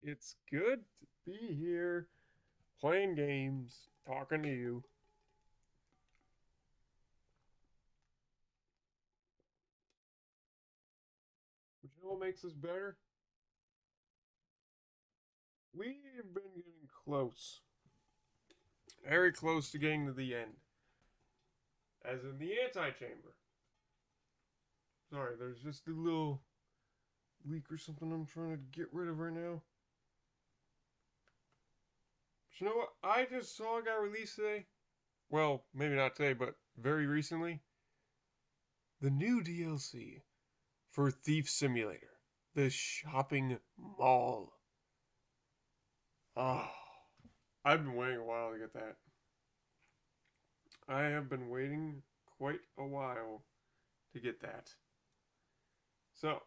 It's good to be here, playing games, talking to you. But you know what makes this better? We've been getting close. Very close to getting to the end. As in the antechamber. Sorry, there's just a little leak or something I'm trying to get rid of right now. But you know what? I just saw it got released today. Well, maybe not today, but very recently. The new DLC for Thief Simulator. The shopping mall. Oh, I've been waiting a while to get that. I have been waiting quite a while to get that. So,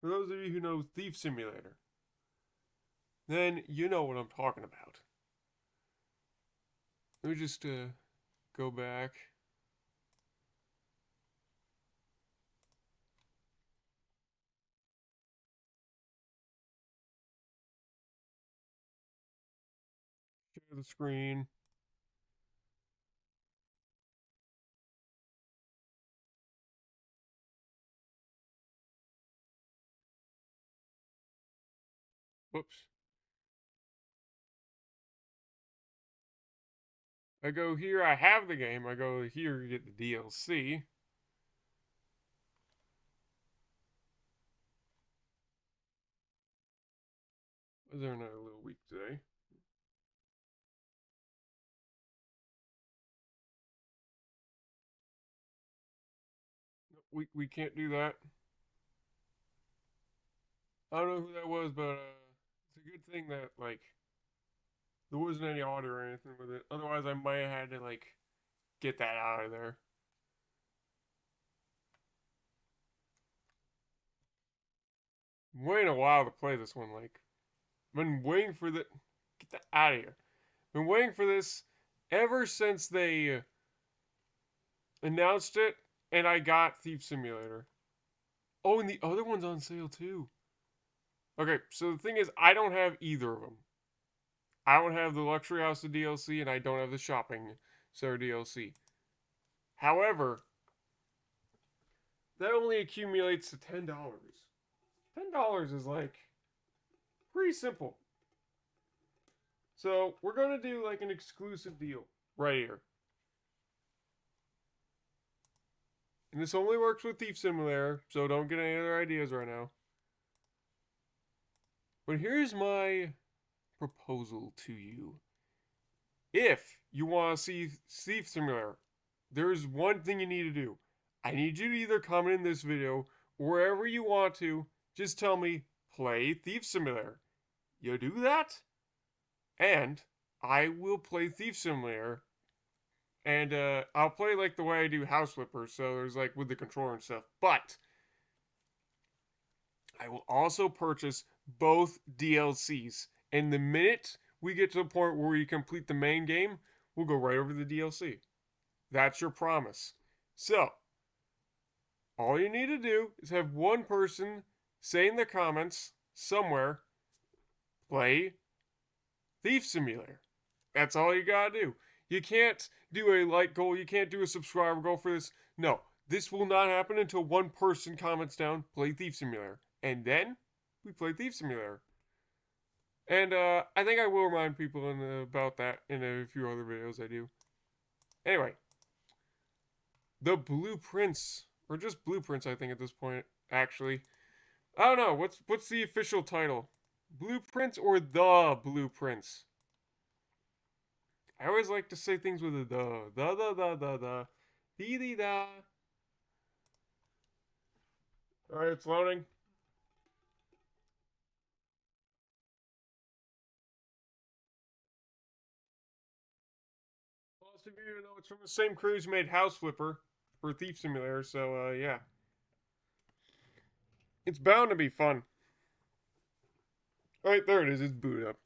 for those of you who know Thief Simulator, then you know what I'm talking about. Let me just go back. Share the screen. Whoops. I go here, I have the game. I go here, you get the DLC. Was there another little week today? We can't do that. I don't know who that was, but it's a good thing that like there wasn't any audio or anything with it. Otherwise, I might have had to like get that out of there. I'm waiting a while to play this one. Like, I've been waiting for the get that out of here. Been waiting for this ever since they announced it, and I got Thief Simulator. Oh, and the other one's on sale too. Okay, so the thing is, I don't have either of them. I don't have the Luxury House of DLC, and I don't have the Shopping Center DLC. However, that only accumulates to $10. $10 is like pretty simple. So we're gonna do like an exclusive deal right here. And this only works with Thief Simulator, so don't get any other ideas right now. But here's my proposal to you. If you want to see Thief Simulator, there's one thing you need to do. I need you to either comment in this video, or wherever you want to, just tell me, play Thief Simulator. You do that, and I will play Thief Simulator, and I'll play like the way I do House Flipper, so there's like with the controller and stuff. But I will also purchase both DLCs. And the minute we get to the point where we complete the main game, we'll go right over the DLC. That's your promise. So, all you need to do is have one person say in the comments somewhere, play Thief Simulator. That's all you gotta do. You can't do a like goal, you can't do a subscriber goal for this. No, this will not happen until one person comments down, play Thief Simulator. And then we play Thief Simulator. And I think I will remind people about that in a few other videos I do. Anyway, the blueprints, or just blueprints, I think at this point. Actually, I don't know. What's the official title? Blueprints or the blueprints? I always like to say things with a the, dee da. All right, it's loading. Most of you know it's from the same crews who made House Flipper for Thief Simulator, so yeah, it's bound to be fun. All right, there it is. It's booted up.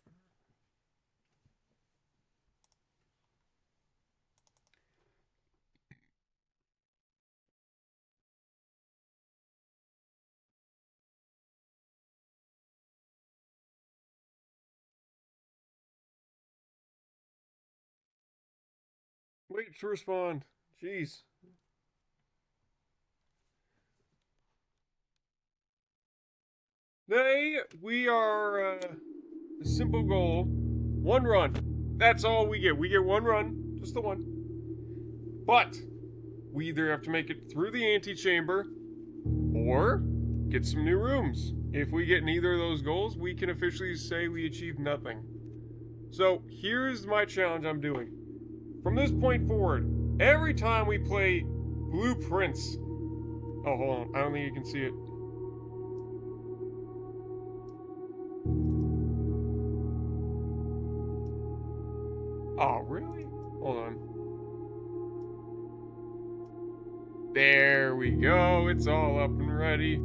Wait to respond. Jeez. Today, we are, a simple goal. 1 run. That's all we get. We get 1 run. Just the 1. But, we either have to make it through the antechamber, or get some new rooms. If we get neither of those goals, we can officially say we achieved nothing. So, here's my challenge I'm doing. From this point forward, every time we play Blueprints... Oh, hold on. I don't think you can see it. Oh, really? Hold on. There we go. It's all up and ready.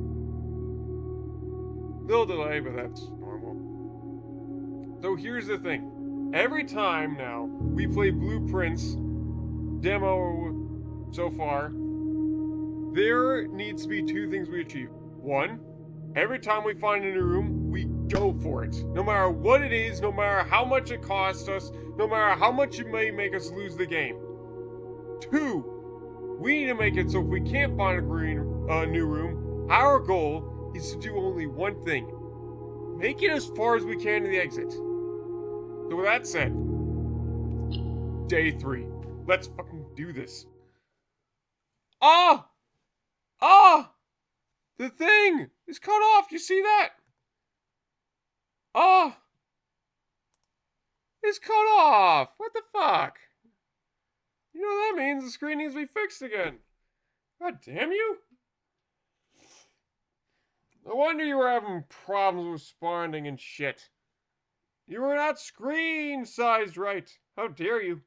Little delay, but that's normal. So here's the thing. Every time now we play Blueprints demo so far, there needs to be 2 things we achieve. 1, every time we find a new room, we go for it. No matter what it is, no matter how much it costs us, no matter how much it may make us lose the game. 2, we need to make it so if we can't find a new room, our goal is to do only 1 thing. Make it as far as we can to the exit. So with that said, day 3. Let's fucking do this. Ah! Ah! The thing is cut off. You see that? Ah! It's cut off. What the fuck? You know what that means? The screen needs to be fixed again. God damn you. No wonder you were having problems with spawning and shit. You were not screen sized right. How dare you?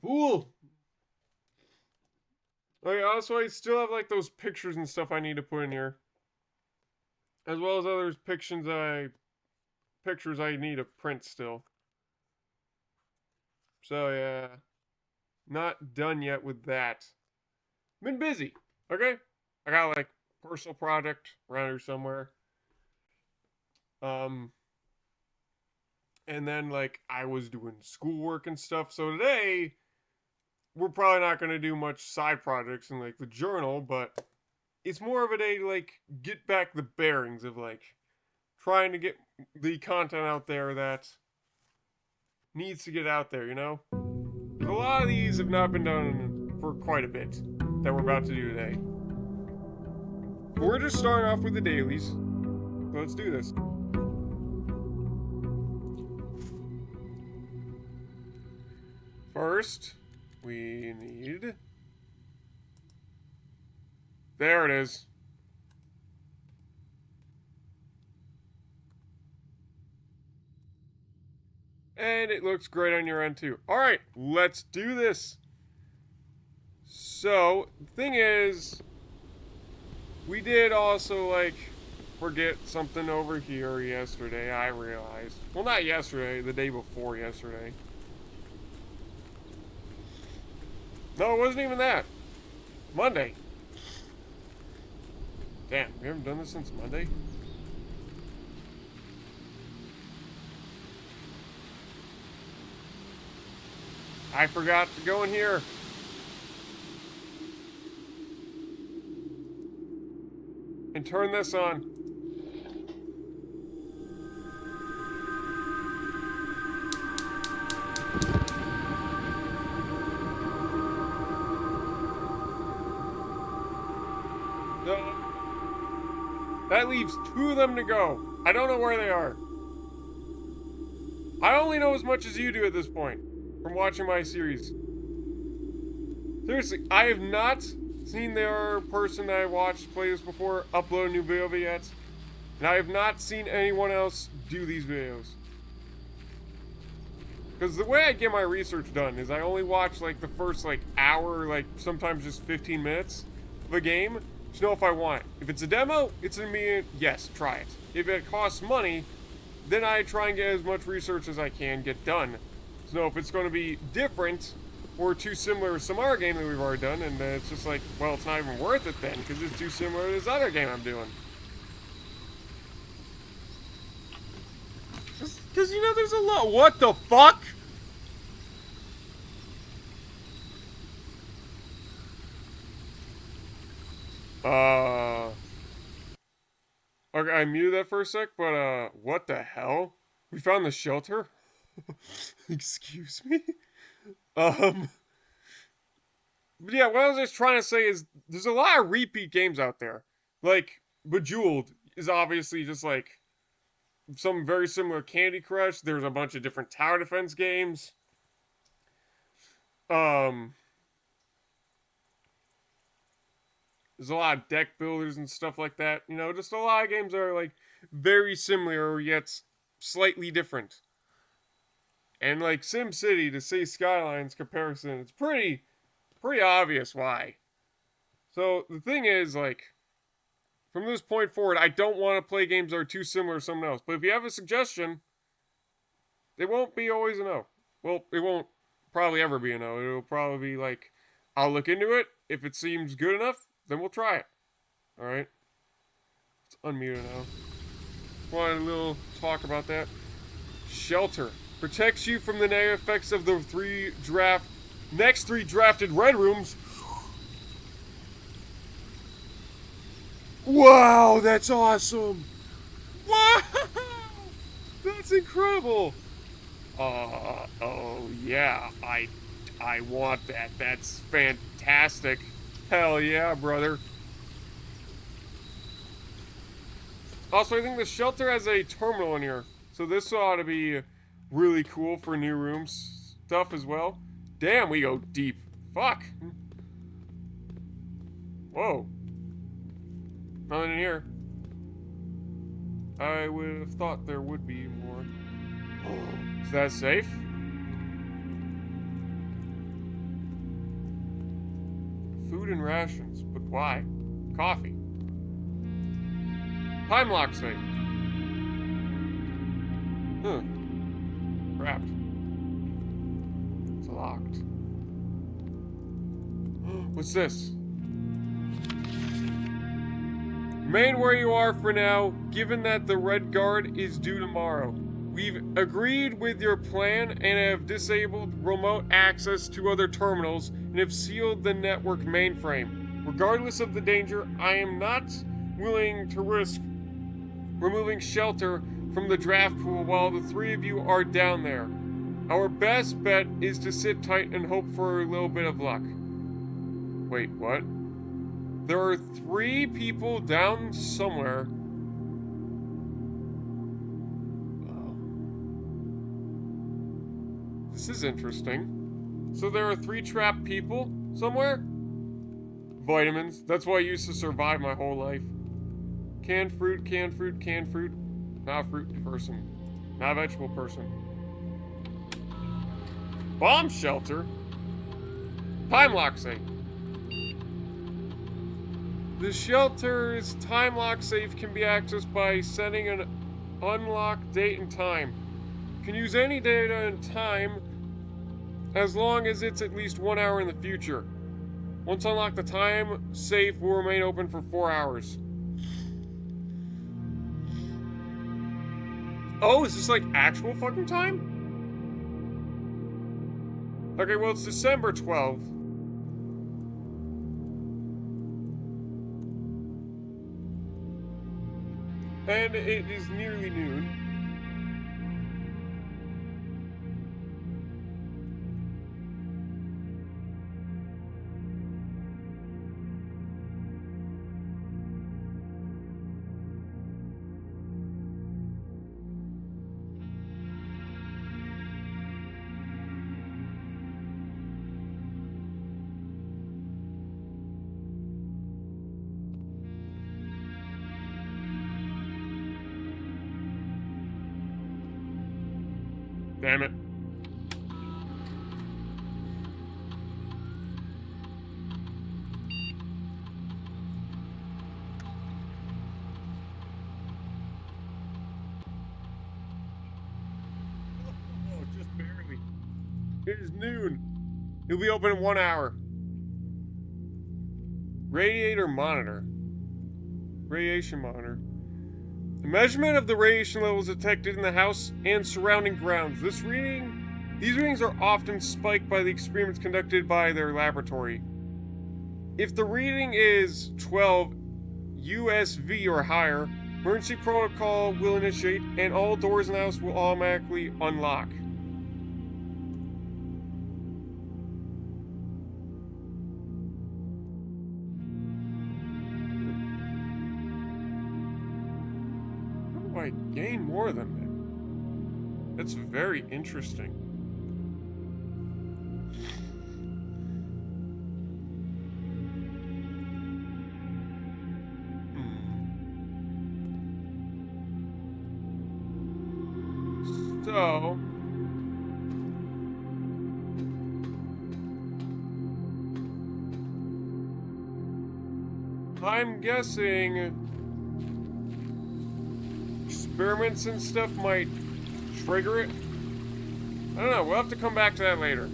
Fool. Okay, also I still have like those pictures and stuff I need to put in here. As well as other pictures I need to print still. So yeah. Not done yet with that. Been busy, okay? I got like personal project around here somewhere. And then like I was doing schoolwork and stuff. So today we're probably not going to do much side projects in like the journal, but it's more of a day to like get back the bearings of like trying to get the content out there that needs to get out there, you know? A lot of these have not been done for quite a bit that we're about to do today. But we're just starting off with the dailies. So let's do this. First, we need... There it is. And it looks great on your end too. Alright, let's do this. So, the thing is, we did also, like, forget something over here yesterday, I realized. Well, not yesterday, the day before yesterday. No, it wasn't even that. Monday. Damn, we haven't done this since Monday? I forgot to go in here. And turn this on. No. That leaves 2 of them to go. I don't know where they are. I only know as much as you do at this point from watching my series. Seriously, I have not seen the person that I watched play this before upload a new video yet. And I have not seen anyone else do these videos. Because the way I get my research done is I only watch like the first like hour, like sometimes just 15 minutes of a game to know if I want it. If it's a demo, it's an immediate yes, try it. If it costs money, then I try and get as much research as I can get done. So know if it's going to be different or too similar to some other game that we've already done, and it's just like, well, it's not even worth it then, because it's too similar to this other game I'm doing. Because Because, you know, there's a lot. What the fuck? Okay, I muted that for a sec, but, what the hell? We found the shelter? Excuse me? Um, but yeah, what I was just trying to say is there's a lot of repeat games out there. Like, Bejeweled is obviously just like some very similar Candy Crush. There's a bunch of different tower defense games. Um, there's a lot of deck builders and stuff like that. You know, just a lot of games that are like very similar yet slightly different. And like SimCity to say Skylines comparison, it's pretty obvious why. So the thing is, like, from this point forward, I don't want to play games that are too similar to someone else. But if you have a suggestion, it won't be always a no. Well, it won't probably ever be a no. It'll probably be like, I'll look into it. If it seems good enough, then we'll try it. Alright? Let's unmute it now. Wanted a little talk about that. Shelter. Protects you from the negative effects of the next three drafted red rooms. Wow, that's awesome! Wow! That's incredible! Oh yeah, I want that. That's fantastic. Hell yeah, brother. Also, I think the shelter has a terminal in here, so this ought to be really cool for new rooms stuff as well. Damn, we go deep. Fuck. Whoa. Nothing in here. I would have thought there would be more. Is that safe? Food and rations, but why? Coffee. Time lock safe. Huh. Wrapped. It's locked. What's this? Remain where you are for now, given that the Red Guard is due tomorrow. We've agreed with your plan and have disabled remote access to other terminals and have sealed the network mainframe. Regardless of the danger, I am not willing to risk removing shelter from the draft pool while the three of you are down there. Our best bet is to sit tight and hope for a little bit of luck. Wait, what? There are 3 people down somewhere. This is interesting. So there are 3 trapped people somewhere? Vitamins. That's what I used to survive my whole life. Canned fruit, canned fruit, canned fruit. Not a fruit person. Not a vegetable person. Bomb shelter? Time lock safe. The shelter's time lock safe can be accessed by setting an unlock date and time. You can use any data and time as long as it's at least 1 hour in the future. Once unlocked, the time safe will remain open for 4 hours. Oh, is this like actual fucking time? Okay, well, it's December 12th. And it is nearly noon. Damn it. Oh, just barely. It is noon. It'll be open in 1 hour. Radiator monitor. Radiation monitor. The measurement of the radiation levels detected in the house and surrounding grounds. These readings are often spiked by the experiments conducted by their laboratory. If the reading is 12 USV or higher, emergency protocol will initiate and all doors in the house will automatically unlock. How do I gain more than that? That's very interesting. So, I'm guessing experiments and stuff might trigger it. I don't know, we'll have to come back to that later.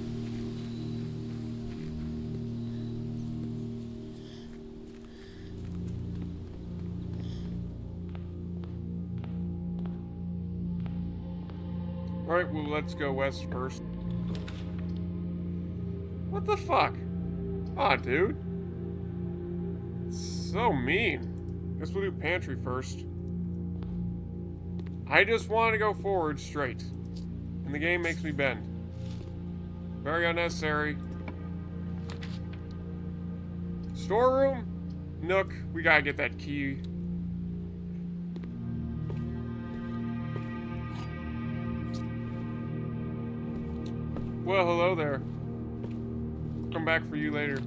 Alright, well, let's go west first. What the fuck? Aw, dude. So mean. Guess we'll do pantry first. I just want to go forward straight. And the game makes me bend. Very unnecessary. Storeroom? Nook, we gotta get that key. Well, hello there. Come back for you later.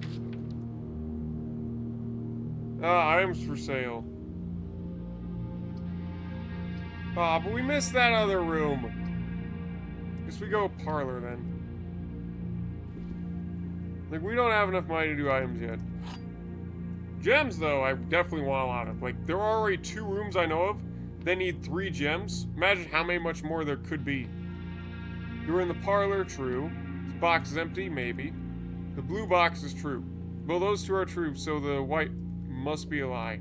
Items for sale. But we missed that other room. Guess we go parlor then. Like, we don't have enough money to do items yet. Gems, though, I definitely want a lot of. Like, there are already 2 rooms I know of that need 3 gems. Imagine how many much more there could be. You're in the parlor, true. This box is empty, maybe. The blue box is true. Well, those 2 are true, so the white must be a lie.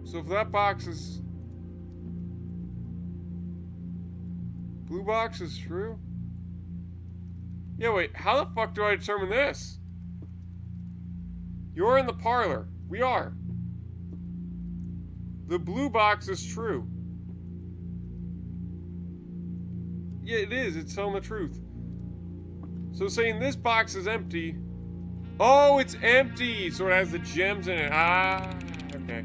So if that box is... blue box is true? Yeah, wait, how the fuck do I determine this? You're in the parlor. We are. The blue box is true. Yeah, it is. It's telling the truth. So saying this box is empty... Oh, it's empty! So it has the gems in it. Ah, okay.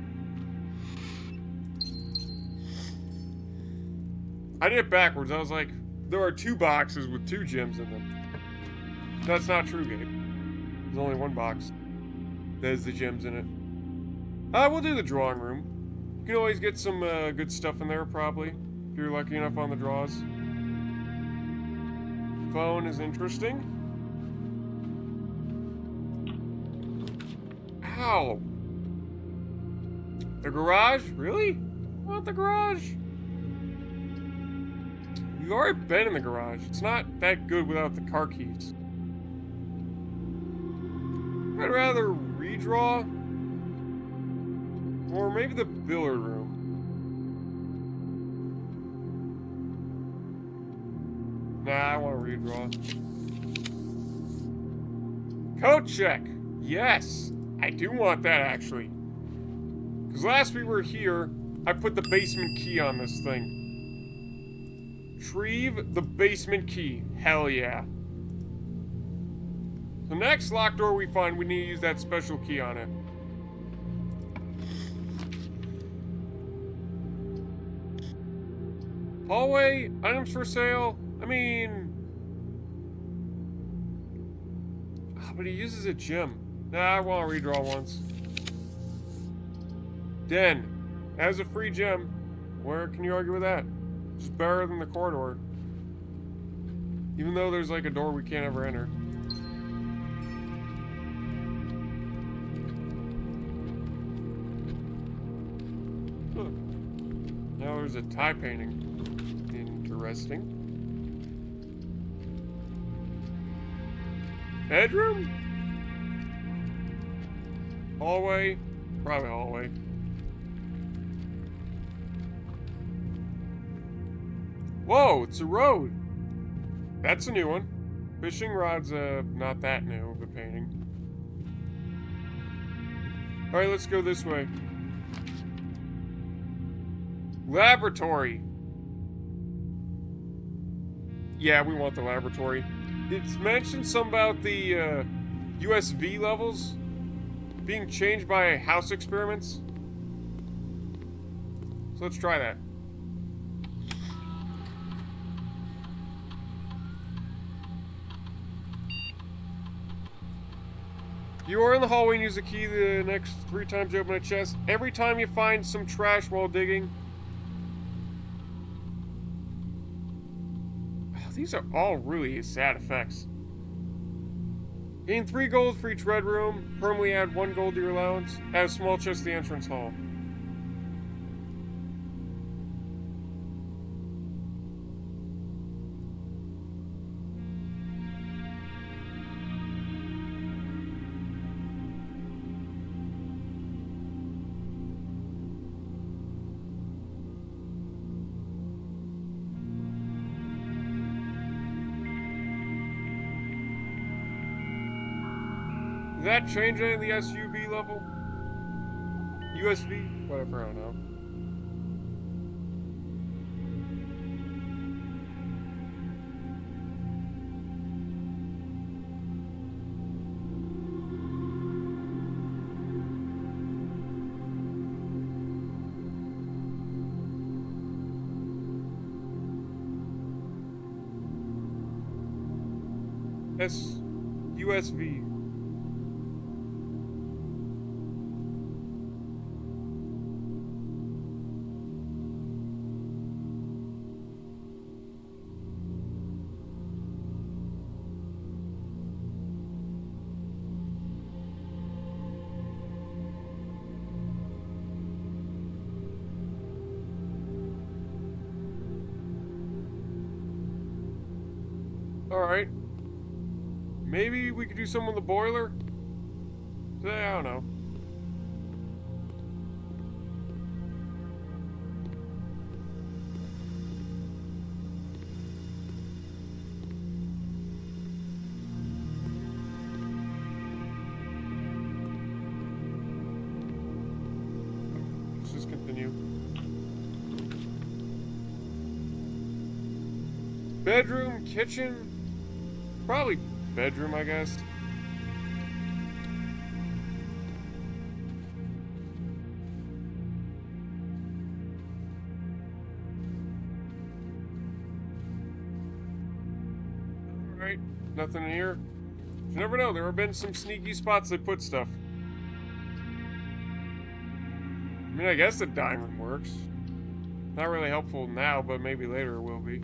I did it backwards. I was like, there are 2 boxes with 2 gems in them. That's not true, Gabe. There's only 1 box that has the gems in it. We'll do the drawing room. You can always get some good stuff in there, probably, if you're lucky enough on the draws. Phone is interesting. Ow! The garage? Really? I want the garage? We've already been in the garage. It's not that good without the car keys. I'd rather redraw. Or maybe the billiard room. Nah, I want to redraw. Code check! Yes! I do want that, actually. Because last we were here, I put the basement key on this thing. Retrieve the basement key. Hell yeah. The next locked door we find, we need to use that special key on it. Hallway, items for sale. I mean... but he uses a gem. Nah, I want to redraw once. Den. As a free gem. Where can you argue with that? It's better than the corridor. Even though there's like a door we can't ever enter. Look. Now there's a tie painting. Interesting. Bedroom? Hallway? Probably hallway. Whoa, it's a road. That's a new one. Fishing rod's not that new of a painting. Alright, let's go this way. Laboratory. Yeah, we want the laboratory. It's mentioned some about the USV levels being changed by house experiments. So let's try that. You are in the hallway and use the key the next 3 times you open a chest. Every time you find some trash while digging. Oh, these are all really sad effects. Gain 3 gold for each red room. Permanently add 1 gold to your allowance. Add a small chest to the entrance hall. Did that change any of the SUV level? USB? Whatever, I don't know. USB. Alright. Maybe we could do some on the boiler? I don't know. Let's just continue. Bedroom, kitchen, probably bedroom, I guess. Alright, nothing in here. You never know, there have been some sneaky spots they put stuff. I mean, I guess the diamond works. Not really helpful now, but maybe later it will be.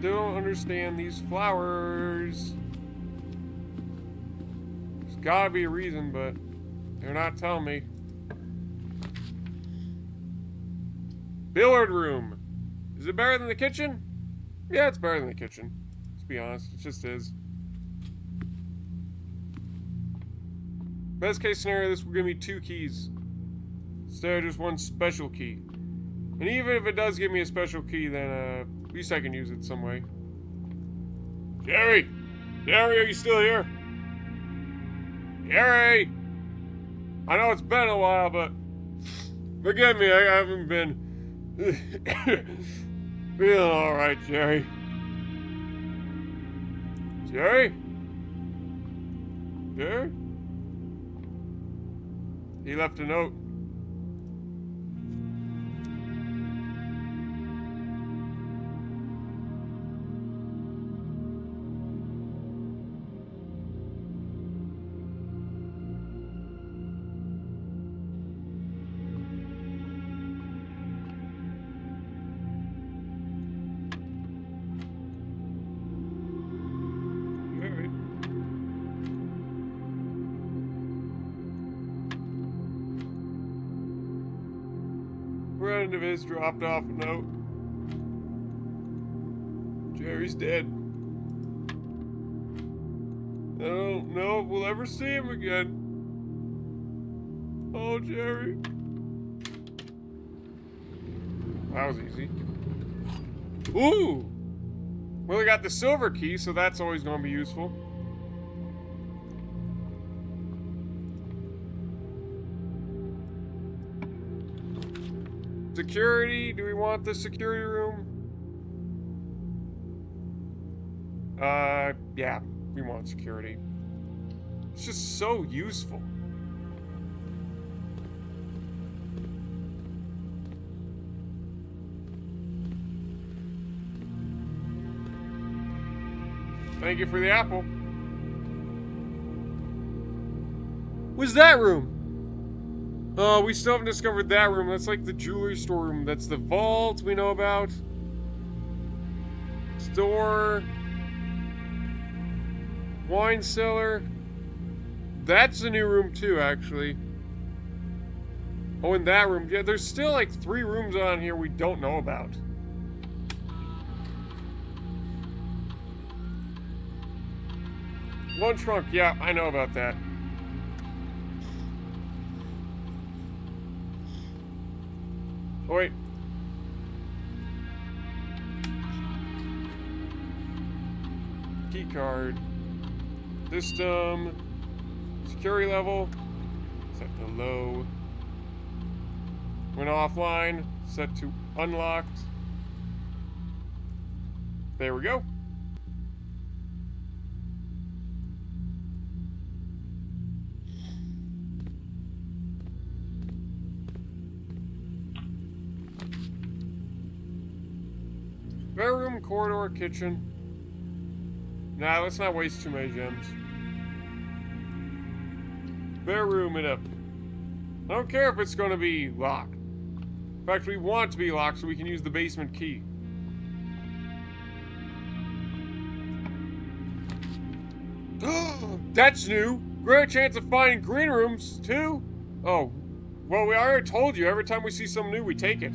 Don't understand these flowers. There's gotta be a reason, but they're not telling me. Billiard room. Is it better than the kitchen? Yeah, it's better than the kitchen. Let's be honest, it just is. Best case scenario, this will give me 2 keys instead of just 1 special key. And even if it does give me a special key, then at least I can use it some way. Jerry! Jerry, are you still here? Jerry! I know it's been a while, but forgive me, I haven't been feeling alright, Jerry. Jerry? Jerry? He left a note. Friend of his dropped off a note. Jerry's dead. I don't know if we'll ever see him again. Oh, Jerry. That was easy. Ooh! Well, we got the silver key, so that's always going to be useful. Security. Do we want the security room? Yeah, we want security. It's just so useful. Thank you for the apple. What's that room? Oh, we still haven't discovered that room. That's like the jewelry store room. That's the vault we know about. Store. Wine cellar. That's a new room too, actually. Oh, in that room. Yeah, there's still like 3 rooms on here we don't know about. One trunk, yeah, I know about that. Oh, wait. Key card. System. Security level. Set to low. Went offline. Set to unlocked. There we go. Bedroom, corridor, kitchen. Nah, let's not waste too many gems. Bedroom it up. I don't care if it's going to be locked. In fact, we want it to be locked so we can use the basement key. That's new! Greater chance of finding green rooms, too? Oh, well, we already told you, every time we see something new, we take it.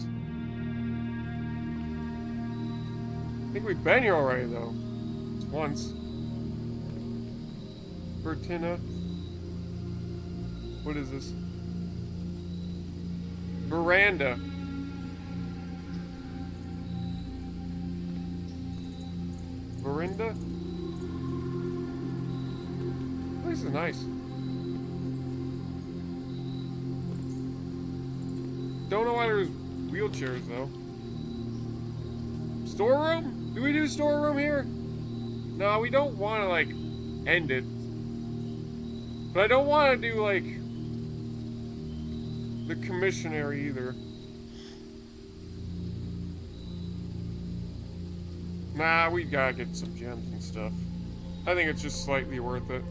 I think we've been here already, though. Just once. Bertina. What is this? Veranda. Veranda? This is nice. Don't know why there's wheelchairs, though. Storeroom? Do we do storeroom here? No, we don't want to, like, end it. But I don't want to do, like, the commissionary either. Nah, we gotta get some gems and stuff. I think it's just slightly worth it.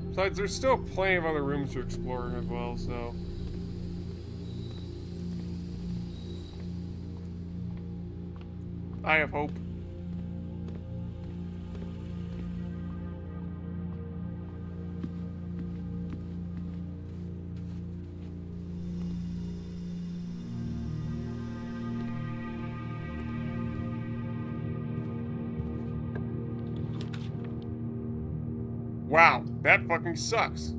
Besides, there's still plenty of other rooms to explore as well, so... I have hope. Wow, that fucking sucks.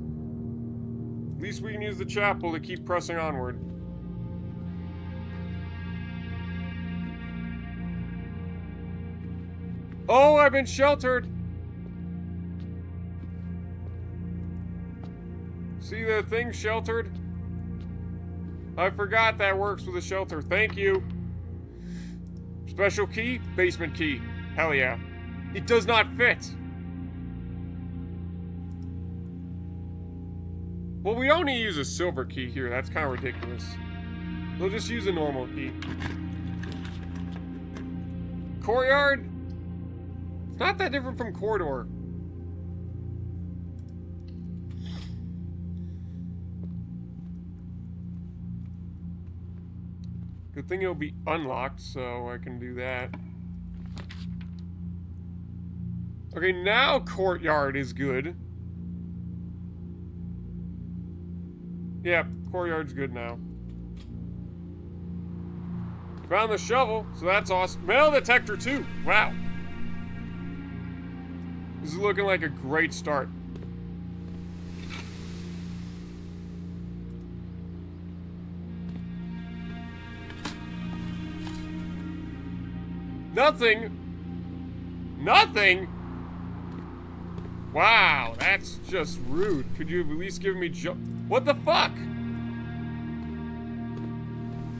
At least we can use the chapel to keep pressing onward. Oh, I've been sheltered! See the thing sheltered? I forgot that works with a shelter. Thank you. Special key? Basement key. Hell yeah. It does not fit. Well, we don't need to use a silver key here. That's kind of ridiculous. We'll just use a normal key. Courtyard? It's not that different from corridor. Good thing it'll be unlocked, so I can do that. Okay, now courtyard is good. Yeah, courtyard's good now. Found the shovel, so that's awesome. Metal detector too. Wow. This is looking like a great start. Nothing. Nothing? Wow, that's just rude. Could you have at least given me what the fuck?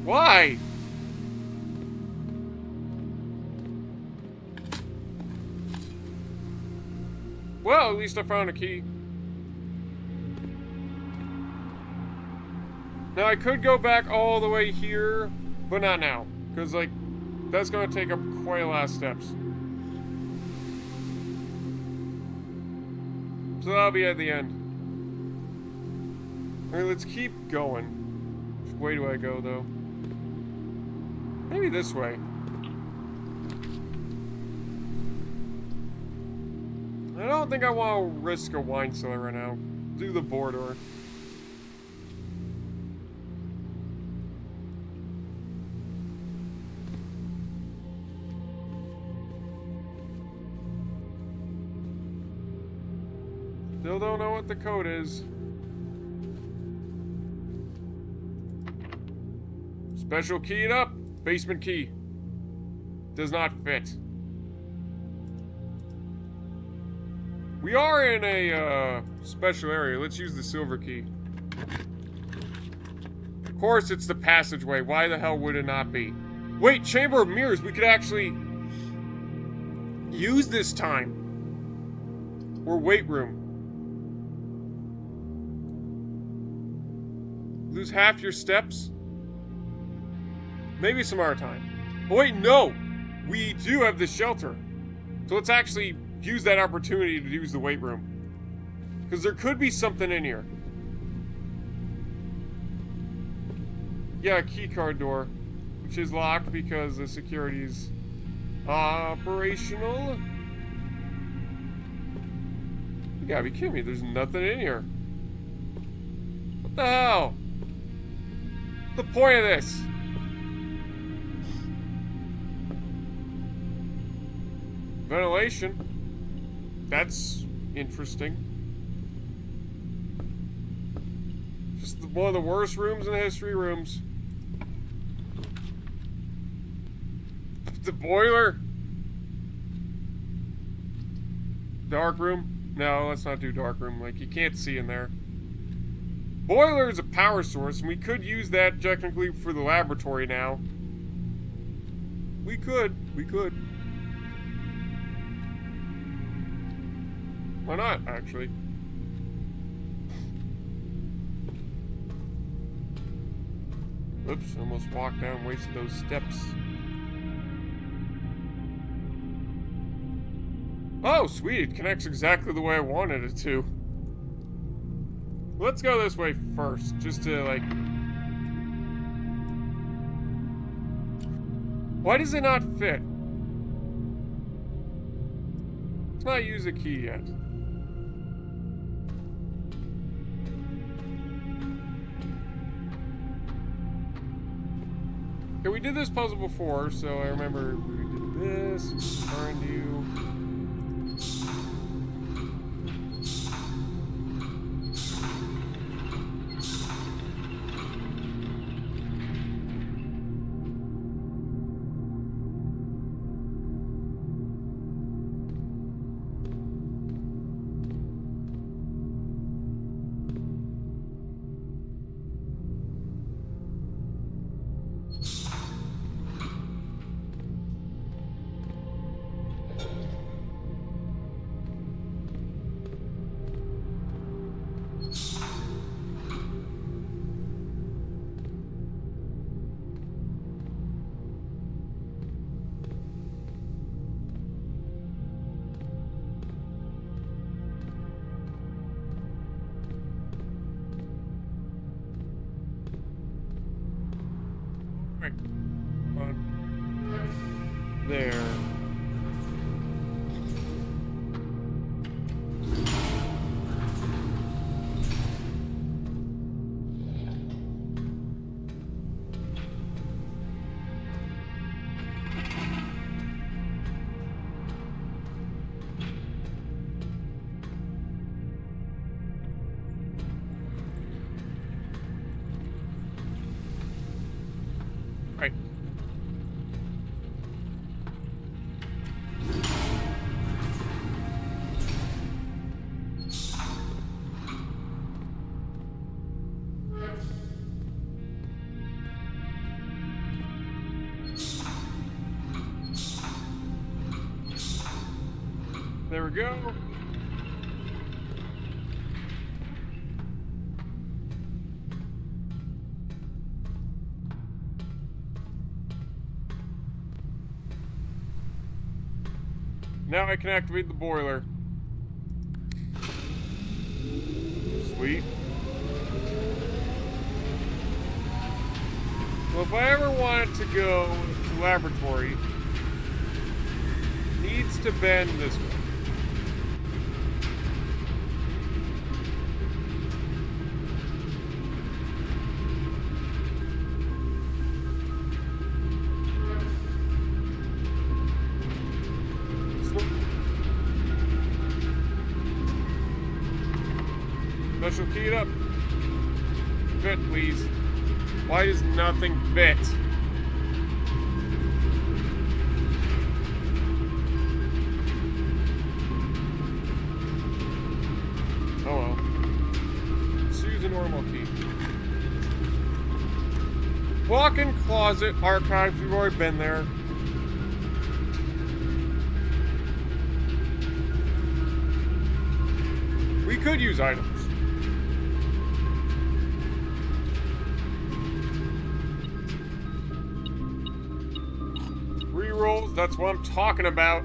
Why? Well, at least I found a key. Now, I could go back all the way here, but not now. Because, like, that's going to take up quite a lot of steps. So that'll be at the end. Alright, let's keep going. Which way do I go, though? Maybe this way. I don't think I want to risk a wine cellar right now. Do the border. Still don't know what the code is. Special key it up. Basement key. Does not fit. We are in a special area. Let's use the silver key. Of course, it's the passageway. Why the hell would it not be? Wait, Chamber of Mirrors. We could actually use this time. Or weight room. Lose half your steps. Maybe some other time. Oh, wait, no! We do have the shelter. So let's actually use that opportunity to use the weight room. Because there could be something in here. Yeah, a keycard door. Which is locked because the security is operational. You gotta be kidding me. There's nothing in here. What the hell? What's the point of this? Ventilation. That's interesting. Just one of the worst rooms in the history rooms. The boiler. Dark room. No, let's not do dark room. Like, you can't see in there. Boiler is a power source, and we could use that technically for the laboratory now. We could. Why not, actually? Oops, almost walked down, wasted those steps. Oh, sweet, it connects exactly the way I wanted it to. Let's go this way first, just to, like... Why does it not fit? Let's not use a key yet. Okay, we did this puzzle before, so I remember we did this, find you. There. There we go. Now I can activate the boiler. Sweet. Well, if I ever wanted to go to laboratory, it needs to bend this way. Special key it up. Fit, please. Why does nothing fit? Oh well. Let's use a normal key. Walk-in closet, archives, we've already been there. We could use items. Rerolls, that's what I'm talking about.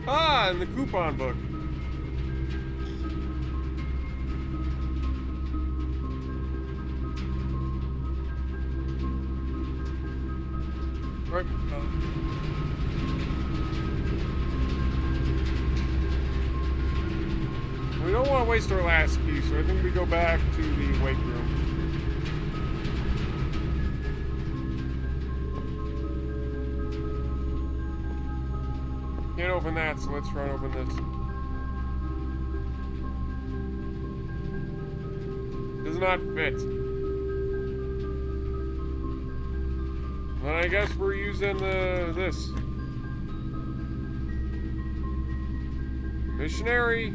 Ah, and the coupon book. Right. We don't want to waste our last key, so I think we go back to the wake room. Can't open that, so let's try and open this. Does not fit. Then I guess we're using this. Missionary.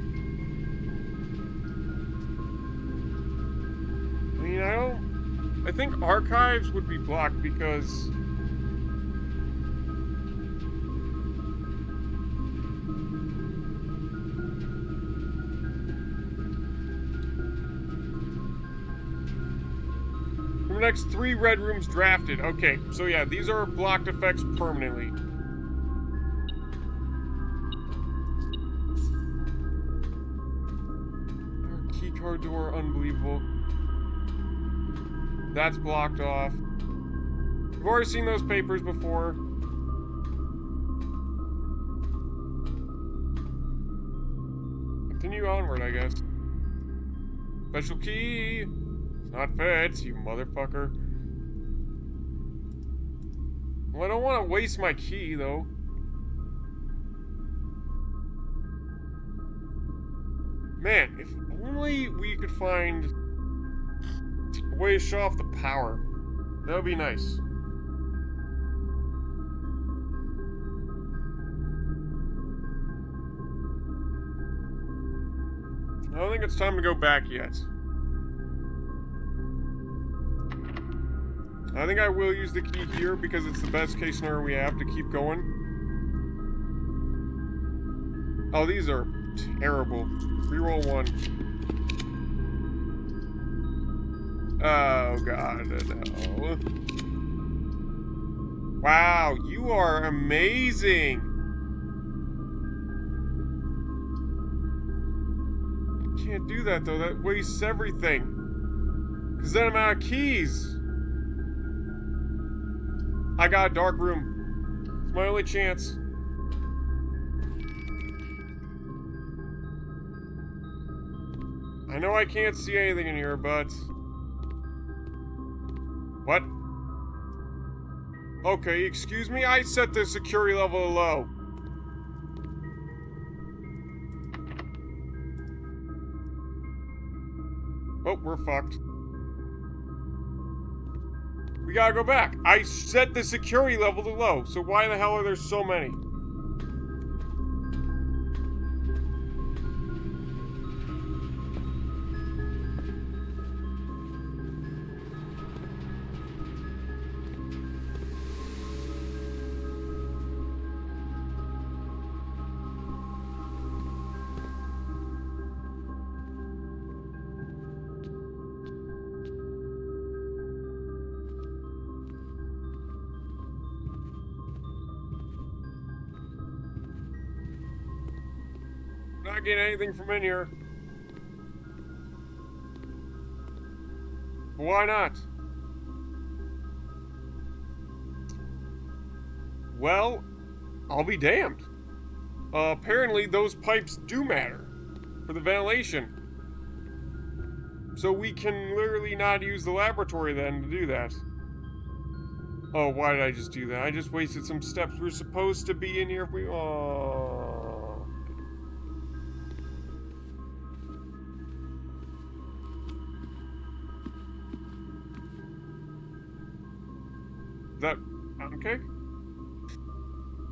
I mean, I think archives would be blocked because the next 3 red rooms drafted. Okay, so yeah, these are blocked effects permanently. Keycard door, unbelievable. That's blocked off. We've already seen those papers before. Continue onward, I guess. Special key! Not fit, you motherfucker. Well, I don't want to waste my key, though. Man, if only we could find a way to shut off the power. That would be nice. I don't think it's time to go back yet. I think I will use the key here because it's the best case scenario we have to keep going. Oh, these are terrible. Reroll 1. Oh, God, no. Wow, you are amazing. Can't do that, though. That wastes everything. Because then I'm out of keys. I got a dark room. It's my only chance. I know I can't see anything in here, but... What? Okay, excuse me? I set the security level to low. Oh, we're fucked. We gotta go back. I set the security level to low, so why the hell are there so many? Not getting anything from in here. But why not? Well, I'll be damned. Apparently those pipes do matter for the ventilation. So we can literally not use the laboratory then to do that. Oh, why did I just do that? I just wasted some steps. We're supposed to be in here if we... Oh. Is that pound cake?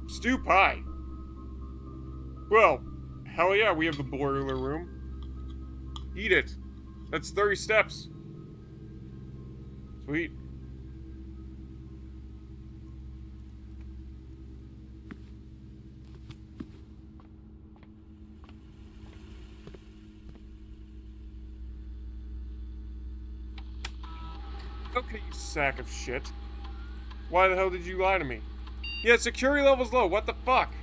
Stew pie. Well, hell yeah, we have the boiler room. Eat it. That's 30 steps. Sweet. Okay, you sack of shit. Why the hell did you lie to me? Yeah, security level's low. What the fuck?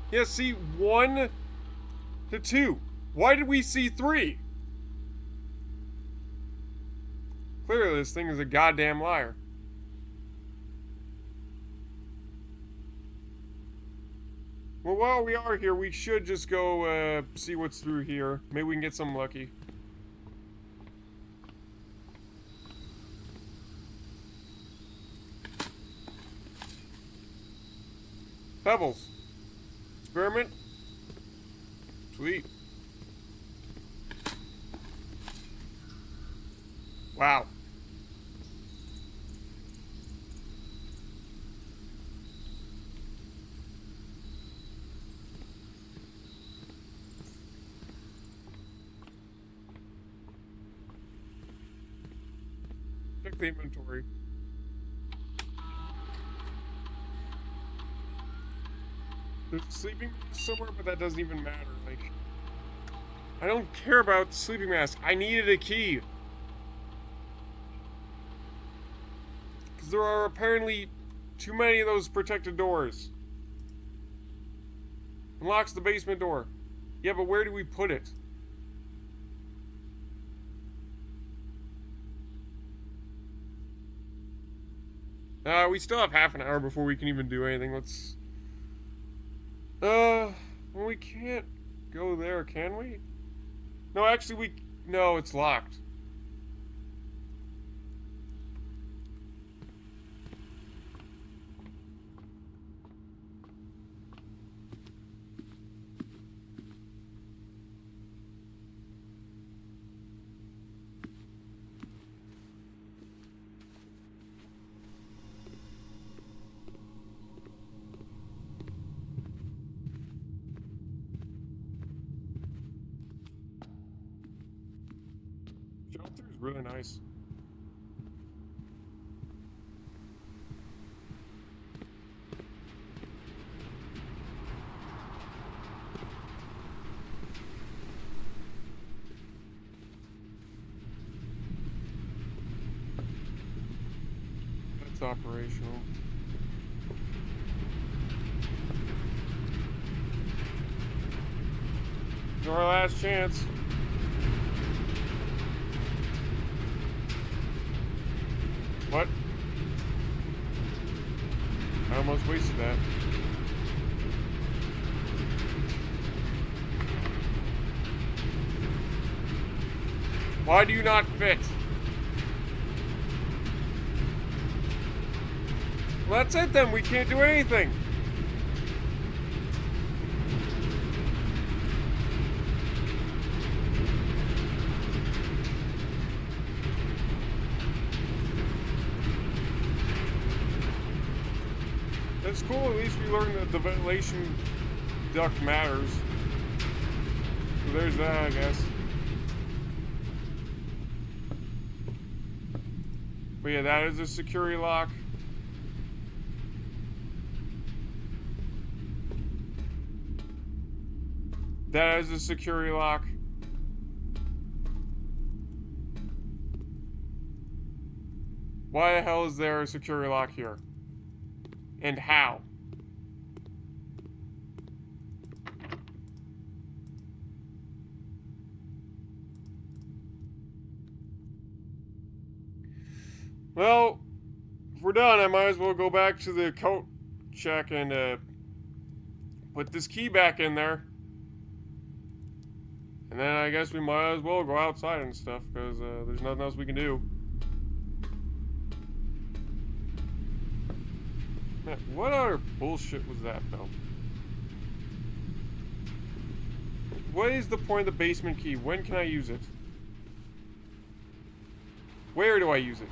Yeah, see, 1 to 2. Why did we see 3? Clearly, this thing is a goddamn liar. Well, while we are here, we should just go see what's through here. Maybe we can get some lucky. Pebbles. Experiment. Sweet. Wow. Check the inventory. There's a sleeping mask somewhere, but that doesn't even matter. Like, I don't care about the sleeping mask. I needed a key. Because there are apparently too many of those protected doors. Unlocks the basement door. Yeah, but where do we put it? We still have half an hour before we can even do anything. Let's... well, we can't go there, can we? No, actually, no, it's locked. Jump through is really nice. That's operational. It's our last chance. What? I almost wasted that. Why do you not fit? Well, that's it then. We can't do anything. That's cool. At least we learned that the ventilation duct matters. So there's that, I guess. But yeah, that is a security lock. That is a security lock. Why the hell is there a security lock here? and how. Well, if we're done, I might as well go back to the coat check and put this key back in there. And then I guess we might as well go outside and stuff, because there's nothing else we can do. Man, what other bullshit was that, though? What is the point of the basement key? When can I use it? Where do I use it?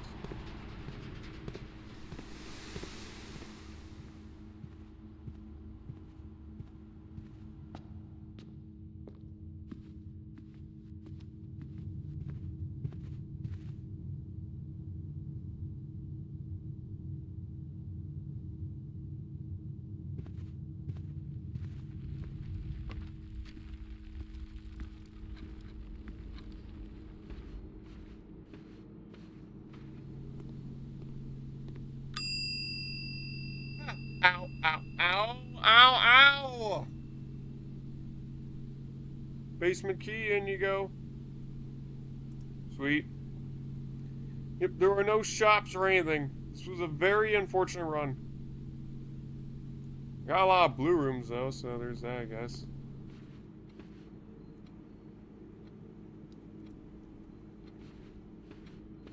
Ow, ow, ow, ow, ow! Basement key, in you go. Sweet. Yep, there were no shops or anything. This was a very unfortunate run. Got a lot of blue rooms, though, so there's that, I guess.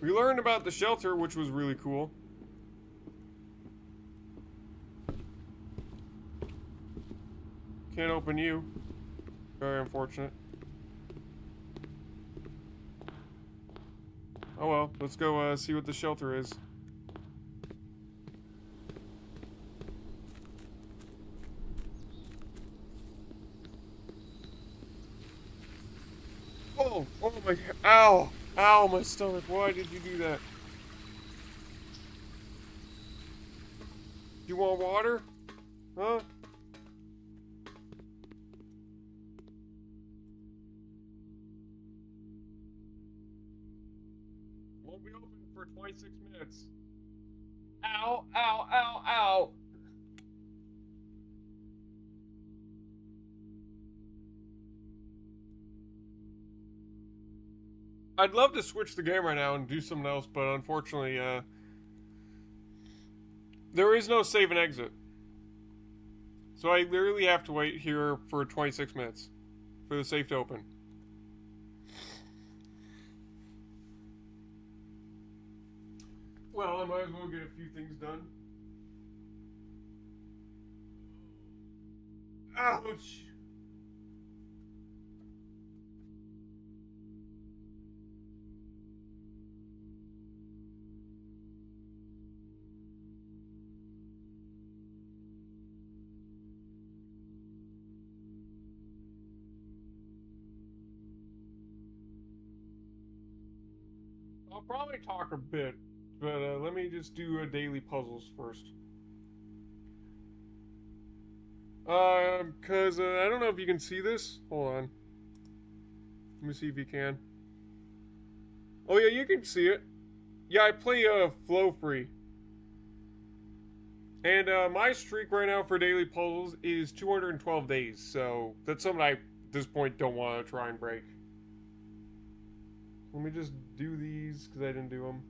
We learned about the shelter, which was really cool. Can't open you. Very unfortunate. Oh well, let's go see what the shelter is. Oh, oh my, ow, ow, my stomach. Why did you do that? You want water? Huh? Won't be open for 26 minutes. Ow, ow, ow, ow. I'd love to switch the game right now and do something else, but unfortunately, there is no save and exit. So I literally have to wait here for 26 minutes for the safe to open. Well, I might as well get a few things done. Ouch! I'll probably talk a bit, but let me just do daily puzzles first. Cause I don't know if you can see this. Hold on. Let me see if you can. Oh yeah, you can see it. Yeah, I play Flow Free. And my streak right now for daily puzzles is 212 days, so that's something I, at this point, don't want to try and break. Let me just do these, because I didn't do them.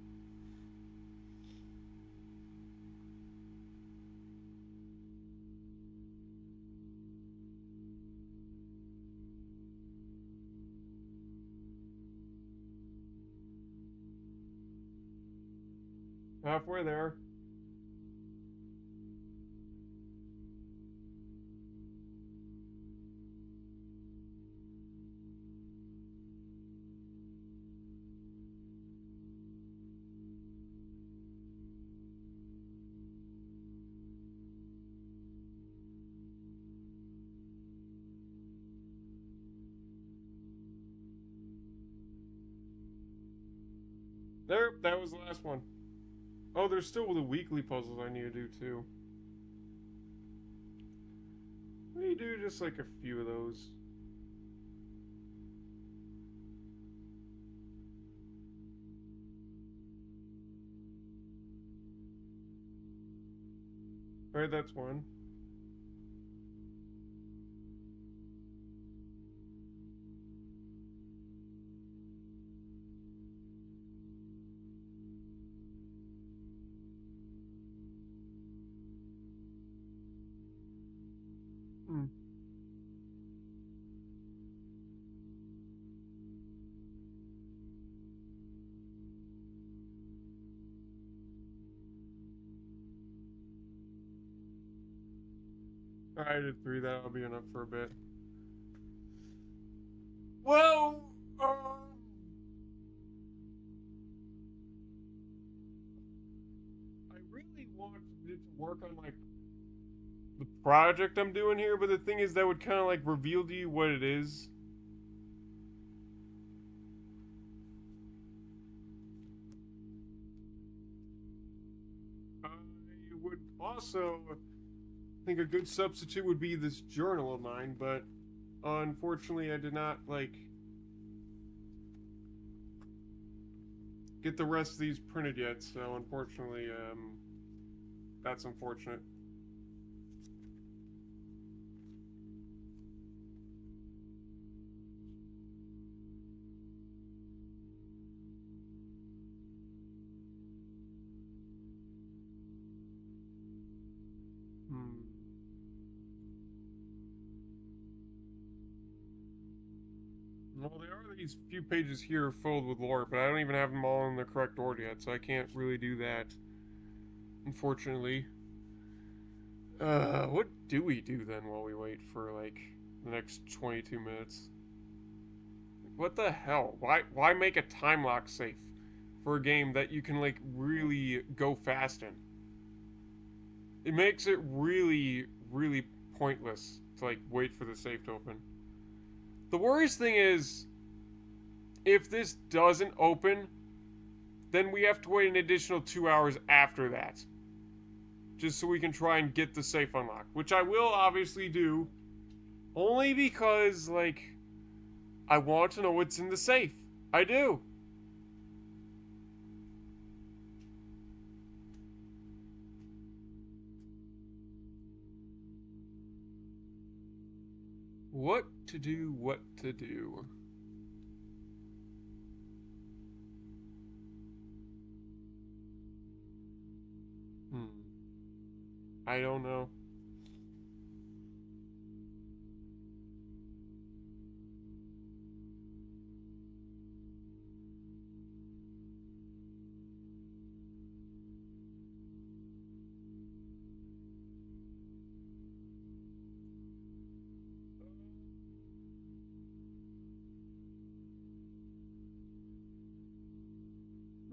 Halfway there. There, that was the last one. Oh, there's still the weekly puzzles I need to do, too. Let me do just like a few of those. Alright, that's one. Hmm. I did three. That'll be enough for a bit. Well, I really wanted it to work on like the project I'm doing here, but the thing is that would kind of like reveal to you what it is. I would also think a good substitute would be this journal of mine, but unfortunately I did not like get the rest of these printed yet, so unfortunately that's unfortunate. Hmm. Well, there are these few pages here filled with lore, but I don't even have them all in the correct order yet, so I can't really do that, unfortunately. What do we do then while we wait for like the next 22 minutes? What the hell? Why make a time lock safe for a game that you can like really go fast in? It makes it really pointless to like wait for the safe to open. The worst thing is if this doesn't open, then we have to wait an additional 2 hours after that. Just so we can try and get the safe unlocked. Which I will obviously do. Only because, like, I want to know what's in the safe. I do. What to do, what to do. Hmm. I don't know.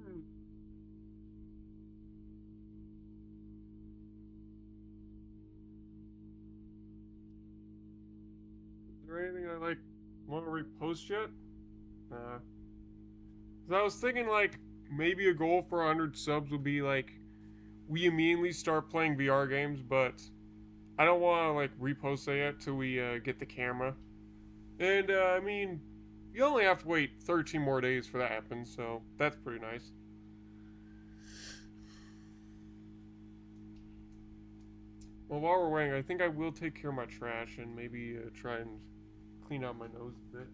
Hmm. Is there anything I, like, want to repost yet? Nah. 'Cause I was thinking, like, maybe a goal for 100 subs would be, like, we immediately start playing VR games, but I don't want to, like, repost that yet till we get the camera. And, I mean, you only have to wait 13 more days for that to happen, so that's pretty nice. Well, while we're waiting, I think I will take care of my trash and maybe try and clean out my nose a bit.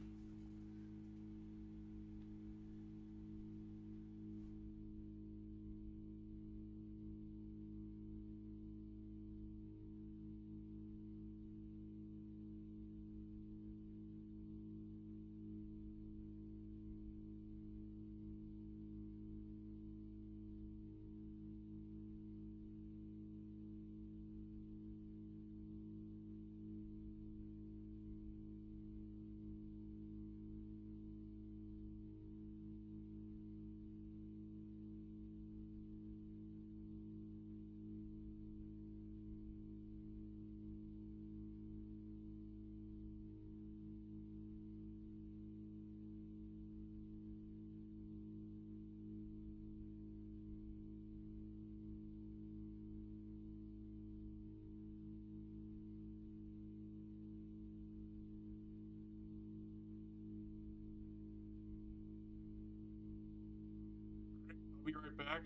I'll be right back.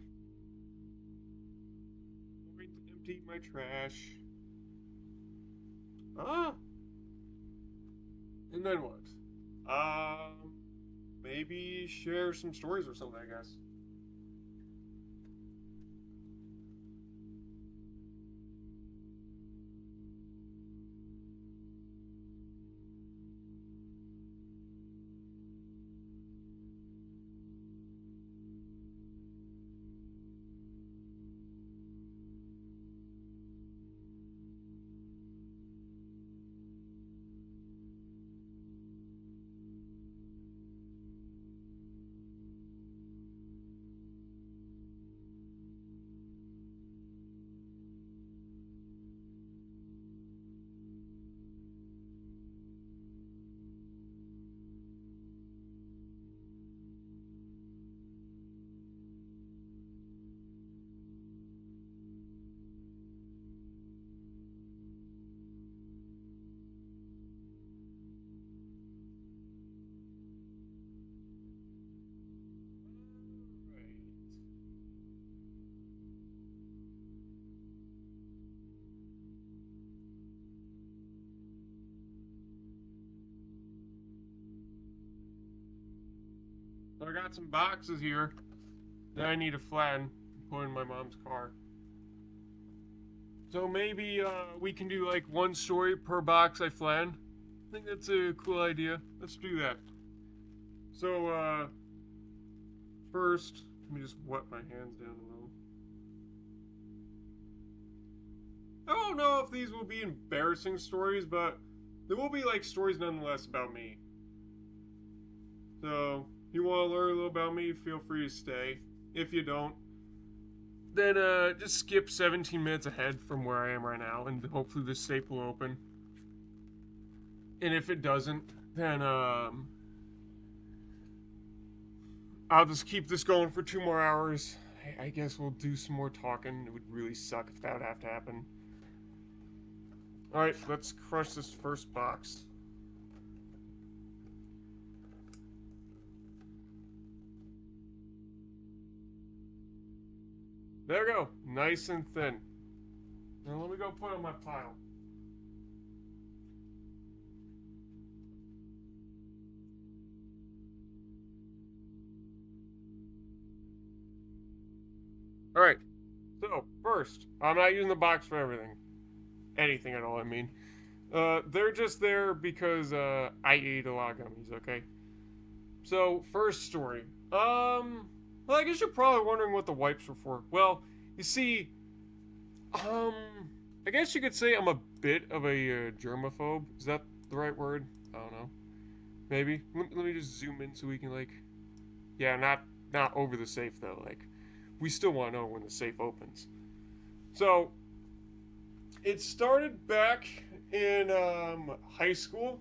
Wait to empty my trash. Ah, and then what? Um, Maybe share some stories or something, I guess. So I got some boxes here that I need to flatten, put in my mom's car. So maybe we can do like one story per box I flatten. I think that's a cool idea. Let's do that. So first, let me just wet my hands down a little. I don't know if these will be embarrassing stories, but there will be like stories nonetheless about me. So if you want to learn a little about me, feel free to stay. If you don't, then just skip 17 minutes ahead from where I am right now, and hopefully this safe will open. And if it doesn't, then I'll just keep this going for 2 more hours. I guess we'll do some more talking. It would really suck if that would have to happen. Alright, let's crush this first box. There we go. Nice and thin. Now let me go put it on my pile. Alright, so first, I'm not using the box for everything. Anything at all, I mean. They're just there because I ate a lot of gummies, okay? So, first story. Well, I guess you're probably wondering what the wipes were for. Well, you see, um, I guess you could say I'm a bit of a germaphobe. Is that the right word? I don't know. Maybe. Let me just zoom in so we can like, yeah, not over the safe though. Like, we still want to know when the safe opens. So, it started back in high school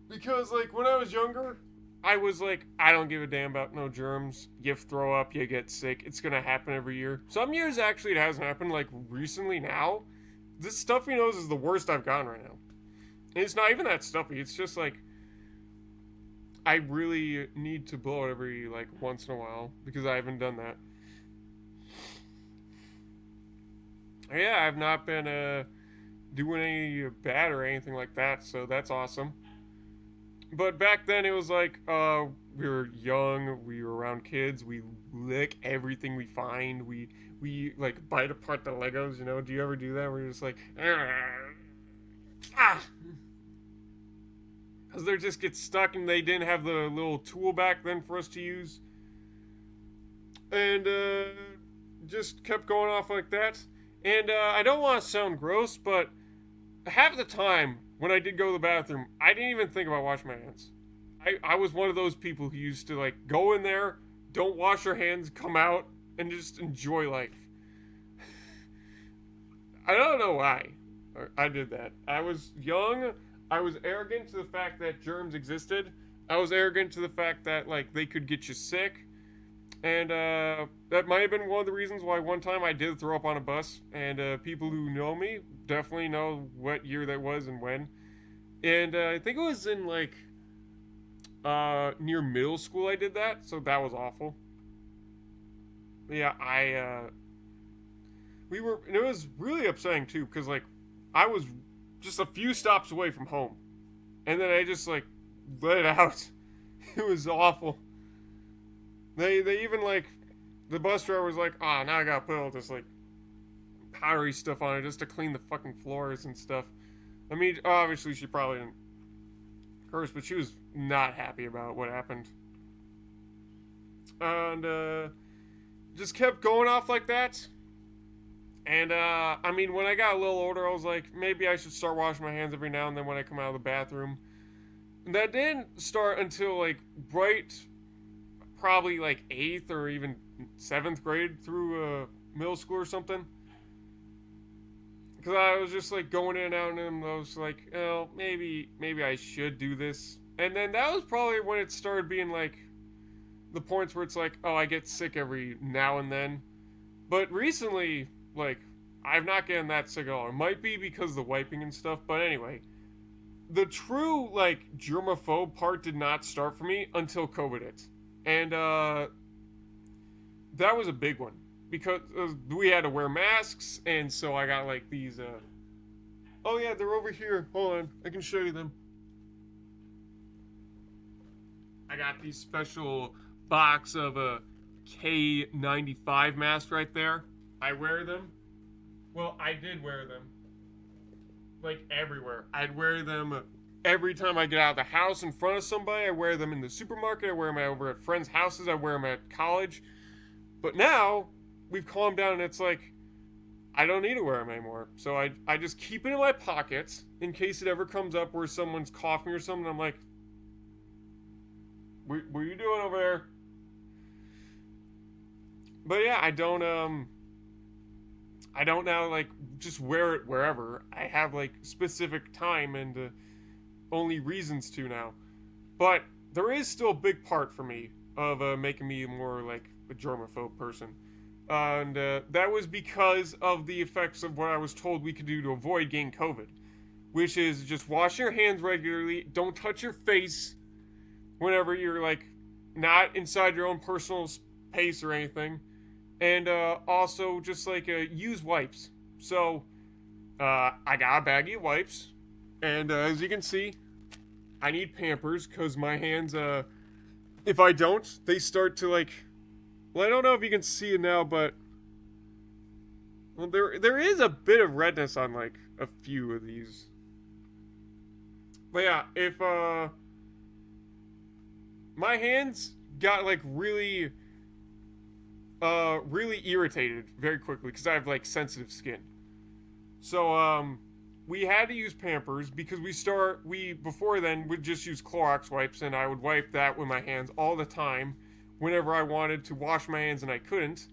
because like when I was younger, I was like, I don't give a damn about no germs. You throw up, you get sick. It's gonna happen every year. Some years actually it hasn't happened. Like recently now, this stuffy nose is the worst I've gotten right now. And it's not even that stuffy. It's just like I really need to blow it every like once in a while because I haven't done that. Yeah, I've not been doing any bad or anything like that, so that's awesome. But back then it was like we were young, we were around kids, we lick everything we find, we like bite apart the Legos, you know? Do you ever do that? Where you're just like ah, because they just get stuck and they didn't have the little tool back then for us to use, and just kept going off like that. And I don't want to sound gross, but half the time when I did go to the bathroom, I didn't even think about washing my hands. I was one of those people who used to like go in there, don't wash your hands, come out, and just enjoy life. I don't know why I did that. I was young. I was arrogant to the fact that germs existed. I was arrogant to the fact that like they could get you sick. And that might have been one of the reasons why one time I did throw up on a bus. And people who know me definitely know what year that was and when. And I think it was in like near middle school I did that, so that was awful. But yeah, I and it was really upsetting too, because like I was just a few stops away from home, and then I just like let it out. It was awful. They even like the bus driver was like, "Ah, oh, now I gotta put all this like powdery stuff on it just to clean the fucking floors and stuff." I mean, obviously she probably didn't curse, but she was not happy about what happened, and just kept going off like that. And I mean, when I got a little older, I was like, maybe I should start washing my hands every now and then when I come out of the bathroom. And that didn't start until like right, probably like 8th or even 7th grade through middle school or something. Because I was just like going in and out, and I was like, oh, maybe I should do this. And then that was probably when it started being like the points where it's like, oh, I get sick every now and then. But recently, like, I've not getting that sick at all. It might be because of the wiping and stuff, but anyway, the true like germaphobe part did not start for me until COVID hit, and that was a big one because we had to wear masks, and so I got like these. Oh yeah, they're over here. Hold on, I can show you them. I got these special box of a K95 masks right there. I wear them. Well, I did wear them. Like everywhere. I'd wear them every time I get out of the house in front of somebody. I wear them in the supermarket. I wear them over at friends' houses. I wear them at college. But now we've calmed down, and it's like I don't need to wear them anymore. So I just keep it in my pockets in case it ever comes up where someone's coughing or something. I'm like, what are you doing over there? But yeah, I don't now like just wear it wherever. I have like specific time and only reasons to now. But there is still a big part for me of making me more like a germaphobe person. And that was because of the effects of what I was told we could do to avoid getting COVID, which is just wash your hands regularly, don't touch your face whenever you're like not inside your own personal space or anything, and also just like use wipes. So I got a baggie of wipes, and as you can see, I need Pampers because my hands, if I don't, they start to like. Well, I don't know if you can see it now, but well, there is a bit of redness on like a few of these. But yeah, if my hands got like really irritated very quickly because I have like sensitive skin. So we had to use Pampers because we before then would just use Clorox wipes, and I would wipe that with my hands all the time whenever I wanted to wash my hands and I couldn't.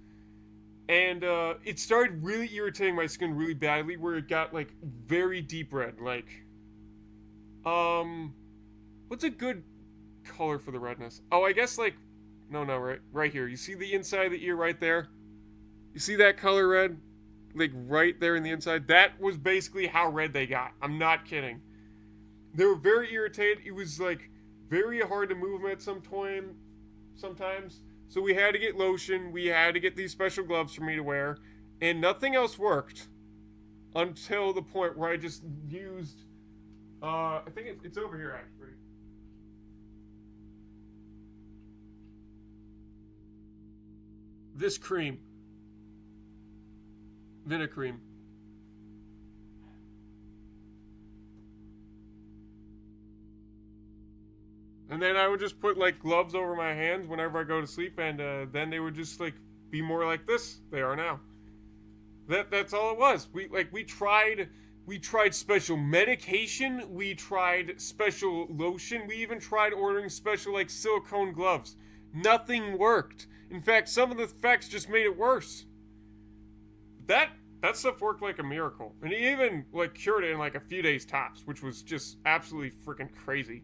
And it started really irritating my skin really badly, where it got like very deep red. Like, what's a good color for the redness? Oh, I guess like, no, right here. You see the inside of the ear right there? You see that color red? Like right there in the inside? That was basically how red they got. I'm not kidding. They were very irritated. It was like very hard to move them at sometimes. So we had to get lotion. We had to get these special gloves for me to wear. And nothing else worked until the point where I just used, I think it's over here actually. This cream. Vinacream. And then I would just put like gloves over my hands whenever I go to sleep, and then they would just like be more like this they are now. That's all it was. We tried special medication, we tried special lotion, we even tried ordering special like silicone gloves. Nothing worked. In fact, some of the effects just made it worse. That stuff worked like a miracle, and he even like cured it in like a few days tops, which was just absolutely freaking crazy.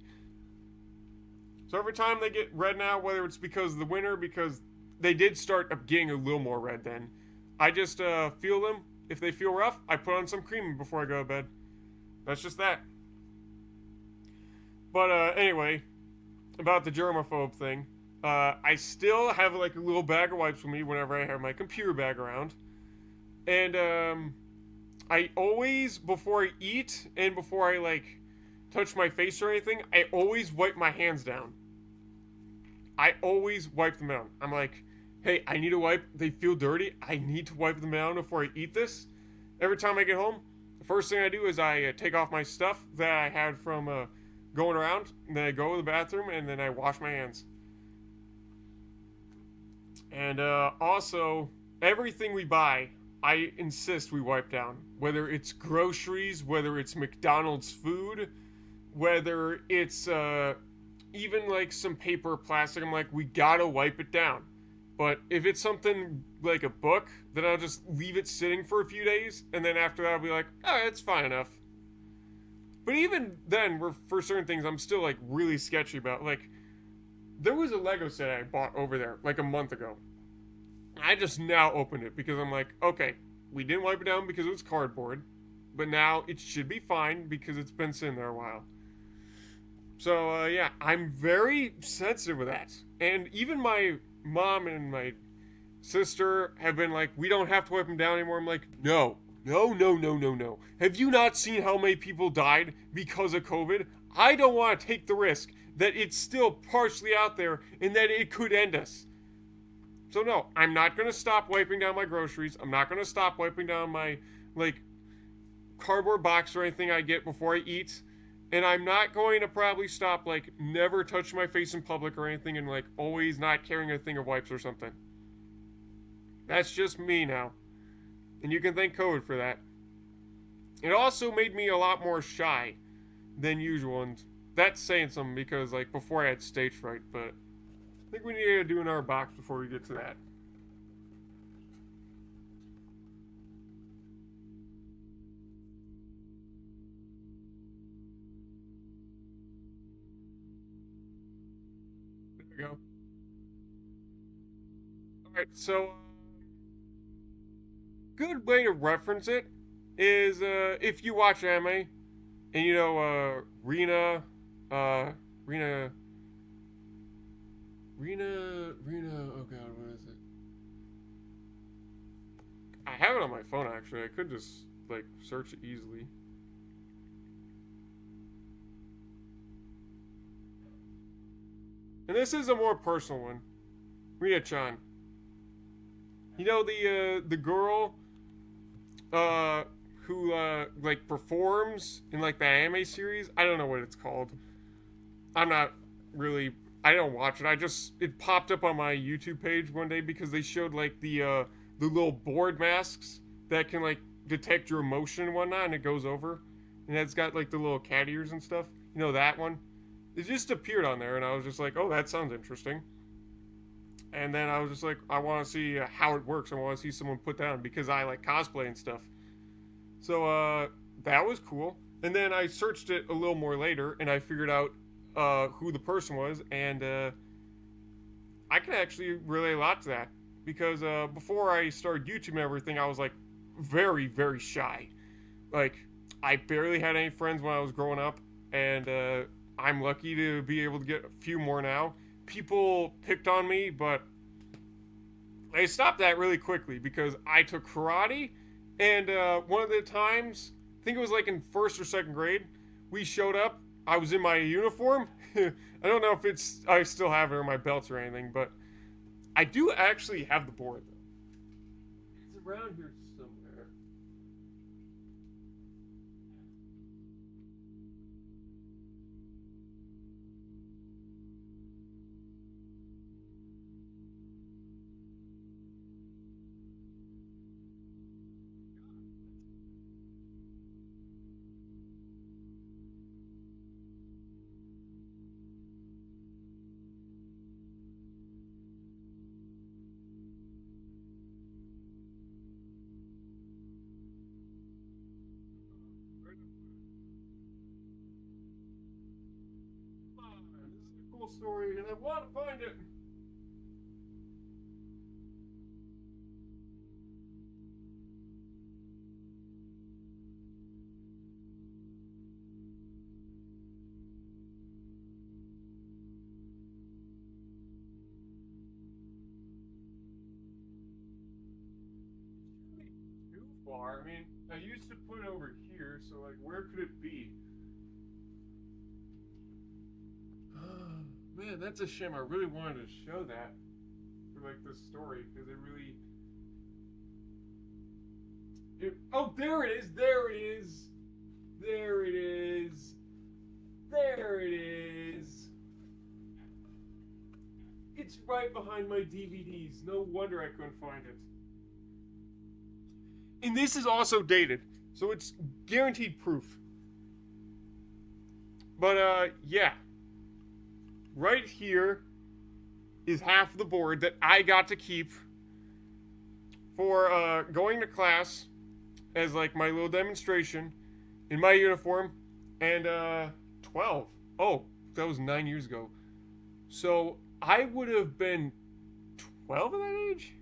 So every time they get red now, whether it's because of the winter, because they did start getting a little more red then, I just feel them. If they feel rough, I put on some cream before I go to bed. That's just that. But anyway, about the germaphobe thing, I still have like a little bag of wipes with me whenever I have my computer bag around. And I always, before I eat and before I like touch my face or anything, I always wipe my hands down. I always wipe them down. I'm like, hey, I need to wipe. They feel dirty. I need to wipe them down before I eat this. Every time I get home, the first thing I do is I take off my stuff that I had from going around. And then I go to the bathroom and then I wash my hands. And also, everything we buy, I insist we wipe down. Whether it's groceries, whether it's McDonald's food, whether it's even like some paper or plastic, I'm like, we gotta wipe it down. But if it's something like a book, then I'll just leave it sitting for a few days, and then after that, I'll be like, oh, it's fine enough. But even then, for certain things, I'm still like really sketchy about. Like, there was a Lego set I bought over there like a month ago. I just now opened it because I'm like, okay, we didn't wipe it down because it was cardboard, but now it should be fine because it's been sitting there a while. So yeah, I'm very sensitive with that, and even my mom and my sister have been like, we don't have to wipe them down anymore. I'm like, no, no, no, no, no, no. Have you not seen how many people died because of COVID? I don't want to take the risk that it's still partially out there and that it could end us. So no, I'm not gonna stop wiping down my groceries. I'm not gonna stop wiping down my like cardboard box or anything I get before I eat. And I'm not going to probably stop like never touch my face in public or anything and like always not carrying a thing of wipes or something. That's just me now. And you can thank COVID for that. It also made me a lot more shy than usual, and that's saying something because like before I had stage fright, but I think we need to do another box before we get to that. There we go. Alright, so good way to reference it is if you watch anime and you know uh Rina oh god, what is it? I have it on my phone actually. I could just like search it easily. And this is a more personal one. Rina Chan. You know the girl uh who like performs in like the anime series? I don't know what it's called. I'm not really I don't watch it. I just it popped up on my YouTube page one day because they showed like the little board masks that can like detect your emotion and whatnot, and it goes over, and it's got like the little cat ears and stuff. You know that one? It just appeared on there, and I was just like, oh, that sounds interesting. And then I was just like, I want to see how it works. I want to see someone put that on because I like cosplay and stuff. So that was cool. And then I searched it a little more later, and I figured out who the person was, and I can actually relate a lot to that because before I started YouTube and everything, I was like very, very shy. Like I barely had any friends when I was growing up, and I'm lucky to be able to get a few more now. People picked on me, but I stopped that really quickly because I took karate, and one of the times, I think it was like in first or second grade, we showed up. I was in my uniform. I don't know if it's I still have it or my belts or anything, but I do actually have the board though. It's around here somewhere. Come on, this is a cool story, and I want to find it. bar. I mean, I used to put it over here, so like, where could it be? Man, that's a shame. I really wanted to show that for like this story because it really. Oh, there it is! There it is! There it is! There it is! It's right behind my DVDs. No wonder I couldn't find it. And this is also dated, so it's guaranteed proof. But yeah. Right here is half the board that I got to keep for going to class as like my little demonstration in my uniform. And 12. Oh, that was 9 years ago. So I would have been 12 at that age?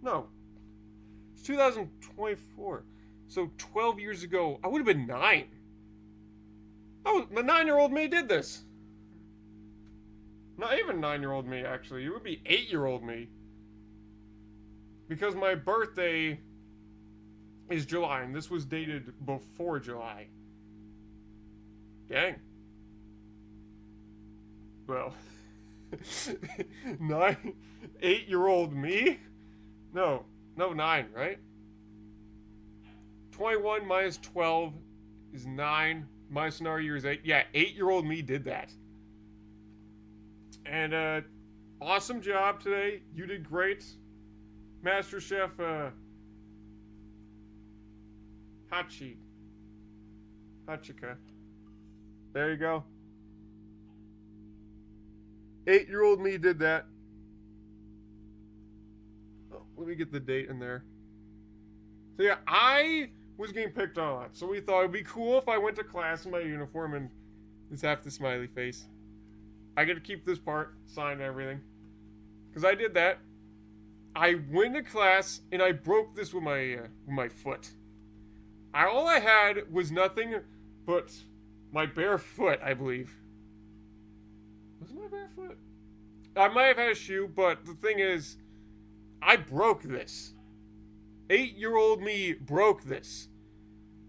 No. It's 2024. So 12 years ago, I would have been 9. Oh, the 9-year-old me did this. Not even 9-year-old me, actually. It would be 8-year-old me. Because my birthday is July, and this was dated before July. Dang. Well, 8-year-old me? No, 9, right? 21 minus 12 is 9. My scenario is 8. Yeah, 8-year-old me did that. And awesome job today. You did great. Master Chef Hachika. There you go. 8-year-old me did that. Oh, let me get the date in there. So yeah, I was getting picked on a lot. So we thought it'd be cool if I went to class in my uniform and just have the smiley face. I get to keep this part, signed and everything. Because I did that. I went to class and I broke this with my foot. All I had was nothing but my bare foot, I believe. Was it my bare foot? I might have had a shoe, but the thing is, I broke this. 8-year-old me broke this.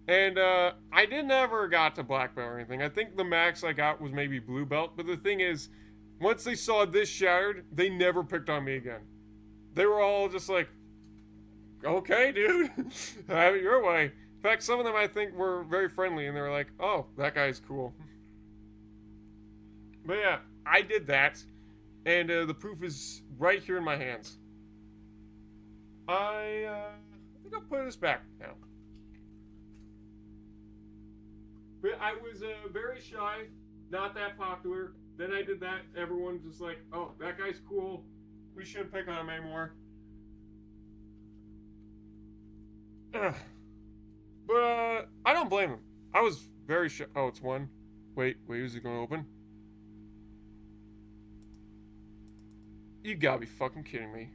And I didn't ever got to black belt or anything. I think the max I got was maybe blue belt. But the thing is, once they saw this shattered, they never picked on me again. They were all just like, okay, dude, have it your way. In fact, some of them I think were very friendly, and they were like, oh, that guy's cool. But yeah, I did that, and the proof is right here in my hands. I think I'll put this back now. But I was very shy, not that popular. Then I did that. Everyone's just like, oh, that guy's cool. We shouldn't pick on him anymore. Ugh. But I don't blame him. I was very shy. Oh, it's one. Wait, is it going to open? You gotta be fucking kidding me.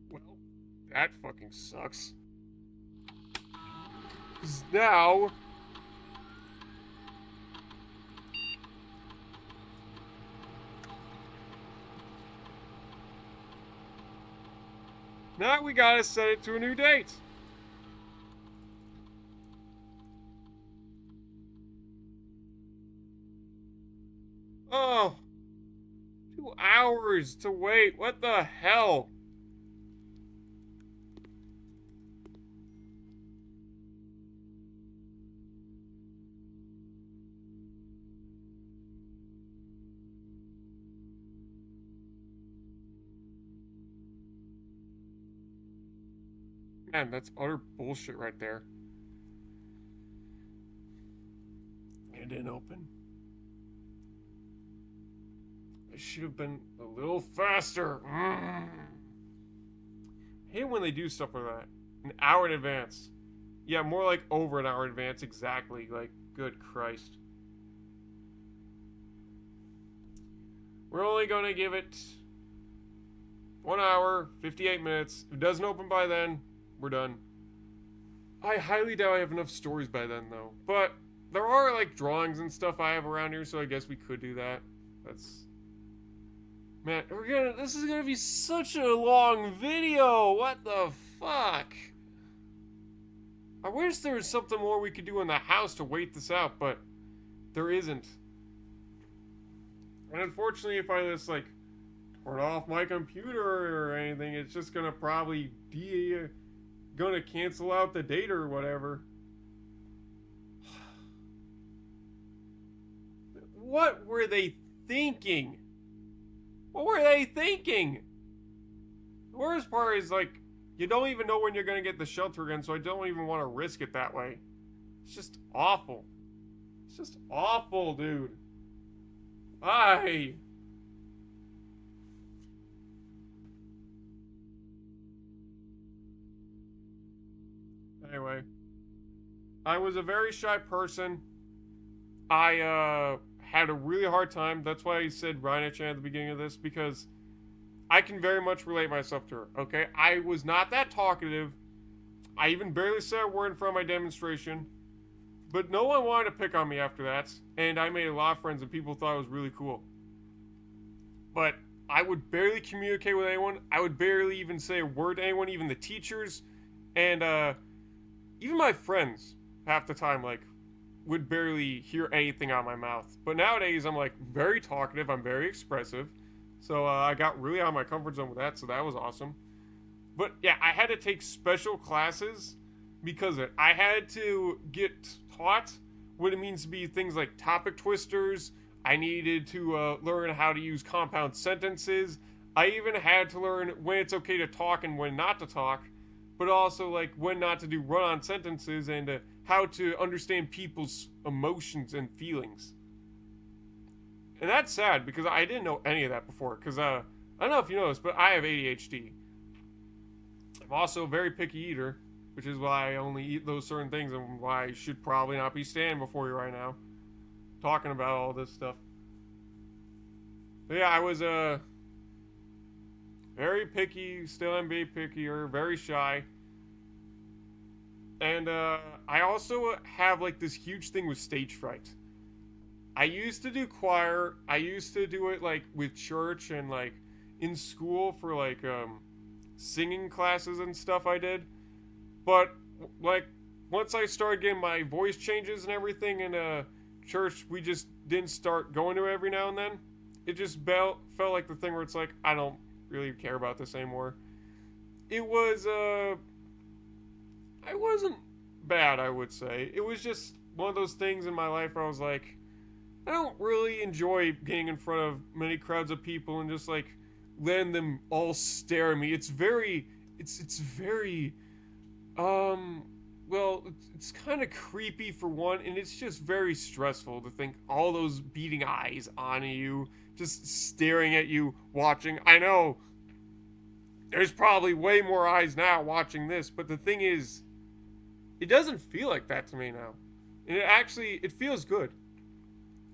Well, that fucking sucks. 'Cause now we gotta set it to a new date. Oh, 2 hours to wait. What the hell? Man, that's utter bullshit right there. It didn't open. I should have been a little faster. I hate when they do stuff like that. An hour in advance. Yeah, more like over an hour in advance, exactly. Like, good Christ. We're only gonna give it 1 hour, 58 minutes. If it doesn't open by then, we're done. I highly doubt I have enough stories by then, though. But there are, like, drawings and stuff I have around here, so I guess we could do that. That's... Man, this is gonna be such a long video! What the fuck? I wish there was something more we could do in the house to wait this out, but there isn't. And unfortunately, if I just, like, turn off my computer or anything, it's just gonna probably be gonna cancel out the data or whatever. What were they thinking? What were they thinking? The worst part is, like, you don't even know when you're gonna get the shelter again, so I don't even want to risk it that way. It's just awful. It's just awful, dude. Why? Anyway, I was a very shy person. I had a really hard time. That's why I said Rhino-chan at the beginning of this, because I can very much relate myself to her, okay? I was not that talkative. I even barely said a word in front of my demonstration. But no one wanted to pick on me after that. And I made a lot of friends and people thought it was really cool. But I would barely communicate with anyone. I would barely even say a word to anyone, even the teachers. And even my friends, half the time, like, would barely hear anything out of my mouth. But nowadays, I'm, like, very talkative. I'm very expressive. So I got really out of my comfort zone with that, so that was awesome. But yeah, I had to take special classes because of it. I had to get taught what it means to be things like topic twisters. I needed to learn how to use compound sentences. I even had to learn when it's okay to talk and when not to talk, but also like when not to do run-on sentences and how to understand people's emotions and feelings. And that's sad because I didn't know any of that before. Because I don't know if you know this, but I have ADHD. I'm also a very picky eater, which is why I only eat those certain things and why I should probably not be standing before you right now talking about all this stuff. But yeah, I was very picky, still am very pickier, very shy. And I also have like this huge thing with stage fright. I used to do choir. I used to do it like with church and like in school for like singing classes and stuff I did. But like once I started getting my voice changes and everything in church, we just didn't start going to it every now and then. It just felt like the thing where it's like I don't really care about this anymore. It was it wasn't bad, I would say. It was just one of those things in my life where I was like, I don't really enjoy getting in front of many crowds of people and just like letting them all stare at me. It's very, it's very, well, it's kind of creepy for one, and it's just very stressful to think all those beating eyes on you, just staring at you, watching. I know there's probably way more eyes now watching this, but the thing is, it doesn't feel like that to me now. And it feels good.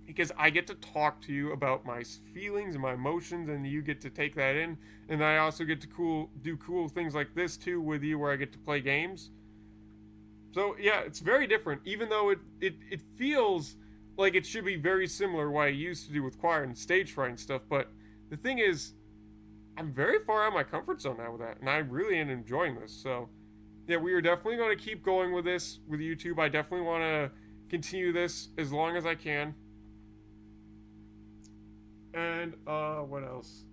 Because I get to talk to you about my feelings and my emotions, and you get to take that in. And I also get to do cool things like this too with you, where I get to play games. So yeah, it's very different. Even though it feels like it should be very similar to what I used to do with choir and stage fright and stuff. But the thing is, I'm very far out of my comfort zone now with that, and I really am enjoying this. So yeah, we are definitely going to keep going with this with YouTube. I definitely want to continue this as long as I can. And, what else?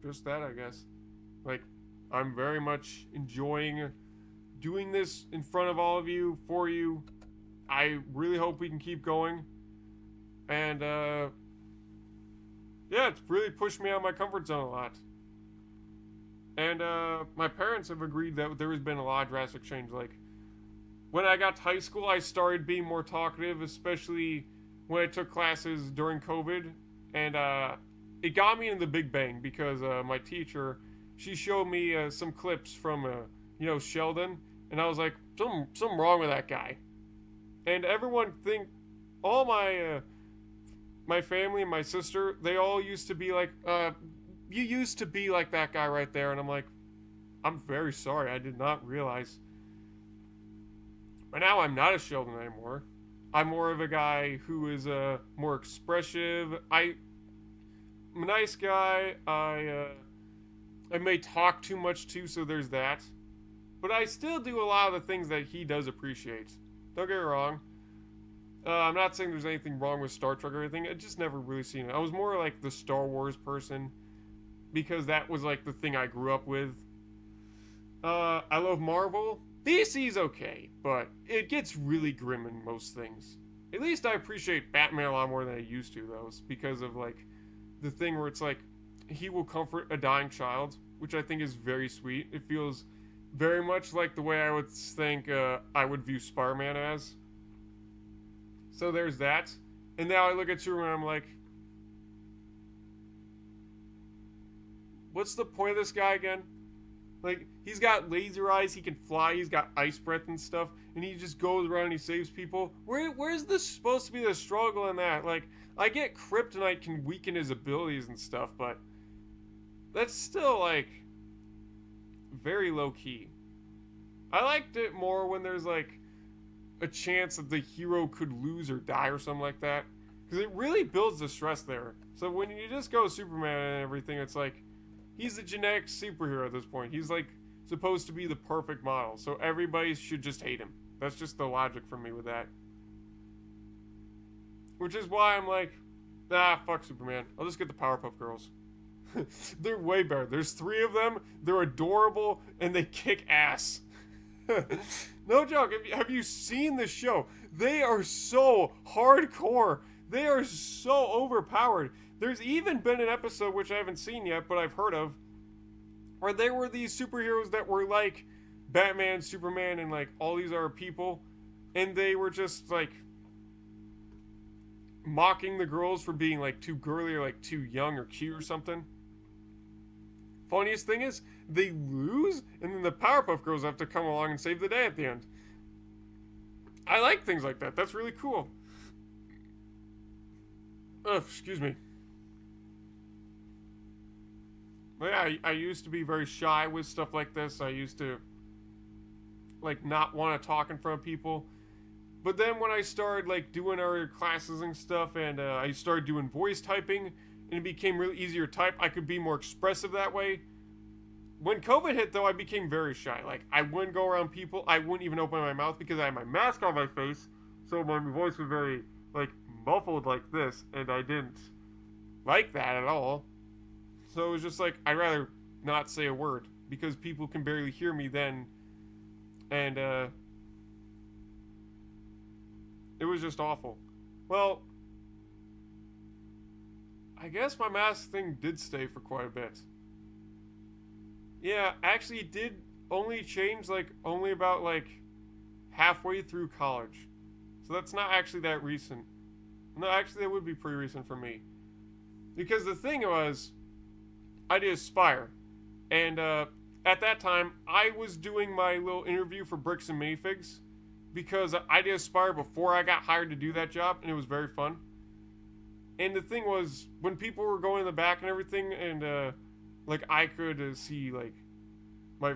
Just that, I guess. Like, I'm very much enjoying doing this in front of all of you, for you. I really hope we can keep going. And, Yeah, it's really pushed me out of my comfort zone a lot. And my parents have agreed that there has been a lot of drastic change. Like, when I got to high school, I started being more talkative, especially when I took classes during COVID. And it got me in the Big Bang because my teacher, she showed me some clips from, Sheldon. And I was like, something wrong with that guy. And everyone think, all my family and my sister, they all used to be like, you used to be like that guy right there. And I'm like, I'm very sorry. I did not realize. But now I'm not a Sheldon anymore. I'm more of a guy who is more expressive. I'm a nice guy. I may talk too much too, so there's that. But I still do a lot of the things that he does appreciate. Don't get me wrong. I'm not saying there's anything wrong with Star Trek or anything. I just never really seen it. I was more like the Star Wars person because that was like the thing I grew up with. I love Marvel. DC's okay, but it gets really grim in most things. At least I appreciate Batman a lot more than I used to, though, because of like the thing where it's like he will comfort a dying child, which I think is very sweet. It feels very much like the way I would think I would view Spider-Man as. So there's that. And now I look at Superman and I'm like, what's the point of this guy again? Like, he's got laser eyes, he can fly, he's got ice breath and stuff, and he just goes around and he saves people. Where's this supposed to be the struggle in that? Like, I get kryptonite can weaken his abilities and stuff, but that's still, like, very low key. I liked it more when there's, like, a chance that the hero could lose or die or something like that. Because it really builds the stress there. So when you just go Superman and everything, it's like, he's a genetic superhero at this point. He's like supposed to be the perfect model. So everybody should just hate him. That's just the logic for me with that. Which is why I'm like, fuck Superman. I'll just get the Powerpuff Girls. They're way better. There's 3 of them. They're adorable and they kick ass. No joke. Have you seen the show? They are so hardcore. They are so overpowered. There's even been an episode, which I haven't seen yet, but I've heard of, where there were these superheroes that were like Batman, Superman, and like all these other people, and they were just like mocking the girls for being like too girly or like too young or cute or something. Funniest thing is, they lose, and then the Powerpuff Girls have to come along and save the day at the end. I like things like that. That's really cool. Excuse me. But yeah, I used to be very shy with stuff like this. I used to, like, not want to talk in front of people. But then when I started, like, doing our classes and stuff, and I started doing voice typing, and it became really easier to type, I could be more expressive that way. When COVID hit, though, I became very shy. Like, I wouldn't go around people. I wouldn't even open my mouth because I had my mask on my face. So my voice was very, like, muffled like this, and I didn't like that at all. So it was just like, I'd rather not say a word because people can barely hear me then. And it was just awful. Well, I guess my mask thing did stay for quite a bit. Yeah, actually it did only change like only about like halfway through college. So that's not actually that recent. No, actually that would be pretty recent for me. Because the thing was, I did Aspire. And at that time, I was doing my little interview for Bricks and Minifigs. Because I did Aspire before I got hired to do that job, and it was very fun. And the thing was, when people were going in the back and everything, and like I could see like my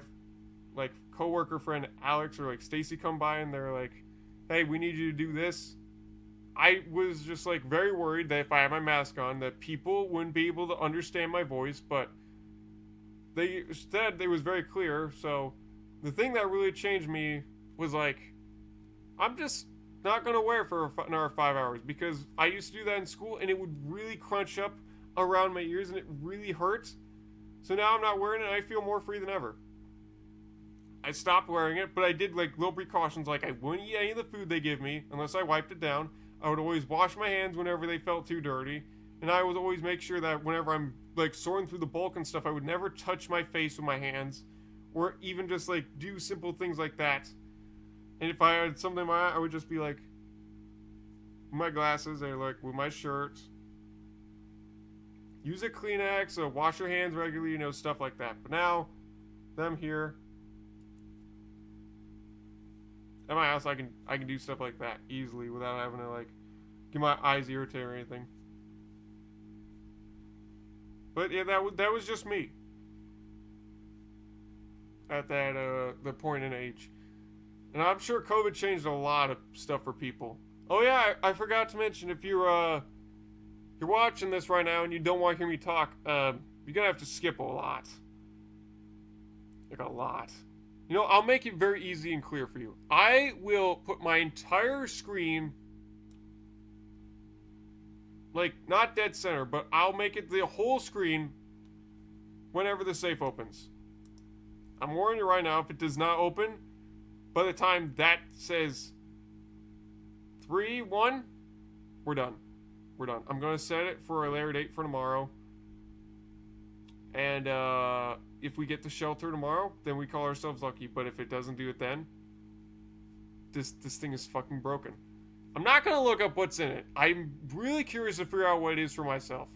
like coworker friend Alex or like Stacy come by, and they're like, "Hey, we need you to do this." I was just like very worried that if I had my mask on, that people wouldn't be able to understand my voice, but they said it was very clear. So the thing that really changed me was like, I'm just not gonna wear it for another 5 hours because I used to do that in school and it would really crunch up around my ears and it really hurts. So now I'm not wearing it and I feel more free than ever. I stopped wearing it, but I did like little precautions, like I wouldn't eat any of the food they give me unless I wiped it down. I would always wash my hands whenever they felt too dirty, And I would always make sure that whenever I'm like soaring through the bulk and stuff, I would never touch my face with my hands, or even just like do simple things like that. And if I had something in my eye, I would just be like, my glasses, or like with my shirt. Use a Kleenex, wash your hands regularly, stuff like that. But now, that I'm here at my house, I can do stuff like that easily without having to like get my eyes irritated or anything. But yeah, that was just me at that the point in age, and I'm sure COVID changed a lot of stuff for people. Oh yeah, I forgot to mention, if you're watching this right now and you don't want to hear me talk, you're gonna have to skip a lot, like a lot. I'll make it very easy and clear for you. I will put my entire screen, like, not dead center, but I'll make it the whole screen whenever the safe opens. I'm warning you right now, if it does not open, by the time that says 3, 1, we're done. We're done. I'm going to set it for a later date for tomorrow. And if we get the shelter tomorrow, then we call ourselves lucky. But if it doesn't do it then, this thing is fucking broken. I'm not going to look up what's in it. I'm really curious to figure out what it is for myself.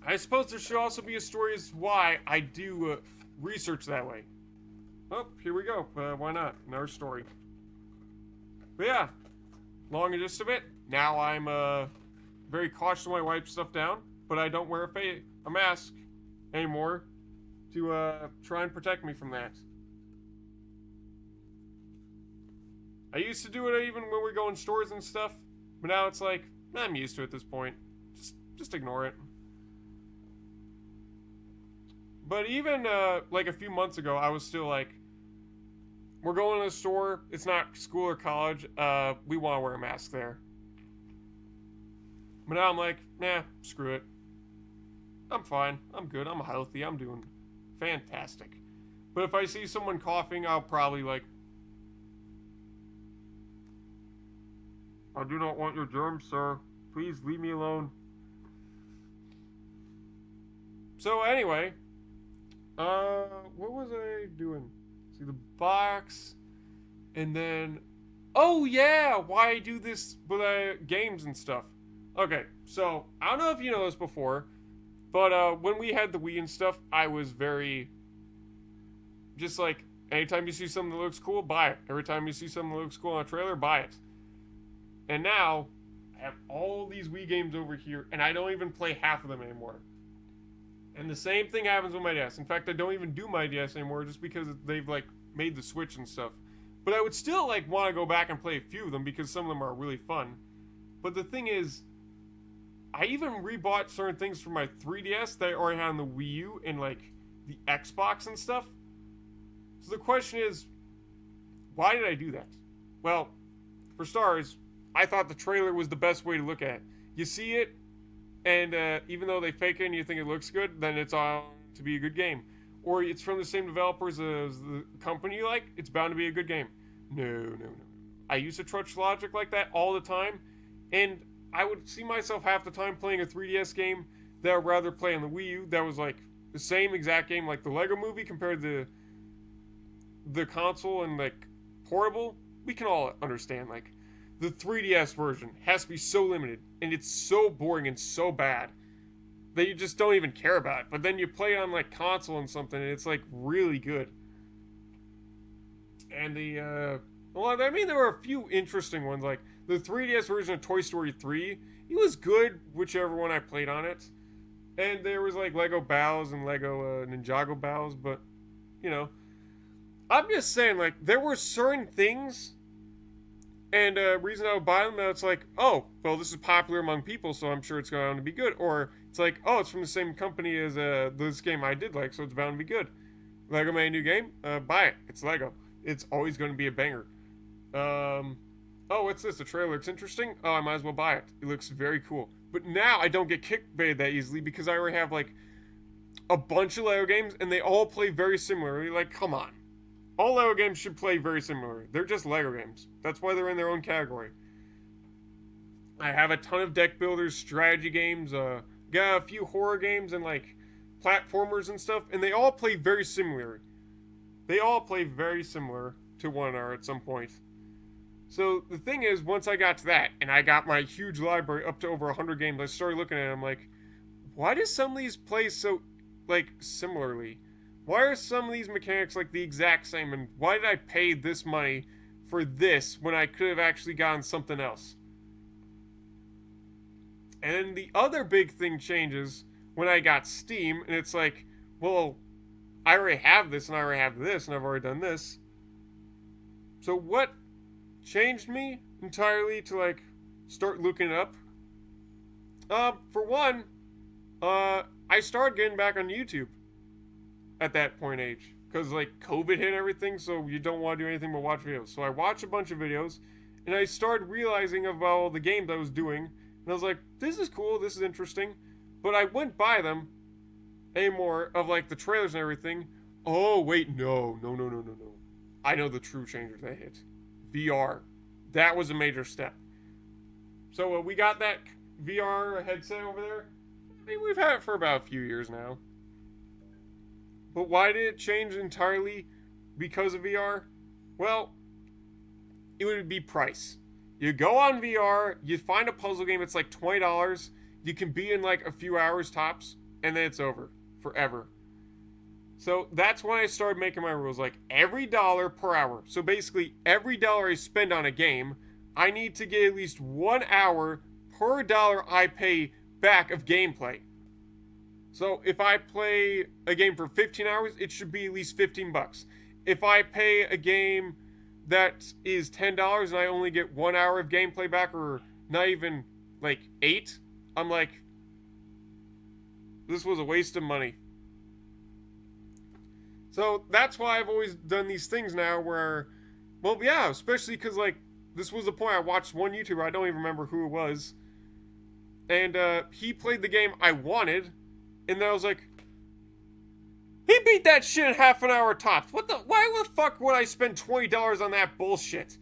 I suppose there should also be a story as to why I do research that way. Oh, here we go. Why not? Another story. But yeah, long and gist of it, now I'm very cautious when I wipe stuff down, but I don't wear a mask anymore to try and protect me from that. I used to do it even when we go in stores and stuff, but now it's like, I'm used to it at this point. Just ignore it. But even like a few months ago, I was still like, we're going to the store, it's not school or college, we want to wear a mask there. But now I'm like, nah, screw it. I'm fine, I'm good, I'm healthy, I'm doing fantastic. But if I see someone coughing, I'll probably like, I do not want your germs, sir. Please leave me alone. So anyway, what was I doing? See the box, and then, oh yeah, why I do this with games and stuff. Okay, so I don't know if you know this before, but when we had the Wii and stuff, I was very, just like, anytime you see something that looks cool, buy it. Every time you see something that looks cool on a trailer, buy it. And now, I have all these Wii games over here, and I don't even play half of them anymore. And the same thing happens with my DS. In fact, I don't even do my DS anymore just because they've, like, made the Switch and stuff. But I would still, like, want to go back and play a few of them because some of them are really fun. But the thing is, I even rebought certain things for my 3DS that I already had on the Wii U and, like, the Xbox and stuff. So the question is, why did I do that? Well, for starters, I thought the trailer was the best way to look at it. You see it, and even though they fake it and you think it looks good, then it's on to be a good game. Or it's from the same developers as the company you like, it's bound to be a good game. No. I used to trust logic like that all the time, and I would see myself half the time playing a 3DS game that I'd rather play on the Wii U that was like the same exact game, like the Lego Movie compared to the console and like portable. We can all understand, like, the 3DS version has to be so limited, and it's so boring and so bad that you just don't even care about it. But then you play it on, like, console and something, and it's, like, really good. And well, I mean, there were a few interesting ones, like, the 3DS version of Toy Story 3, it was good, whichever one I played on it. And there was, like, Lego Battles and Lego Ninjago Battles, but, I'm just saying, like, there were certain things. And reason I would buy them, it's like, oh, well, this is popular among people, so I'm sure it's going to be good. Or it's like, oh, it's from the same company as this game I did like, so it's bound to be good. Lego made a new game, buy it. It's Lego. It's always going to be a banger. Oh, what's this? The trailer looks interesting? Oh, I might as well buy it. It looks very cool. But now I don't get clickbaited that easily because I already have, like, a bunch of Lego games, and they all play very similarly. Like, come on. All Lego games should play very similar. They're just Lego games. That's why they're in their own category. I have a ton of deck builders, strategy games, got a few horror games and like platformers and stuff, and they all play very similar. They all play very similar to one another at some point. So the thing is, once I got to that, and I got my huge library up to over 100 games, I started looking at it, I'm like, why do some of these play so, like, similarly? Why are some of these mechanics, like, the exact same, and why did I pay this money for this when I could have actually gotten something else? And then the other big thing changes when I got Steam, and it's like, well, I already have this, and I already have this, and I've already done this. So what changed me entirely to, like, start looking it up? For one, I started getting back on YouTube at that point age. Because, like, COVID hit and everything, so you don't want to do anything but watch videos. So I watched a bunch of videos, and I started realizing about all the games I was doing, and I was like, this is cool, this is interesting. But I wouldn't buy them anymore of, like, the trailers and everything. Oh, wait, no. I know the true changer that hit. VR. That was a major step. So we got that VR headset over there. I mean, we've had it for about a few years now. But why did it change entirely because of VR? Well, it would be price. You go on VR, you find a puzzle game, it's like $20. You can be in like a few hours tops, and then it's over. Forever. So that's when I started making my rules. Like every dollar per hour. So basically, every dollar I spend on a game, I need to get at least 1 hour per dollar I pay back of gameplay. So if I play a game for 15 hours, it should be at least 15 bucks. If I pay a game that is $10 and I only get 1 hour of gameplay back, or not even like 8, I'm like, this was a waste of money. So that's why I've always done these things now where, well, yeah, especially because, like, this was the point I watched one YouTuber, I don't even remember who it was, and he played the game I wanted, and then I was like, he beat that shit in half an hour tops. Why the fuck would I spend $20 on that bullshit?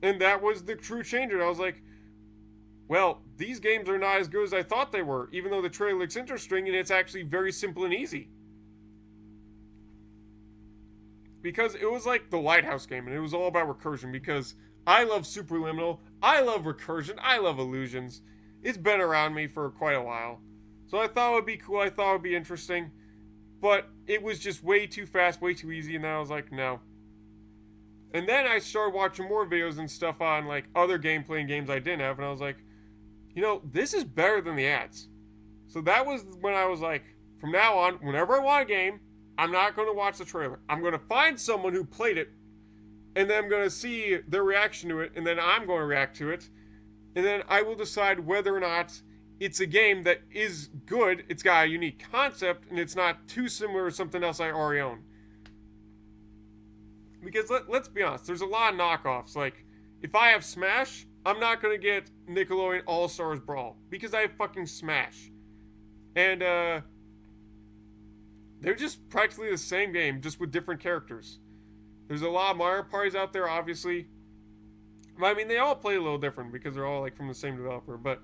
And that was the true changer. I was like, well, these games are not as good as I thought they were, even though the trailer looks interesting, and it's actually very simple and easy. Because it was like the Lighthouse game, and it was all about recursion, because I love Superliminal, I love recursion, I love illusions. It's been around me for quite a while. So I thought it would be cool, I thought it would be interesting, but it was just way too fast, way too easy, and then I was like, no. And then I started watching more videos and stuff on, like, other gameplay and games I didn't have, and I was like, you know, this is better than the ads. So that was when I was like, from now on, whenever I want a game, I'm not going to watch the trailer. I'm going to find someone who played it, and then I'm going to see their reaction to it, and then I'm going to react to it, and then I will decide whether or not it's a game that is good, it's got a unique concept, and it's not too similar to something else I already own. Because let's be honest, there's a lot of knockoffs. Like, if I have Smash, I'm not going to get Nickelodeon All-Stars Brawl, because I have fucking Smash. And, they're just practically the same game, just with different characters. There's a lot of Mario parties out there, obviously. I mean, they all play a little different because they're all, like, from the same developer. But,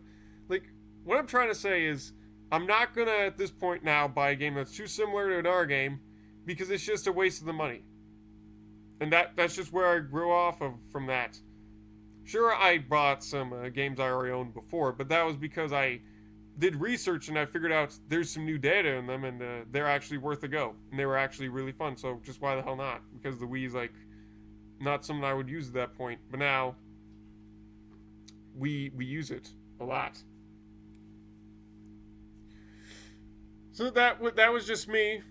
like, what I'm trying to say is, I'm not gonna, at this point now, buy a game that's too similar to another game, because it's just a waste of the money. And that's just where I grew off of from that. Sure, I bought some games I already owned before, but that was because I did research and I figured out there's some new data in them, and they're actually worth a go, and they were actually really fun. So just why the hell not? Because the Wii's like not something I would use at that point, but now we use it a lot. So that was just me.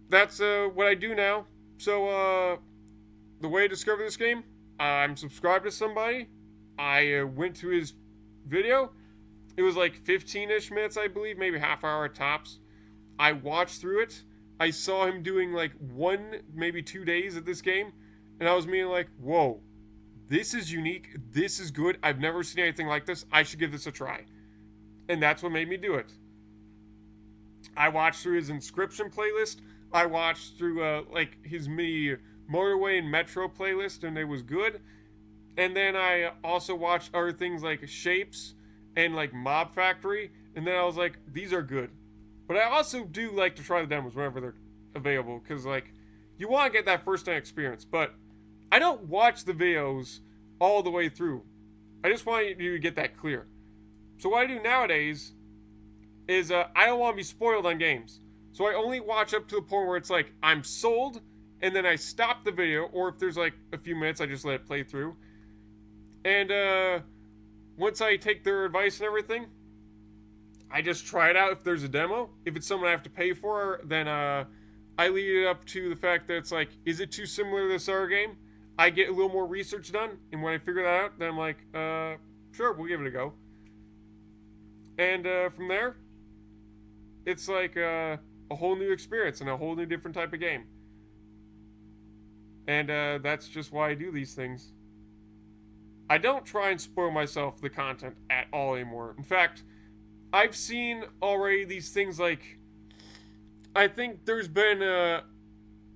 That's what I do now. So the way to discover this game, I'm subscribed to somebody. I went to his video. It was like 15-ish minutes, I believe, maybe half hour tops. I watched through it. I saw him doing like 1, maybe 2 days at this game, and I was meaning like, whoa, this is unique. This is good. I've never seen anything like this. I should give this a try. And that's what made me do it. I watched through his Inscription playlist. I watched through like his mini Motorway and Metro playlist, and it was good. And then I also watched other things like Shapes and like Mob Factory. And then I was like, these are good. But I also do like to try the demos whenever they're available. Because, like, you want to get that first time experience. But I don't watch the videos all the way through. I just want you to get that clear. So what I do nowadays is I don't want to be spoiled on games. So I only watch up to the point where it's like, I'm sold, and then I stop the video, or if there's like a few minutes, I just let it play through. And once I take their advice and everything, I just try it out if there's a demo. If it's something I have to pay for, then I lead it up to the fact that it's like, is it too similar to this other game? I get a little more research done, and when I figure that out, then I'm like, sure, we'll give it a go. And from there, it's like a whole new experience and a whole new different type of game. And that's just why I do these things. I don't try and spoil myself the content at all anymore. In fact, I've seen already these things like, I think there's been a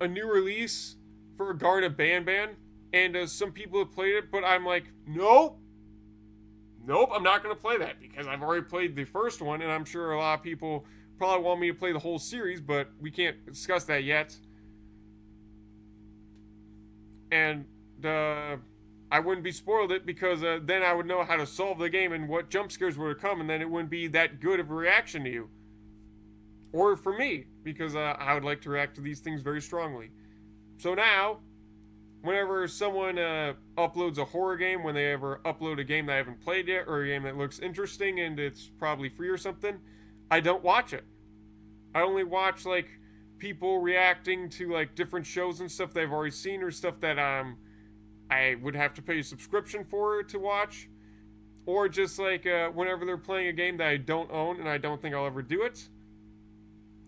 new release for Garda Banban, and some people have played it, but I'm like, nope, I'm not going to play that because I've already played the first one, and I'm sure a lot of people probably want me to play the whole series, but we can't discuss that yet. And I wouldn't be spoiled it because then I would know how to solve the game and what jump scares would come, and then it wouldn't be that good of a reaction to you. Or for me, because I would like to react to these things very strongly. So now, whenever someone uploads a horror game, when they ever upload a game that I haven't played yet, or a game that looks interesting and it's probably free or something, I don't watch it. I only watch, like, people reacting to, like, different shows and stuff they've already seen, or stuff that I would have to pay a subscription for to watch. Or just, like, whenever they're playing a game that I don't own and I don't think I'll ever do it,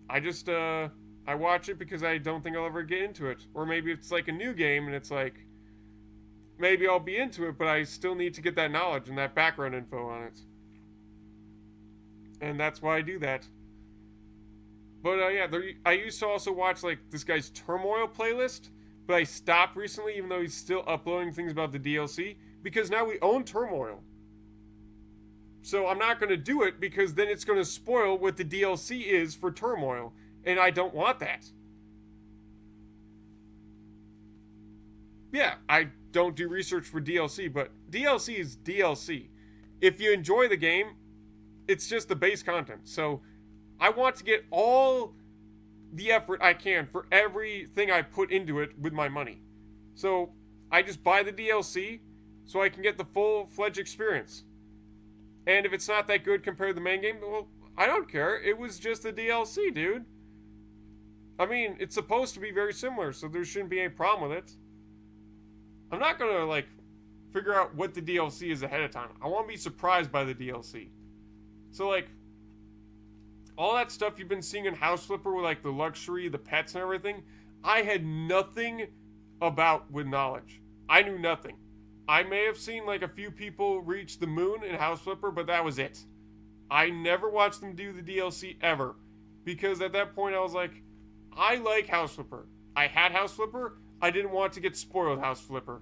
I just, I watch it because I don't think I'll ever get into it. Or maybe it's like a new game and it's like, maybe I'll be into it, but I still need to get that knowledge and that background info on it. And that's why I do that. But yeah, I used to also watch like this guy's Turmoil playlist, but I stopped recently even though he's still uploading things about the DLC, because now we own Turmoil. So I'm not going to do it because then it's going to spoil what the DLC is for Turmoil, and I don't want that. Yeah, I don't do research for DLC, but DLC is DLC. If you enjoy the game, it's just the base content. So I want to get all the effort I can for everything I put into it with my money. So I just buy the DLC so I can get the full-fledged experience. And if it's not that good compared to the main game, well, I don't care. It was just the DLC, dude. I mean, it's supposed to be very similar, so there shouldn't be any problem with it. I'm not going to, like, figure out what the DLC is ahead of time. I want to be surprised by the DLC. So, like, all that stuff you've been seeing in House Flipper with, like, the luxury, the pets and everything, I had nothing about with knowledge. I knew nothing. I may have seen, like, a few people reach the moon in House Flipper, but that was it. I never watched them do the DLC ever. Because at that point I was like, I like House Flipper. I had House Flipper. I didn't want to get spoiled House Flipper.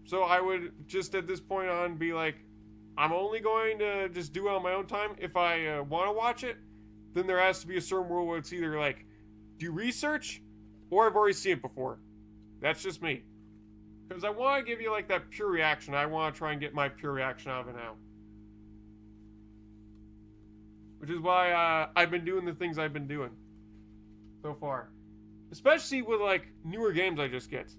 So I would just at this point on be like, I'm only going to just do it on my own time. If I want to watch it, then there has to be a certain rule where it's either like, do research, or I've already seen it before. That's just me. Because I want to give you like that pure reaction. I want to try and get my pure reaction out of it now. Which is why I've been doing the things I've been doing so far. Especially with like newer games I just get.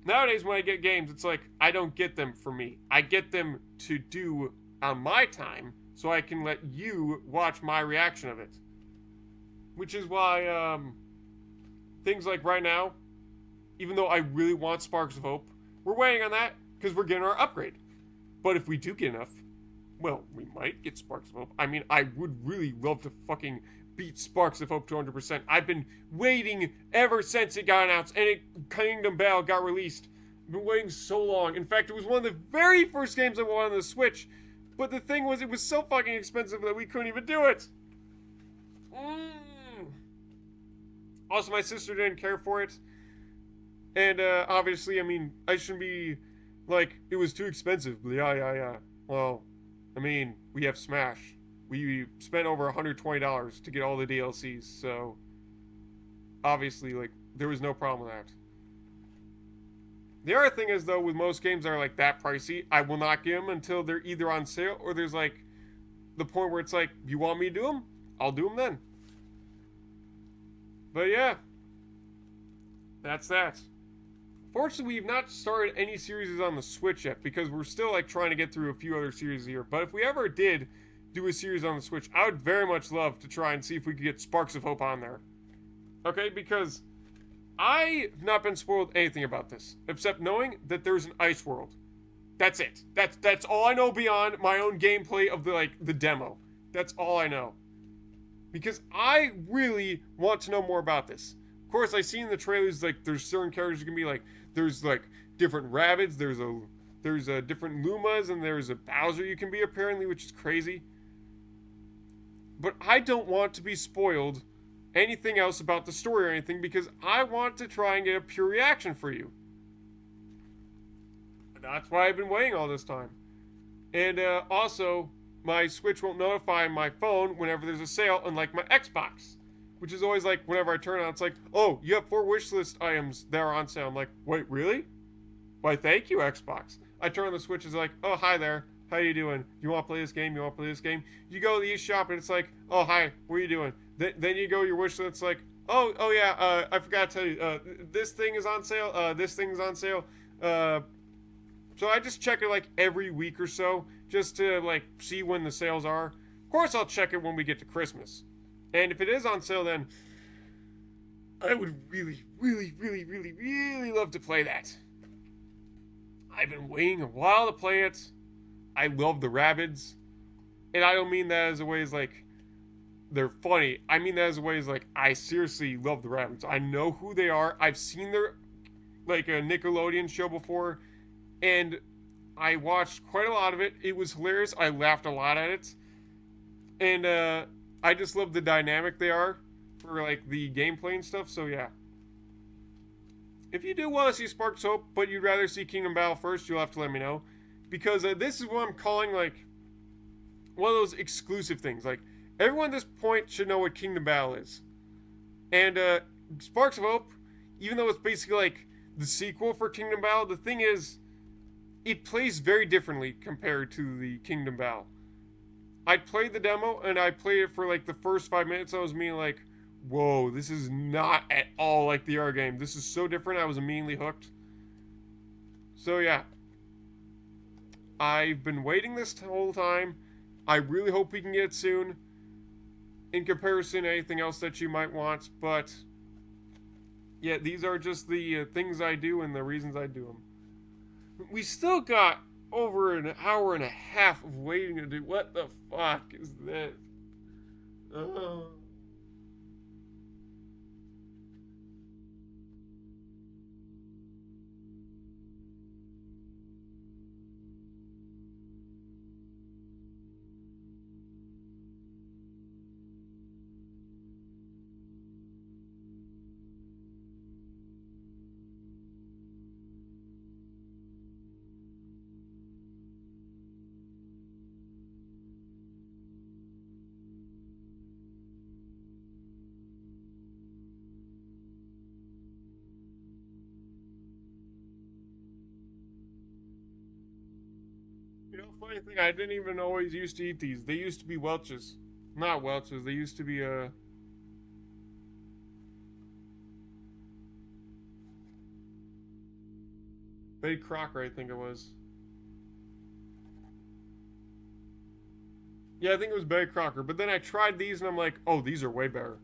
Nowadays when I get games, it's like I don't get them for me. I get them to do on my time so I can let you watch my reaction of it. Which is why things like right now, even though I really want Sparks of Hope, we're waiting on that because we're getting our upgrade. But if we do get enough, well, we might get Sparks of Hope. I mean, I would really love to fucking beat Sparks of Hope to 100%. I've been waiting ever since it got announced and Kingdom Battle got released. I've been waiting so long. In fact, it was one of the very first games I wanted on the Switch. But the thing was, it was so fucking expensive that we couldn't even do it. Also, my sister didn't care for it. And obviously, I mean, I shouldn't be like it was too expensive. Yeah, yeah, yeah. Well, I mean, we have Smash. We spent over $120 to get all the DLCs, so obviously, like, there was no problem with that. The other thing is, though, with most games that are like that pricey, I will not get them until they're either on sale or there's like the point where it's like, you want me to do them? I'll do them then. But yeah, that's that. Fortunately, we've not started any series on the Switch yet because we're still like trying to get through a few other series here. But if we ever did do a series on the Switch, I would very much love to try and see if we could get Sparks of Hope on there. Okay, because I've not been spoiled anything about this except knowing that there's an ice world. That's it. That's all I know beyond my own gameplay of the demo. That's all I know. Because I really want to know more about this. Of course, I seen in the trailers like there's certain characters gonna be like there's like different rabbits, there's a different Lumas, and there's a Bowser you can be apparently, which is crazy. But I don't want to be spoiled anything else about the story or anything because I want to try and get a pure reaction for you. That's why I've been waiting all this time. And also, my Switch won't notify my phone whenever there's a sale, unlike my Xbox, which is always like whenever I turn it on, it's like, oh, you have 4 wish list items that are on sale. I'm like, wait, really? Why, thank you, Xbox. I turn on the Switch, it's like, oh, hi there. How you doing? You want to play this game? You want to play this game? You go to the eShop and it's like, oh, hi, what are you doing? Then you go to your wish list, it's like, oh yeah, I forgot to tell you, this thing is on sale, this thing is on sale, so I just check it like every week or so, just to like see when the sales are. Of course, I'll check it when we get to Christmas. And if it is on sale, then I would really, really, really, really, really love to play that. I've been waiting a while to play it. I love the Rabbids. And I don't mean that as a way as like they're funny. I mean that as a way as like I seriously love the Rabbids. I know who they are. I've seen their like a Nickelodeon show before, and I watched quite a lot of it. It was hilarious. I laughed a lot at it, and I just love the dynamic they are for like the gameplay and stuff. So yeah, if you do want to see Sparks Hope, but you'd rather see Kingdom Battle first, you'll have to let me know, because this is what I'm calling like one of those exclusive things. Like everyone at this point should know what Kingdom Battle is, and Sparks of Hope, even though it's basically like the sequel for Kingdom Battle, the thing is, it plays very differently compared to the Kingdom Battle. I played the demo and I played it for like the first 5 minutes. I was meaning like, whoa, this is not at all like the R game. This is so different. I was immediately hooked. So yeah, I've been waiting this whole time. I really hope we can get it soon. In comparison to anything else that you might want, but yeah, these are just the things I do and the reasons I do them. We still got over an hour and a half of waiting to do. What the fuck is this? Uh. You know, funny thing, I didn't even always used to eat these. They used to be Welch's. Not Welch's, they used to be, Betty Crocker, I think it was. Yeah, I think it was Betty Crocker. But then I tried these and I'm like, oh, these are way better.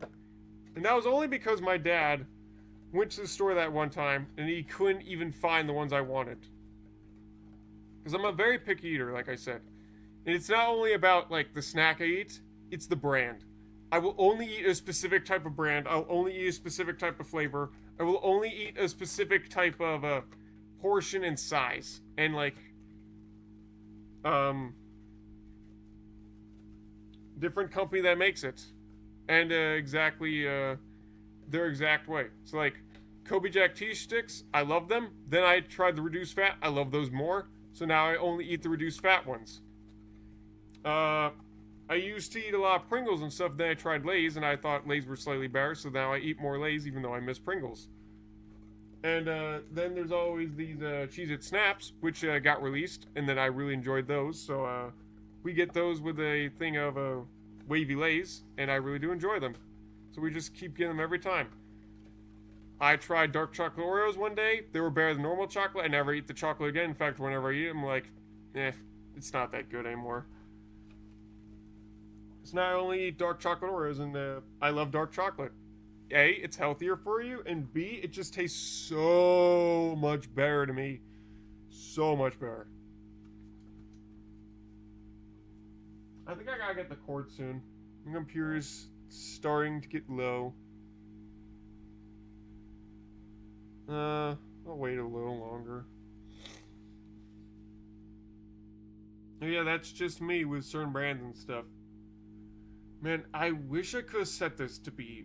And that was only because my dad went to the store that one time and he couldn't even find the ones I wanted. Because I'm a very picky eater, like I said. And it's not only about like the snack I eat, it's the brand. I will only eat a specific type of brand. I'll only eat a specific type of flavor. I will only eat a specific type of portion and size. And like um different company that makes it. And exactly their exact way. So like Kobe Jack cheese sticks, I love them. Then I tried the reduced fat, I love those more. So now I only eat the reduced fat ones. I used to eat a lot of Pringles and stuff, then I tried Lay's, and I thought Lay's were slightly better, so now I eat more Lay's even though I miss Pringles. And then there's always these Cheez-It Snaps, which got released, and then I really enjoyed those, so we get those with a thing of wavy Lay's, and I really do enjoy them. So we just keep getting them every time. I tried dark chocolate Oreos one day. They were better than normal chocolate. I never eat the chocolate again. In fact, whenever I eat them, I'm like, it's not that good anymore. So now I only eat dark chocolate Oreos, and I love dark chocolate. A, it's healthier for you, and B, it just tastes so much better to me. So much better. I think I gotta get the cord soon. My computer's starting to get low. I'll wait a little longer. Yeah, that's just me with certain brands and stuff. Man, I wish I could have set this to be,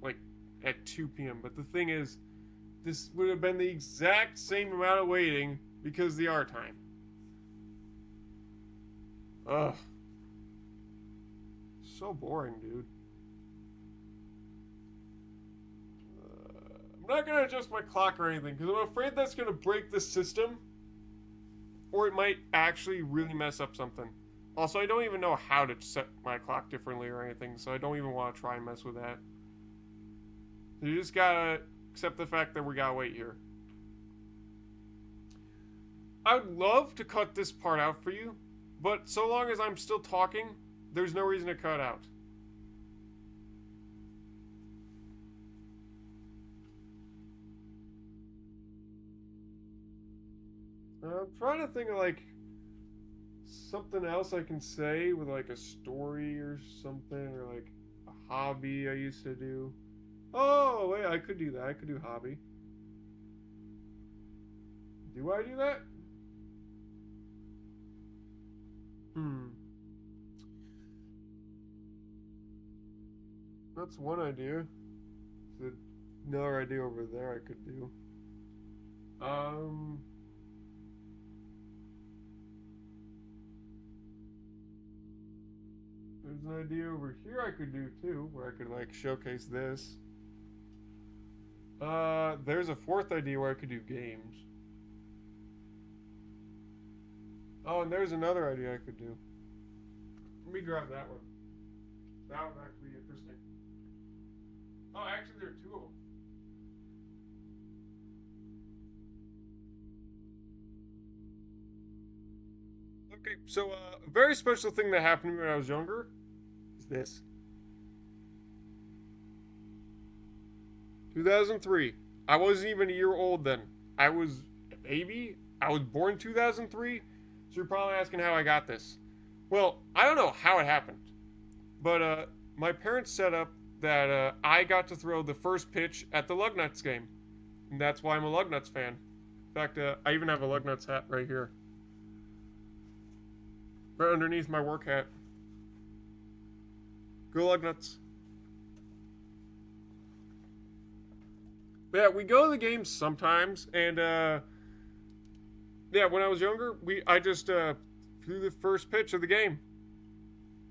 like, at 2 p.m. But the thing is, this would have been the exact same amount of waiting because of the our time. Ugh. So boring, dude. I'm not going to adjust my clock or anything because I'm afraid that's going to break the system. Or it might actually really mess up something. Also, I don't even know how to set my clock differently or anything, so I don't even want to try and mess with that. You just gotta accept the fact that we gotta wait here. I would love to cut this part out for you, but so long as I'm still talking, there's no reason to cut out. I'm trying to think of, like, something else I can say with, like, a story or something, or, like, a hobby I used to do. Oh, wait, I could do that. I could do hobby. Do I do that? That's one idea. There's another idea over there I could do. There's an idea over here I could do too, where I could like showcase this. There's a fourth idea where I could do games. Oh, and there's another idea I could do. Let me grab that one. That would actually be interesting. Oh, actually, there are two of them. Okay, so a very special thing that happened to me when I was younger is this. 2003. I wasn't even a year old then. I was a baby. I was born 2003. So you're probably asking how I got this. Well, I don't know how it happened. But my parents set up that I got to throw the first pitch at the Lugnuts game. And that's why I'm a Lugnuts fan. In fact, I even have a Lugnuts hat right here. Right underneath my work hat. Go Lugnuts. But yeah, we go to the games sometimes, and yeah, when I was younger, I just threw the first pitch of the game.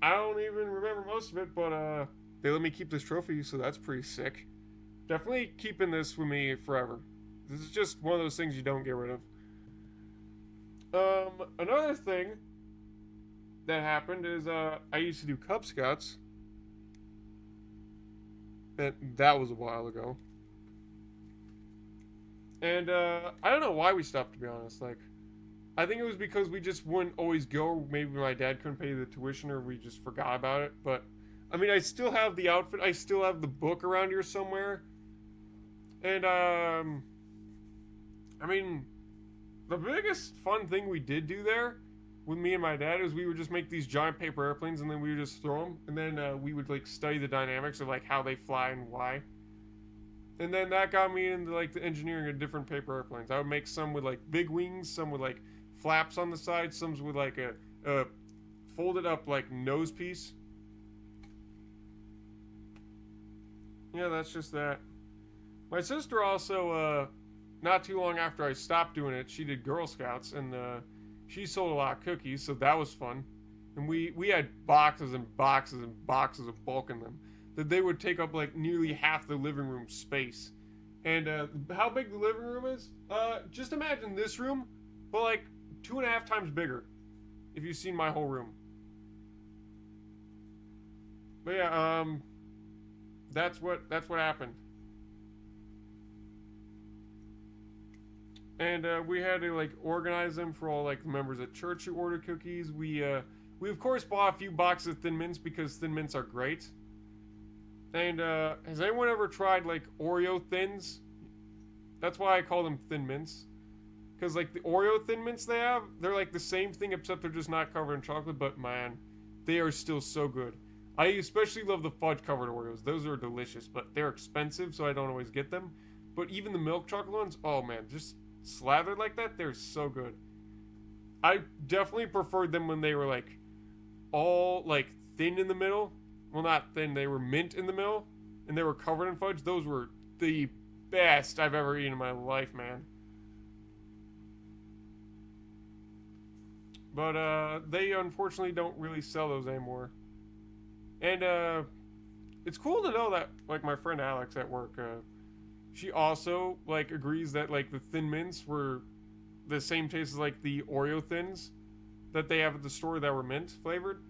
I don't even remember most of it, but they let me keep this trophy, so that's pretty sick. Definitely keeping this with me forever. This is just one of those things you don't get rid of. Another thing that happened is I used to do Cub Scouts. That was a while ago. And I don't know why we stopped, to be honest. Like, I think it was because we just wouldn't always go. Maybe my dad couldn't pay the tuition, or we just forgot about it. But I mean, I still have the outfit. I still have the book around here somewhere. And I mean, the biggest fun thing we did do there with me and my dad is we would just make these giant paper airplanes, and then we would just throw them, and then we would like study the dynamics of like how they fly and why. And then that got me into like the engineering of different paper airplanes. I would make some with like big wings, some with like flaps on the side, some with like a folded up like nose piece. Yeah, that's just that. My sister also, not too long after I stopped doing it, she did Girl Scouts, and she sold a lot of cookies, so that was fun. And we had boxes and boxes and boxes of bulk in them that they would take up like nearly half the living room space. And how big the living room is? Just imagine this room, but like 2.5 times bigger. If you've seen my whole room. But yeah, that's what happened. And we had to like organize them for all like the members at church who ordered cookies. We of course bought a few boxes of Thin Mints because Thin Mints are great. And has anyone ever tried like Oreo Thins? That's why I call them Thin Mints. Because like the Oreo Thin Mints they have, they're like the same thing except they're just not covered in chocolate. But man, they are still so good. I especially love the fudge covered Oreos. Those are delicious, but they're expensive, so I don't always get them. But even the milk chocolate ones, oh man, just slathered like that, they're so good. I definitely preferred them when they were like all like thin in the middle. Well, not thin, they were mint in the middle, and they were covered in fudge. Those were the best I've ever eaten in my life, man. But they unfortunately don't really sell those anymore. And it's cool to know that like my friend Alex at work, she also like agrees that like the Thin Mints were the same taste as like the Oreo thins that they have at the store that were mint flavored,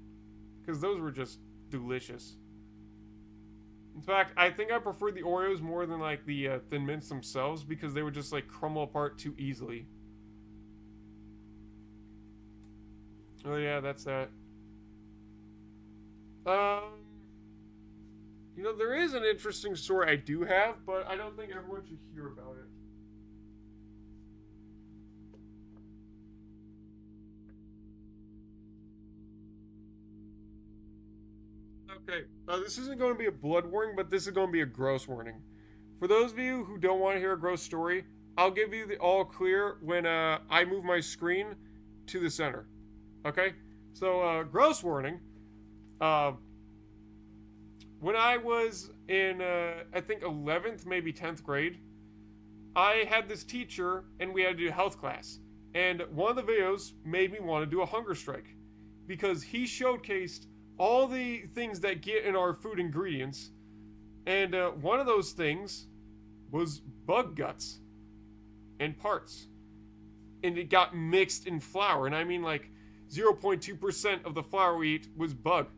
because those were just delicious. In fact, I think I prefer the Oreos more than like the Thin Mints themselves because they would just like crumble apart too easily. Oh yeah, that's that. Um, there is an interesting story I do have, but I don't think everyone should hear about it. Okay, this isn't going to be a blood warning, but this is going to be a gross warning. For those of you who don't want to hear a gross story, I'll give you the all clear when I move my screen to the center. Okay? So, gross warning. Uh, when I was in, I think, 11th, maybe 10th grade, I had this teacher and we had to do health class. And one of the videos made me want to do a hunger strike because he showcased all the things that get in our food ingredients. And one of those things was bug guts and parts. And it got mixed in flour. And I mean, like, 0.2% of the flour we eat was bug.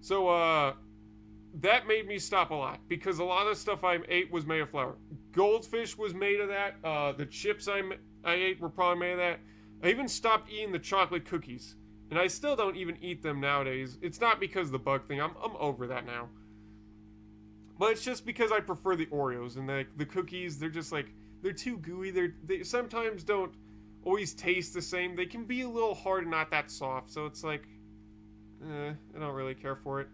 So, that made me stop a lot because a lot of the stuff I ate was made of flour. Goldfish was made of that. The chips I ate were probably made of that. I even stopped eating the chocolate cookies, and I still don't even eat them nowadays. It's not because of the bug thing. I'm over that now. But it's just because I prefer the Oreos and the cookies. They're just like they're too gooey. They sometimes don't always taste the same. They can be a little hard and not that soft. So it's like, I don't really care for it.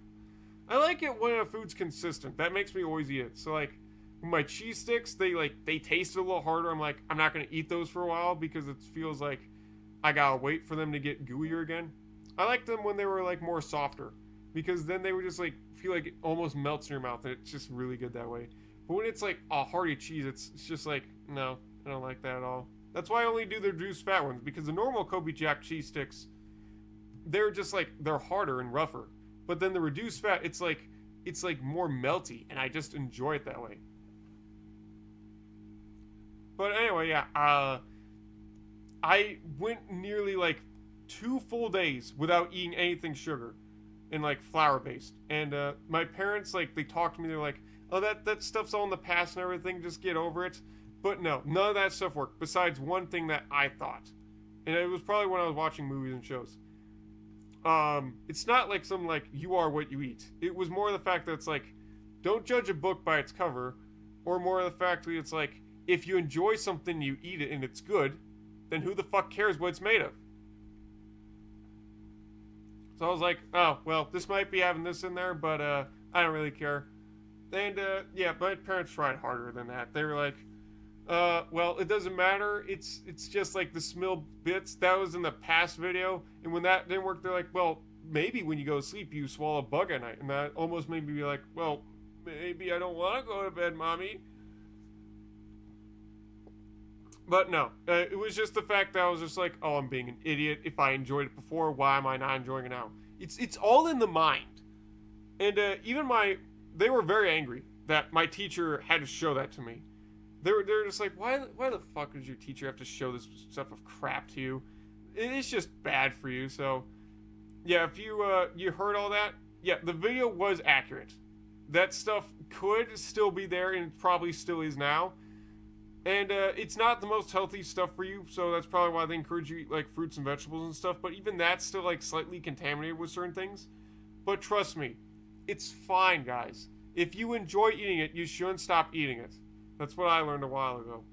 I like it when a food's consistent. That makes me always eat it. So like my cheese sticks, they taste a little harder. I'm like, I'm not gonna eat those for a while because it feels like I gotta wait for them to get gooier again. I like them when they were like more softer because then they would just like feel like it almost melts in your mouth and it's just really good that way. But when it's like a hearty cheese, it's just like no, I don't like that at all. That's why I only do the reduced fat ones because the normal Kobe Jack cheese sticks, they're just like they're harder and rougher. But then the reduced fat, it's like more melty, and I just enjoy it that way. But anyway, yeah, I went nearly like 2 full days without eating anything sugar and like flour based. And my parents like they talked to me. They're like, "Oh, that stuff's all in the past and everything. Just get over it." But no, none of that stuff worked. Besides one thing that I thought, and it was probably when I was watching movies and shows. It's not like some like you are what you eat. It was more the fact that it's like, don't judge a book by its cover, or more the fact that it's like, if you enjoy something, you eat it and it's good, then who the fuck cares what it's made of? So I was like, oh well, this might be having this in there, but I don't really care. And yeah, my parents tried harder than that. They were like, well, it doesn't matter. It's just like the Smill bits that was in the past video, and when that didn't work, they're like, well, maybe when you go to sleep, you swallow a bug at night, and that almost made me be like, well, maybe I don't want to go to bed, mommy. But no, it was just the fact that I was just like, oh, I'm being an idiot. If I enjoyed it before, why am I not enjoying it now? It's all in the mind. And even they were very angry that my teacher had to show that to me. They were just like, why the fuck does your teacher have to show this stuff of crap to you? It's just bad for you. So yeah, if you heard all that, yeah, the video was accurate. That stuff could still be there and probably still is now. And it's not the most healthy stuff for you, so that's probably why they encourage you to eat like fruits and vegetables and stuff. But even that's still like slightly contaminated with certain things. But trust me, it's fine, guys. If you enjoy eating it, you shouldn't stop eating it. That's what I learned a while ago.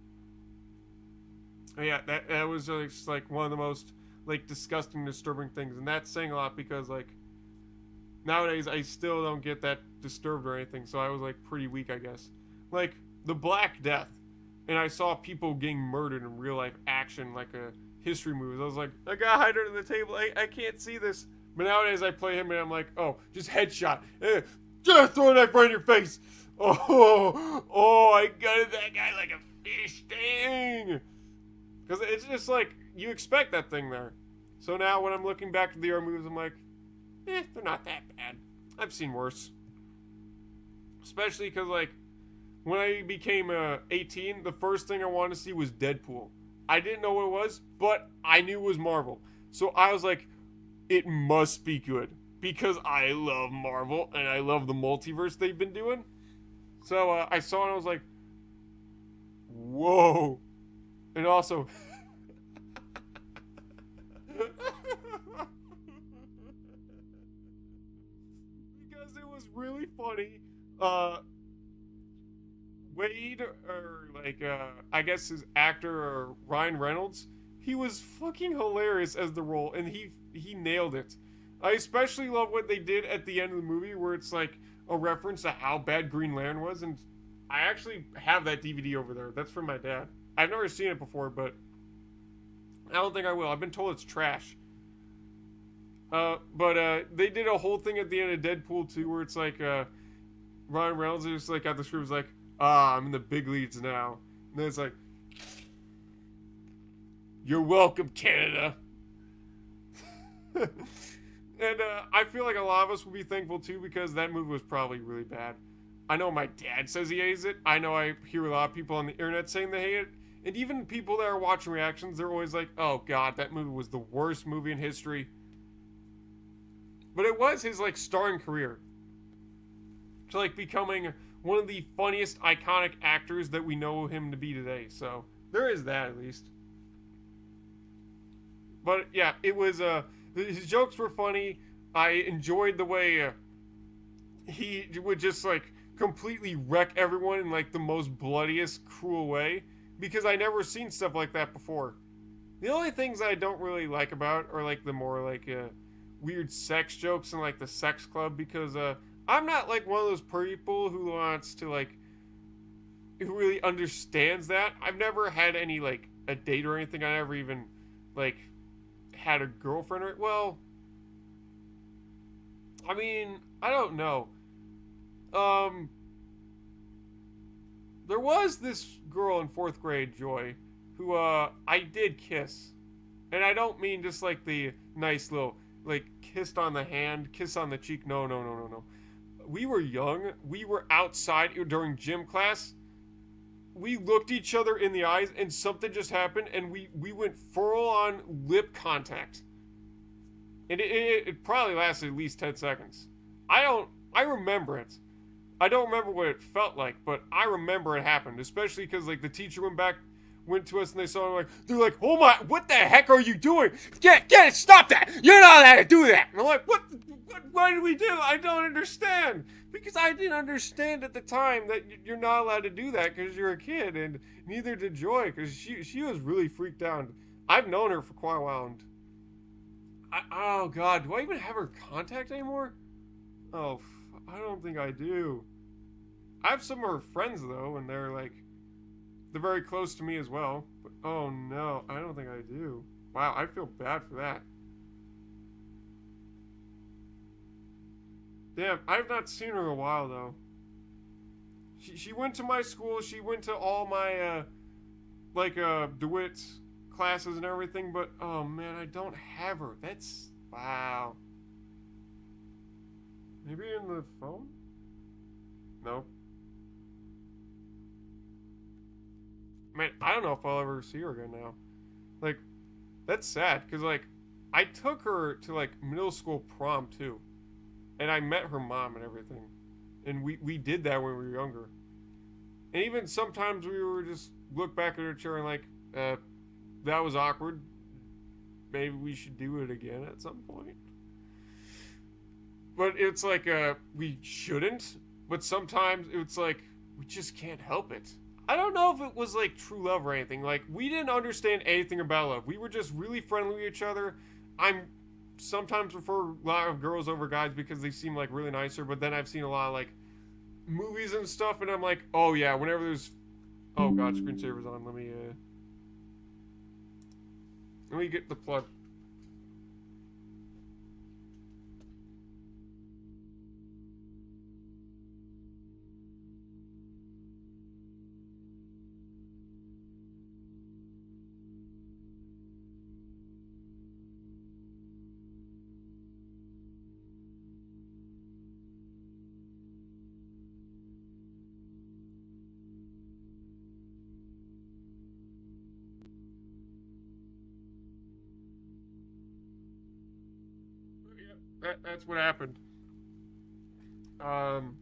Yeah, that was just like one of the most like disgusting, disturbing things, and that's saying a lot because like nowadays I still don't get that disturbed or anything, so I was like pretty weak, I guess. Like the Black Death, and I saw people getting murdered in real life action, like a history movies. I was like, I got hide under the table. I can't see this. But nowadays I play him and I'm like, oh, just headshot. Just throw a knife right in your face. I gutted that guy like a fish. Dang. Because it's just like, you expect that thing there. So now when I'm looking back to the R movies, I'm like, they're not that bad. I've seen worse. Especially because, like, when I became 18, the first thing I wanted to see was Deadpool. I didn't know what it was, but I knew it was Marvel. So I was like, it must be good. Because I love Marvel and I love the multiverse they've been doing. So I saw it and I was like, whoa. And also, because it was really funny. Wade, or like, I guess his actor, or Ryan Reynolds, he was fucking hilarious as the role, and he nailed it. I especially love what they did at the end of the movie, where it's like a reference to how bad Green Lantern was, and I actually have that DVD over there. That's from my dad. I've never seen it before, but I don't think I will. I've been told it's trash. But they did a whole thing at the end of Deadpool 2 where it's like Ryan Reynolds is like at the script was like, I'm in the big leads now. And then it's like, you're welcome, Canada. And I feel like a lot of us will be thankful too because that movie was probably really bad. I know my dad says he hates it. I know I hear a lot of people on the internet saying they hate it. And even people that are watching reactions, they're always like, oh god, that movie was the worst movie in history. But it was his like starring career. To like becoming one of the funniest iconic actors that we know him to be today. So there is that at least. But yeah, it was his jokes were funny. I enjoyed the way he would just like completely wreck everyone in like the most bloodiest, cruel way because I never seen stuff like that before. The only things I don't really like about are like the more like weird sex jokes and like the sex club because I'm not like one of those people who wants to like who really understands that. I've never had any like a date or anything. I never even like had a girlfriend or well, I mean, I don't know. Um there was this girl in 4th grade, Joy, who I did kiss. And I don't mean just like the nice little like kissed on the hand, kiss on the cheek. No, no, no, no, no. We were young. We were outside during gym class. We looked each other in the eyes and something just happened and we went full on lip contact. And it probably lasted at least 10 seconds. I remember it. I don't remember what it felt like, but I remember it happened, especially because like the teacher went to us and they saw him like they're like, oh my, what the heck are you doing? Get it, stop that! You're not allowed to do that. And I'm like, what did we do? I don't understand because I didn't understand at the time that you're not allowed to do that because you're a kid, and neither did Joy because she was really freaked out. I've known her for quite a while, and oh god, do I even have her contact anymore? Oh, I don't think I do. I have some of her friends though, and they're very close to me as well. But oh no, I don't think I do. Wow, I feel bad for that. Damn, I've not seen her in a while though. She went to my school. She went to all my like DeWitt's classes and everything, but oh man, I don't have her. That's wow. Maybe in the phone? No. Man, I don't know if I'll ever see her again now. Like, that's sad, because, like, I took her to, like, middle school prom, too. And I met her mom and everything. And we did that when we were younger. And even sometimes we were just look back at her chair and, like, that was awkward. Maybe we should do it again at some point. But it's like, we shouldn't. But sometimes it's like, we just can't help it. I don't know if it was like true love or anything. Like, we didn't understand anything about love. We were just really friendly with each other. I'm sometimes prefer a lot of girls over guys because they seem like really nicer. But then I've seen a lot of like movies and stuff, and I'm like, oh yeah, whenever there's, oh god, screensaver's on. Let me get the plug. Yeah, that's what happened. Um,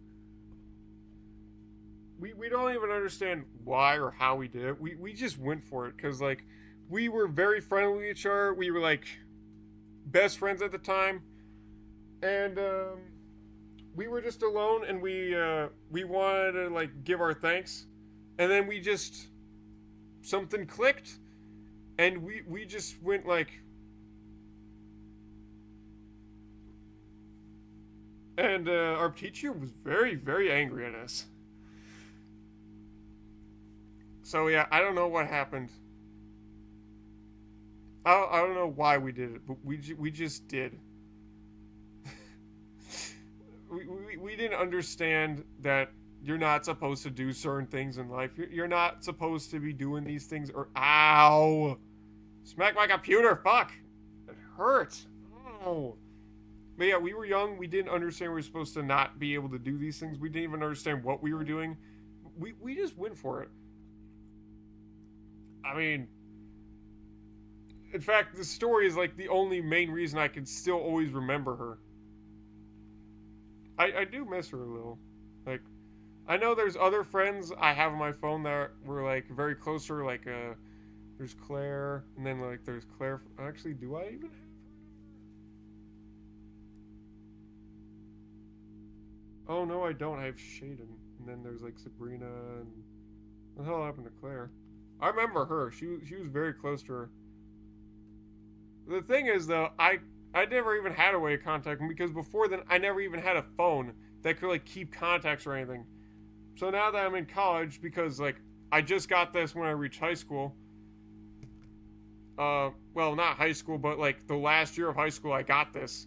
we don't even understand why or how we did it. We just went for it because like we were very friendly with each other. We were like best friends at the time, and we were just alone, and we wanted to like give our thanks, and then we just something clicked, and we just went like, and our teacher was very angry at us. So yeah, I don't know what happened. I don't know why we did it, but we just did. We didn't understand that you're not supposed to do certain things in life. You're not supposed to be doing these things. Or ow, smack my computer. Fuck, it hurts. Oh. But yeah, we were young. We didn't understand we were supposed to not be able to do these things. We didn't even understand what we were doing. We just went for it. I mean, in fact, the story is like the only main reason I can still always remember her. I do miss her a little. Like, I know there's other friends I have on my phone that were like very close to her. Like, there's Claire, and then like there's Claire. Actually, do I even have her number? Oh no, I don't. I have Shaden, and then there's like Sabrina, and what the hell happened to Claire? I remember her. She was very close to her. The thing is, though, I never even had a way of contacting because before then I never even had a phone that could like keep contacts or anything. So now that I'm in college, because like I just got this when I reached high school. Well, not high school, but like the last year of high school, I got this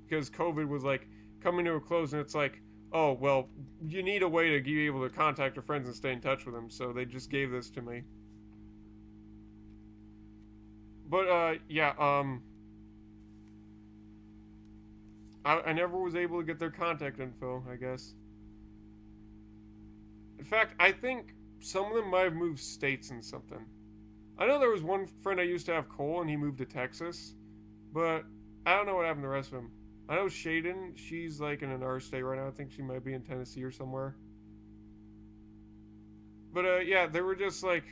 because COVID was like coming to a close, and it's like, oh well, you need a way to be able to contact your friends and stay in touch with them. So they just gave this to me. But yeah, I never was able to get their contact info, I guess. In fact, I think some of them might have moved states and something. I know there was one friend I used to have, Cole, and he moved to Texas, but I don't know what happened to the rest of them. I know Shaden, she's like in another state right now. I think she might be in Tennessee or somewhere. But yeah, they were just like,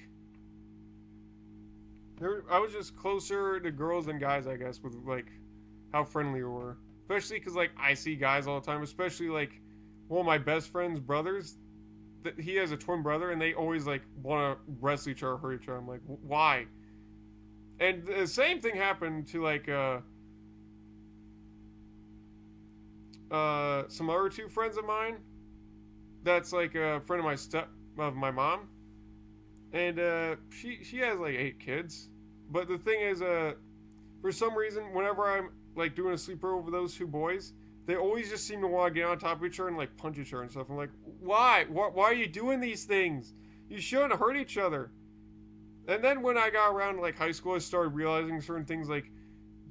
I was just closer to girls than guys, I guess, with like how friendly we were. Especially because like I see guys all the time, especially like one of my best friend's brothers. That he has a twin brother, and they always like want to wrestle each other, hurt each other. I'm like, why? And the same thing happened to like some other two friends of mine. That's like a friend of my mom, and she has like 8 kids. But the thing is, for some reason, whenever I'm like doing a sleepover with those two boys, they always just seem to want to get on top of each other and like punch each other and stuff. I'm like, why? Why are you doing these things? You shouldn't hurt each other. And then when I got around to like high school, I started realizing certain things. Like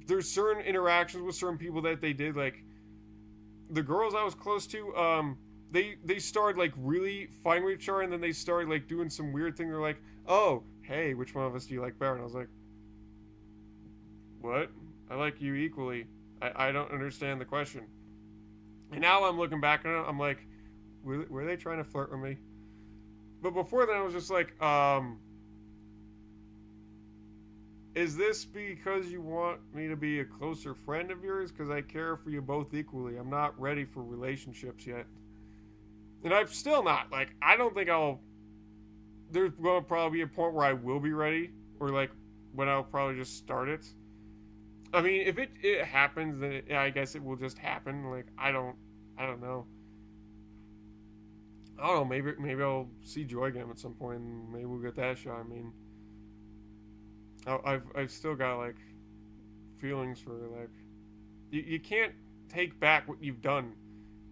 there's certain interactions with certain people that they did. Like the girls I was close to, they started like really fighting with each other, and then they started like doing some weird thing. They're like, "Oh, hey, which one of us do you like better?" And I was like, "What? I like you equally. I don't understand the question." And now I'm looking back on it, I'm like, were they trying to flirt with me? But before then, I was just like, is this because you want me to be a closer friend of yours? Because I care for you both equally. I'm not ready for relationships yet. And I'm still not. Like, I don't think I'll. There's going to probably be a point where I will be ready, or like when I'll probably just start it. I mean, if it happens, then I guess it will just happen. Like, I don't know. I don't know. Maybe I'll see Joy again at some point, and maybe we'll get that shot. I mean, I've still got like feelings for like you can't take back what you've done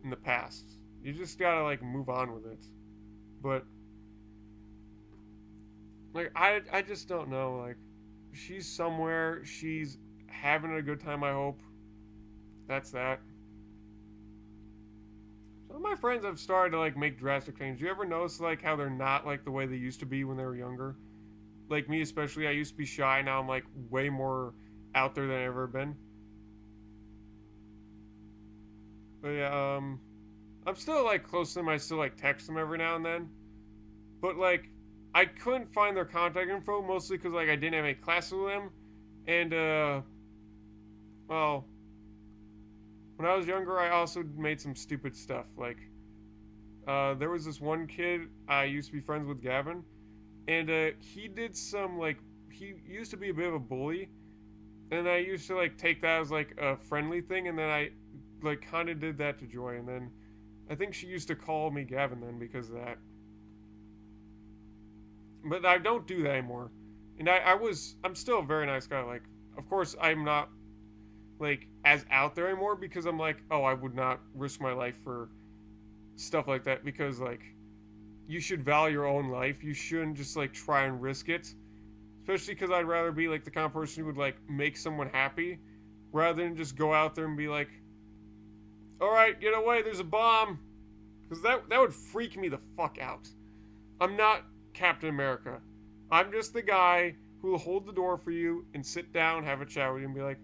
in the past. You just gotta like move on with it. But like I just don't know. Like she's somewhere. She's having a good time. I hope. That's that. Some of my friends have started to like make drastic changes. You ever notice like how they're not like the way they used to be when they were younger? Like me especially, I used to be shy. Now I'm like way more out there than I've ever been. But yeah, I'm still like close to them. I still like text them every now and then. But like, I couldn't find their contact info mostly because like I didn't have any classes with them, and well, when I was younger, I also made some stupid stuff. Like, there was this one kid I used to be friends with, Gavin, and he did some like he used to be a bit of a bully, and I used to like take that as like a friendly thing, and then I like kind of did that to Joy, and then I think she used to call me Gavin then because of that. But I don't do that anymore, and I'm still a very nice guy. Like, of course, I'm not like as out there anymore because I'm like, oh, I would not risk my life for stuff like that because like you should value your own life. You shouldn't just like try and risk it. Especially because I'd rather be like the kind of person who would like make someone happy rather than just go out there and be like, all right, get away, there's a bomb. Because that would freak me the fuck out. I'm not Captain America. I'm just the guy who will hold the door for you and sit down, have a chat with you, and be like,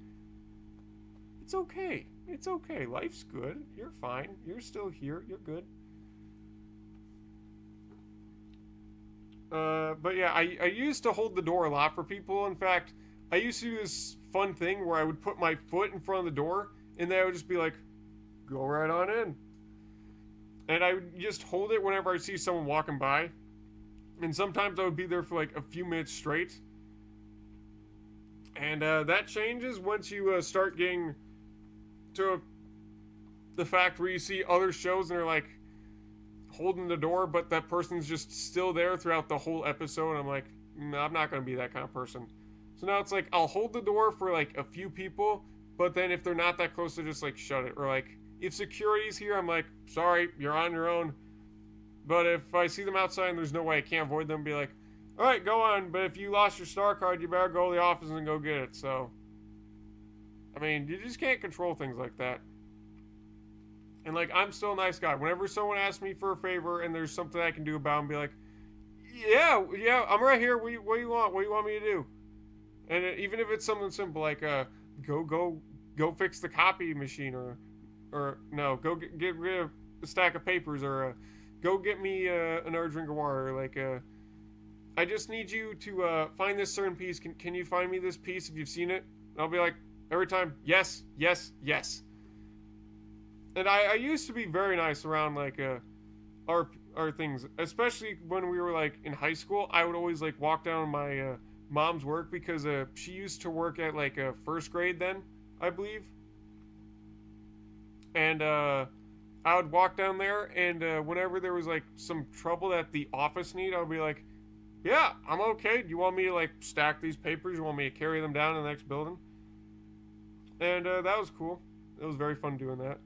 it's okay. It's okay. Life's good. You're fine. You're still here. You're good. But yeah, I used to hold the door a lot for people. In fact, I used to do this fun thing where I would put my foot in front of the door, and they would just be like, go right on in. And I would just hold it whenever I see someone walking by. And sometimes I would be there for like a few minutes straight. And that changes once you start getting to the fact where you see other shows and they're like holding the door, but that person's just still there throughout the whole episode. And I'm like, no, I'm not going to be that kind of person. So now it's like I'll hold the door for like a few people, but then if they're not that close, to just like shut it. Or like if security's here, I'm like, sorry, you're on your own. But if I see them outside and there's no way I can't avoid them, be like, all right, go on. But if you lost your star card, you better go to the office and go get it. So, I mean, you just can't control things like that. And like, I'm still a nice guy. Whenever someone asks me for a favor and there's something I can do about it, be like, yeah, I'm right here. What do you want? What do you want me to do? And even if it's something simple like, go fix the copy machine, or no, go get rid of a stack of papers, or go get me another drink of water. Like, I just need you to find this certain piece. Can you find me this piece if you've seen it? And I'll be like, every time, yes, yes, yes. And I used to be very nice around like our things, especially when we were like in high school. I would always like walk down my mom's work because she used to work at like first grade then, I believe. And I would walk down there, and whenever there was like some trouble that the office need, I would be like, yeah, I'm okay. Do you want me to like stack these papers? You want me to carry them down to the next building? And that was cool. It was very fun doing that.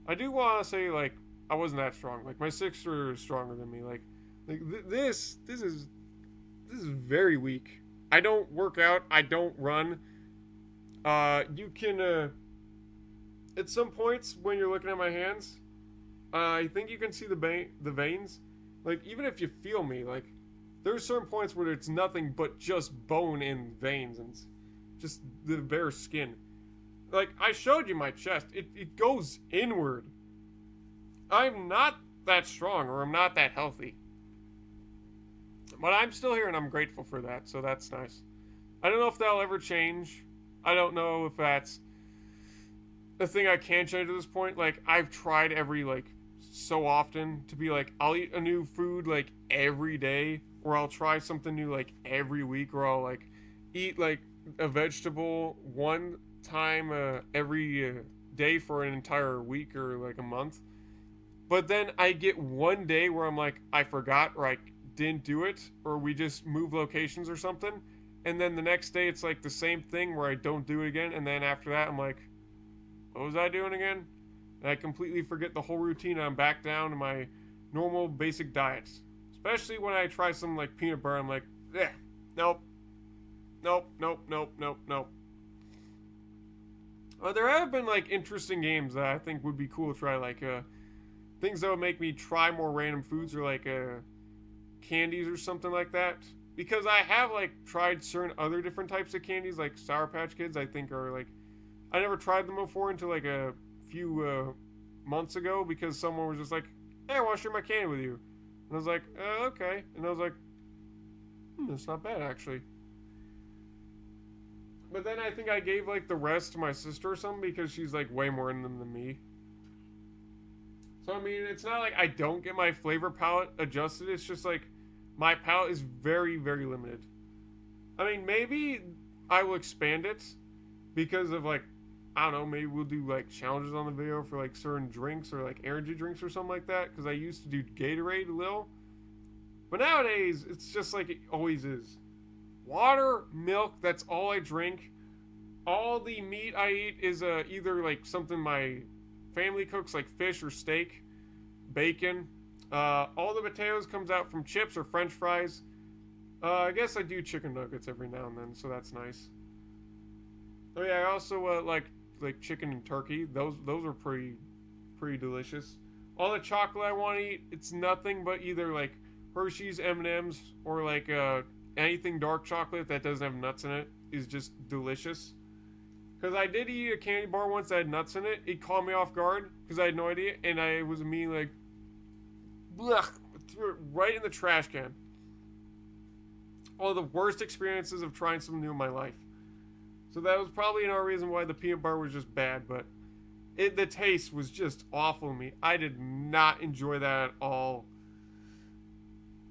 I do want to say like I wasn't that strong. Like my sister is stronger than me. Like this is this is very weak. I don't work out. I don't run. You can at some points when you're looking at my hands, I think you can see the veins. Like even if you feel me, like there's certain points where it's nothing but just bone and veins and just the bare skin. Like I showed you my chest. It goes inward. I'm not that strong or I'm not that healthy. But I'm still here and I'm grateful for that, so that's nice. I don't know if that'll ever change. I don't know if that's a thing I can change at this point. Like I've tried every like so often to be like I'll eat a new food like every day, or I'll try something new like every week, or I'll like eat like a vegetable one time every day for an entire week or like a month. But then I get one day where I'm like I forgot or I didn't do it, or we just move locations or something, and then the next day it's like the same thing where I don't do it again, and then after that I'm like, what was I doing again? And I completely forget the whole routine and I'm back down to my normal basic diets. Especially when I try something like peanut butter, I'm like, eh, nope, nope, nope, nope, nope, nope. There have been like interesting games that I think would be cool to try, like things that would make me try more random foods, or like candies or something like that. Because I have like tried certain other different types of candies, like Sour Patch Kids. I think are like I never tried them before until like a few months ago, because someone was just like, "Hey, I want to share my candy with you," and I was like, "Okay," and I was like, "That's not bad actually." But then I think I gave like the rest to my sister or something, because she's like way more in them than me. So I mean, it's not like I don't get my flavor palette adjusted. It's just like my palette is very, very limited. I mean, maybe I will expand it because of like, I don't know, maybe we'll do like challenges on the video for like certain drinks or like energy drinks or something like that. Because I used to do Gatorade a little, but nowadays it's just like it always is. Water, milk. That's all I drink. All the meat I eat is either like something my family cooks, like fish or steak, bacon. All the potatoes comes out from chips or French fries. I guess I do chicken nuggets every now and then, so that's nice. Oh yeah, I also like chicken and turkey. Those are pretty delicious. All the chocolate I want to eat, it's nothing but either like Hershey's, M&Ms, or like anything dark chocolate that doesn't have nuts in it is just delicious. Because I did eat a candy bar once that had nuts in it. It caught me off guard because I had no idea, and I was immediately like, blech, threw it right in the trash can. One of the worst experiences of trying something new in my life. So that was probably another reason why the peanut bar was just bad, but the taste was just awful to me. I did not enjoy that at all.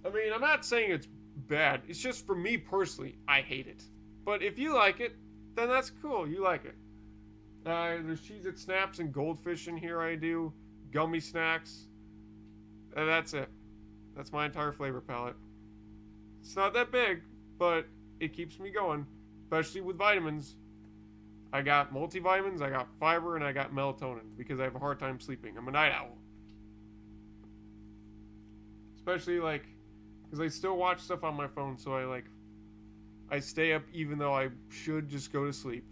I mean, I'm not saying it's bad. It's just for me personally, I hate it. But if you like it, then that's cool. You like it. There's Cheez-It Snaps and Goldfish in here I do. Gummy snacks. That's it. That's my entire flavor palette. It's not that big, but it keeps me going. Especially with vitamins. I got multivitamins, I got fiber, and I got melatonin. Because I have a hard time sleeping. I'm a night owl. Especially like, because I still watch stuff on my phone, so I stay up even though I should just go to sleep.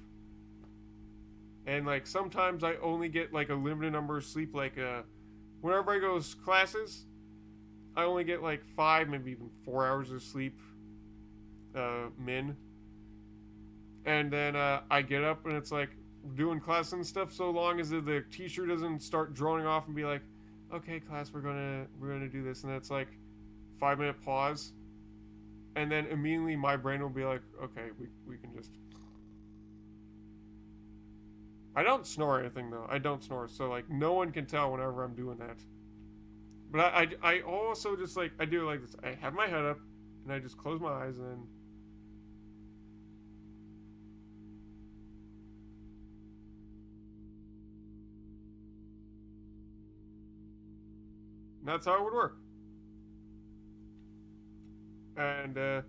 And like sometimes I only get like a limited number of sleep. Like whenever I go to classes, I only get like 5, maybe even 4 hours of sleep, min. And then I get up and it's like doing class and stuff. So long as the teacher doesn't start droning off and be like, "Okay, class, we're gonna do this," and it's like 5-minute pause. And then immediately my brain will be like, okay, we can just... I don't snore or anything, though. I don't snore, so, like, no one can tell whenever I'm doing that. But I also just, like, I do it like this. I have my head up, and I just close my eyes, and then... And that's how it would work. And,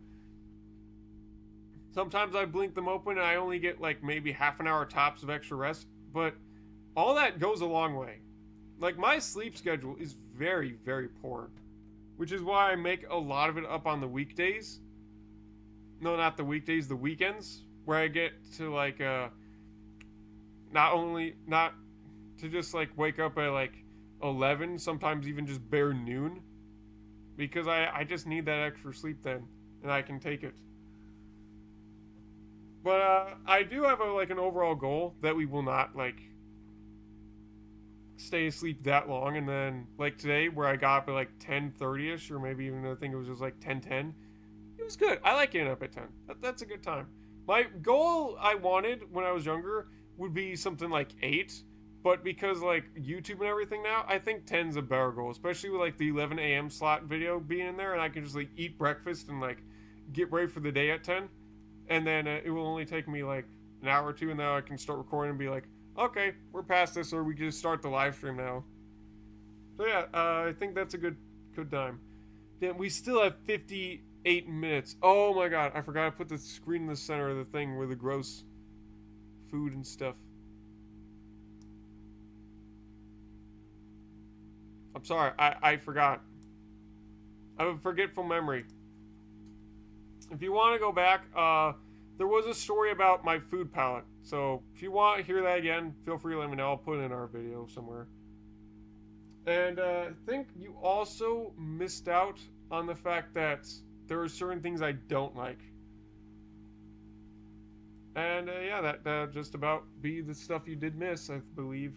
sometimes I blink them open and I only get like maybe half an hour tops of extra rest, but all that goes a long way. Like my sleep schedule is very, very poor, which is why I make a lot of it up on the weekdays. no, not the weekdays, the weekends, where I get to like not only not to just like wake up at like 11, sometimes even just bare noon, because I just need that extra sleep then, and I can take it. But I do have like an overall goal that we will not like stay asleep that long, and then like today where I got up at like 10:30 ish, or maybe even I think it was just like 10:10. It was good. I like getting up at 10. That's a good time. My goal I wanted when I was younger would be something like 8, but because like YouTube and everything now, I think 10's a better goal, especially with like the 11 a.m. slot video being in there, and I can just like eat breakfast and like get ready for the day at 10, and then it will only take me like an hour or two, and then I can start recording and be like, okay, we're past this, or we can just start the live stream now. So yeah, I think that's a good time. Then we still have 58 minutes. Oh my god, I forgot to put the screen in the center of the thing where the gross food and stuff. I'm sorry, I forgot. I have a forgetful memory. If you want to go back, there was a story about my food palette. So if you want to hear that again, feel free to let me know. I'll put it in our video somewhere. And I think you also missed out on the fact that there are certain things I don't like. And yeah, that just about be the stuff you did miss, I believe.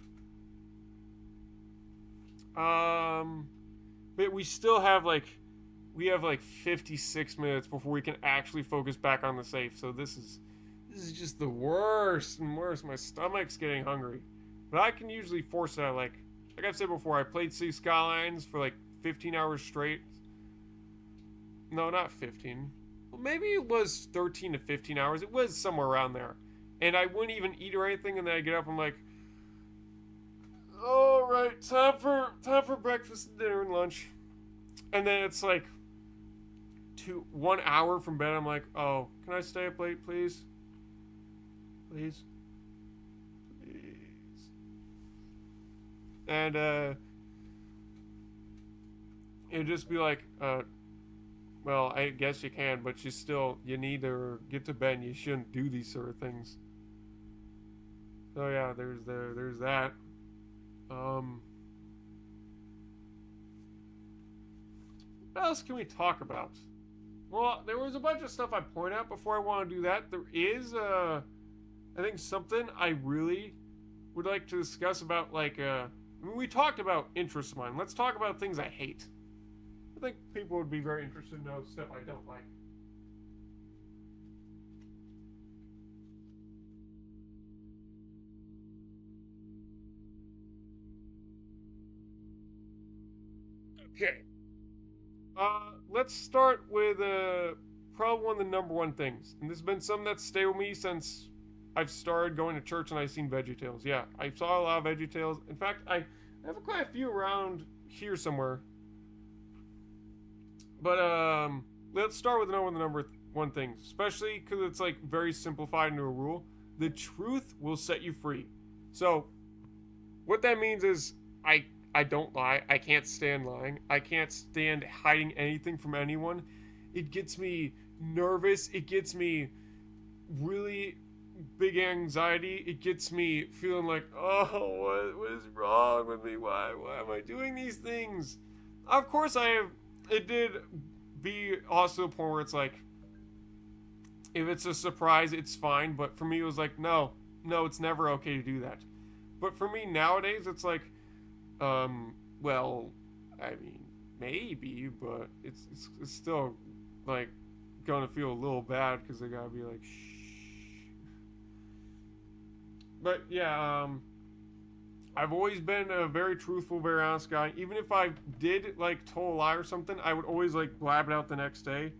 But we still have like 56 minutes before we can actually focus back on the safe. So this is just the worst and worst. My stomach's getting hungry, but I can usually force that. Like I've said before, I played City Skylines for like 15 hours straight. No, not 15. Well, maybe it was 13 to 15 hours. It was somewhere around there. And I wouldn't even eat or anything, and then I get up, I'm like, all right, time for breakfast and dinner and lunch. And then it's like 1 hour from bed. I'm like, oh, can I stay up late, please? Please. Please. And it'd just be like, well, I guess you can, but you need to get to bed and you shouldn't do these sort of things. So yeah, there's that. What else can we talk about? Well, there was a bunch of stuff I point out before I want to do that. There is, I think something I really would like to discuss about, like, I mean, we talked about interests of mine. Let's talk about things I hate. I think people would be very interested to know stuff I don't like. Okay. Let's start with probably one of the number one things, and this has been something that's stayed with me since I've started going to church and I've seen VeggieTales. Yeah, I saw a lot of VeggieTales. In fact, I have quite a few around here somewhere. But let's start with the number one thing, especially because it's like very simplified into a rule. The truth will set you free. So what that means is I don't lie. I can't stand lying. I can't stand hiding anything from anyone. It gets me nervous. It gets me really big anxiety. It gets me feeling like, oh, what is wrong with me? Why am I doing these things? Of course, it did be also a point where it's like, if it's a surprise, it's fine. But for me, it was like, no, it's never okay to do that. But for me nowadays, it's like, well, I mean, maybe, but it's still like gonna feel a little bad because they gotta be like, shh. But yeah, I've always been a very truthful, very honest guy. Even if I did like tell a lie or something, I would always like blab it out the next day.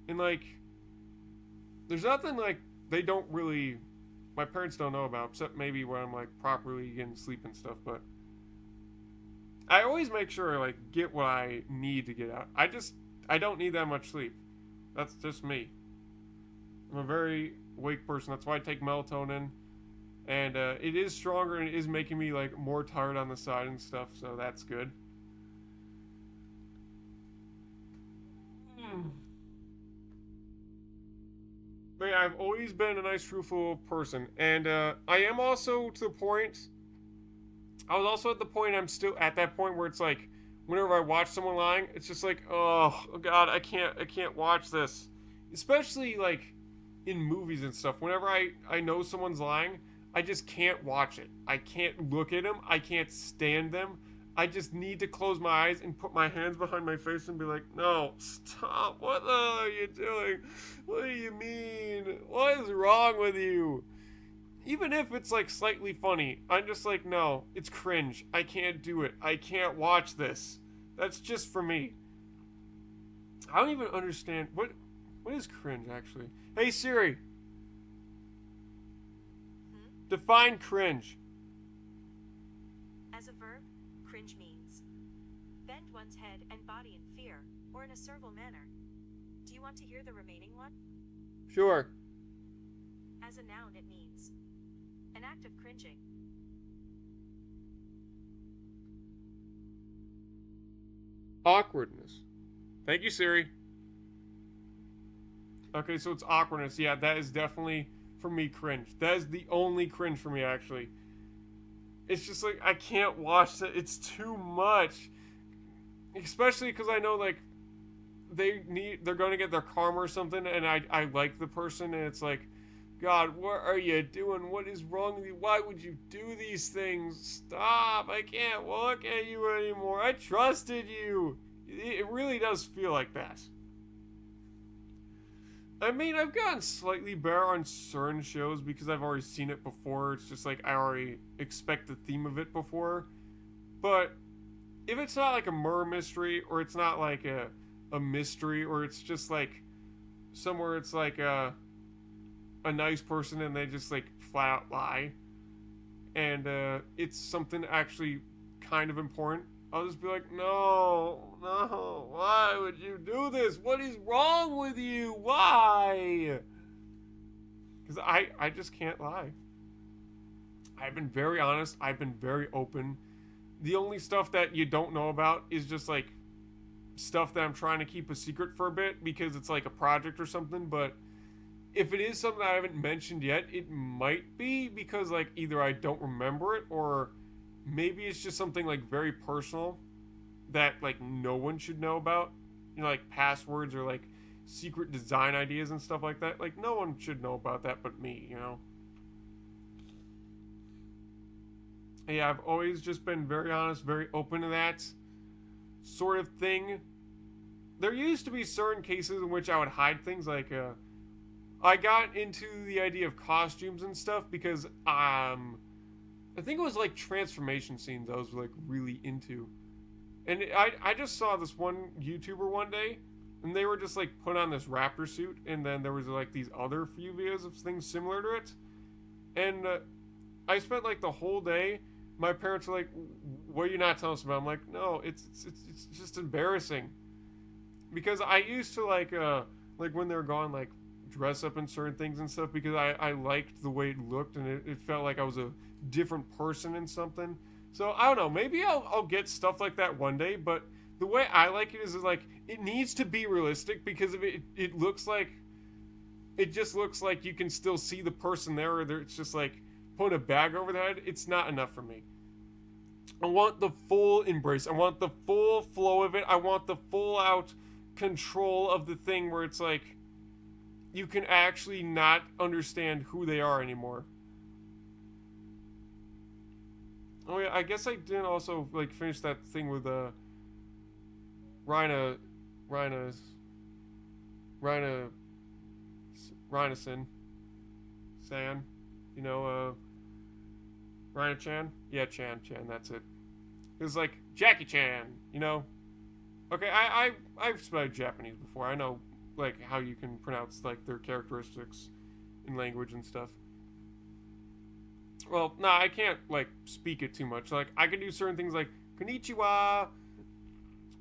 And like, there's nothing like they don't really, my parents don't know about, except maybe when I'm like properly getting sleep and stuff. But I always make sure I like get what I need to get out. I don't need that much sleep. That's just me. I'm a very awake person. That's why I take melatonin, and it is stronger and it is making me like more tired on the side and stuff. So that's good. But yeah, I've always been a nice, truthful person, and I am also to the point. I was also at the point. I'm still at that point where it's like, whenever I watch someone lying, it's just like, oh God, I can't watch this. Especially like in movies and stuff. Whenever I know someone's lying, I just can't watch it. I can't look at them. I can't stand them. I just need to close my eyes and put my hands behind my face and be like, no, stop. What the hell are you doing? What do you mean? What is wrong with you? Even if it's like slightly funny, I'm just like, no, it's cringe. I can't do it. I can't watch this. That's just for me. I don't even understand what is cringe actually. Hey Siri, define cringe. As a verb, cringe means bend one's head and body in fear or in a servile manner. Do you want to hear the remaining one? Sure. As a noun, it means an act of cringing. Awkwardness. Thank you, Siri. Okay, so it's awkwardness. Yeah, that is definitely for me cringe. That is the only cringe for me actually. It's just like I can't watch that. It's too much. Especially because I know like they're going to get their karma or something, and I like the person, and it's like, God, what are you doing? What is wrong with you? Why would you do these things? Stop! I can't look at you anymore. I trusted you. It really does feel like that. I mean, I've gotten slightly better on certain shows because I've already seen it before. It's just like I already expect the theme of it before. But if it's not like a murder mystery, or it's not like a mystery, or it's just like somewhere it's like a nice person and they just like flat out lie, and it's something actually kind of important, I'll just be like, no, no, why would you do this? What is wrong with you? Why? Because I just can't lie. I've been very honest. I've been very open. The only stuff that you don't know about is just like stuff that I'm trying to keep a secret for a bit because it's like a project or something. But if it is something I haven't mentioned yet, it might be because like either I don't remember it, or maybe it's just something like very personal that like no one should know about. You know, like passwords or like secret design ideas and stuff like that. Like no one should know about that but me, you know. Yeah, I've always just been very honest, very open to that sort of thing. There used to be certain cases in which I would hide things, like I got into the idea of costumes and stuff because I think it was like transformation scenes I was like really into. And I just saw this one YouTuber one day, and they were just like put on this raptor suit, and then there was like these other few videos of things similar to it. And I spent like the whole day. My parents were like, "What are you not telling us about?" I'm like, "No, it's just embarrassing." Because I used to like when they were gone, like dress up in certain things and stuff because I liked the way it looked, and it felt like I was a different person in something. So I don't know, maybe I'll get stuff like that one day, but the way I like it is like it needs to be realistic, because if it looks like, it just looks like you can still see the person there, or it's just like putting a bag over their head, it's not enough for me. I want the full embrace. I want the full flow of it. I want the full out control of the thing where it's like you can actually not understand who they are anymore. Oh yeah, I guess I didn't also like finish that thing with Rhina Rhina Rhina Rhinason San, you know, Rhina Chan? Yeah, Chan, that's it. It was like Jackie Chan, you know? Okay, I've studied Japanese before. I know like how you can pronounce like their characteristics in language and stuff. Well, no, I can't like speak it too much. Like I can do certain things like konnichiwa,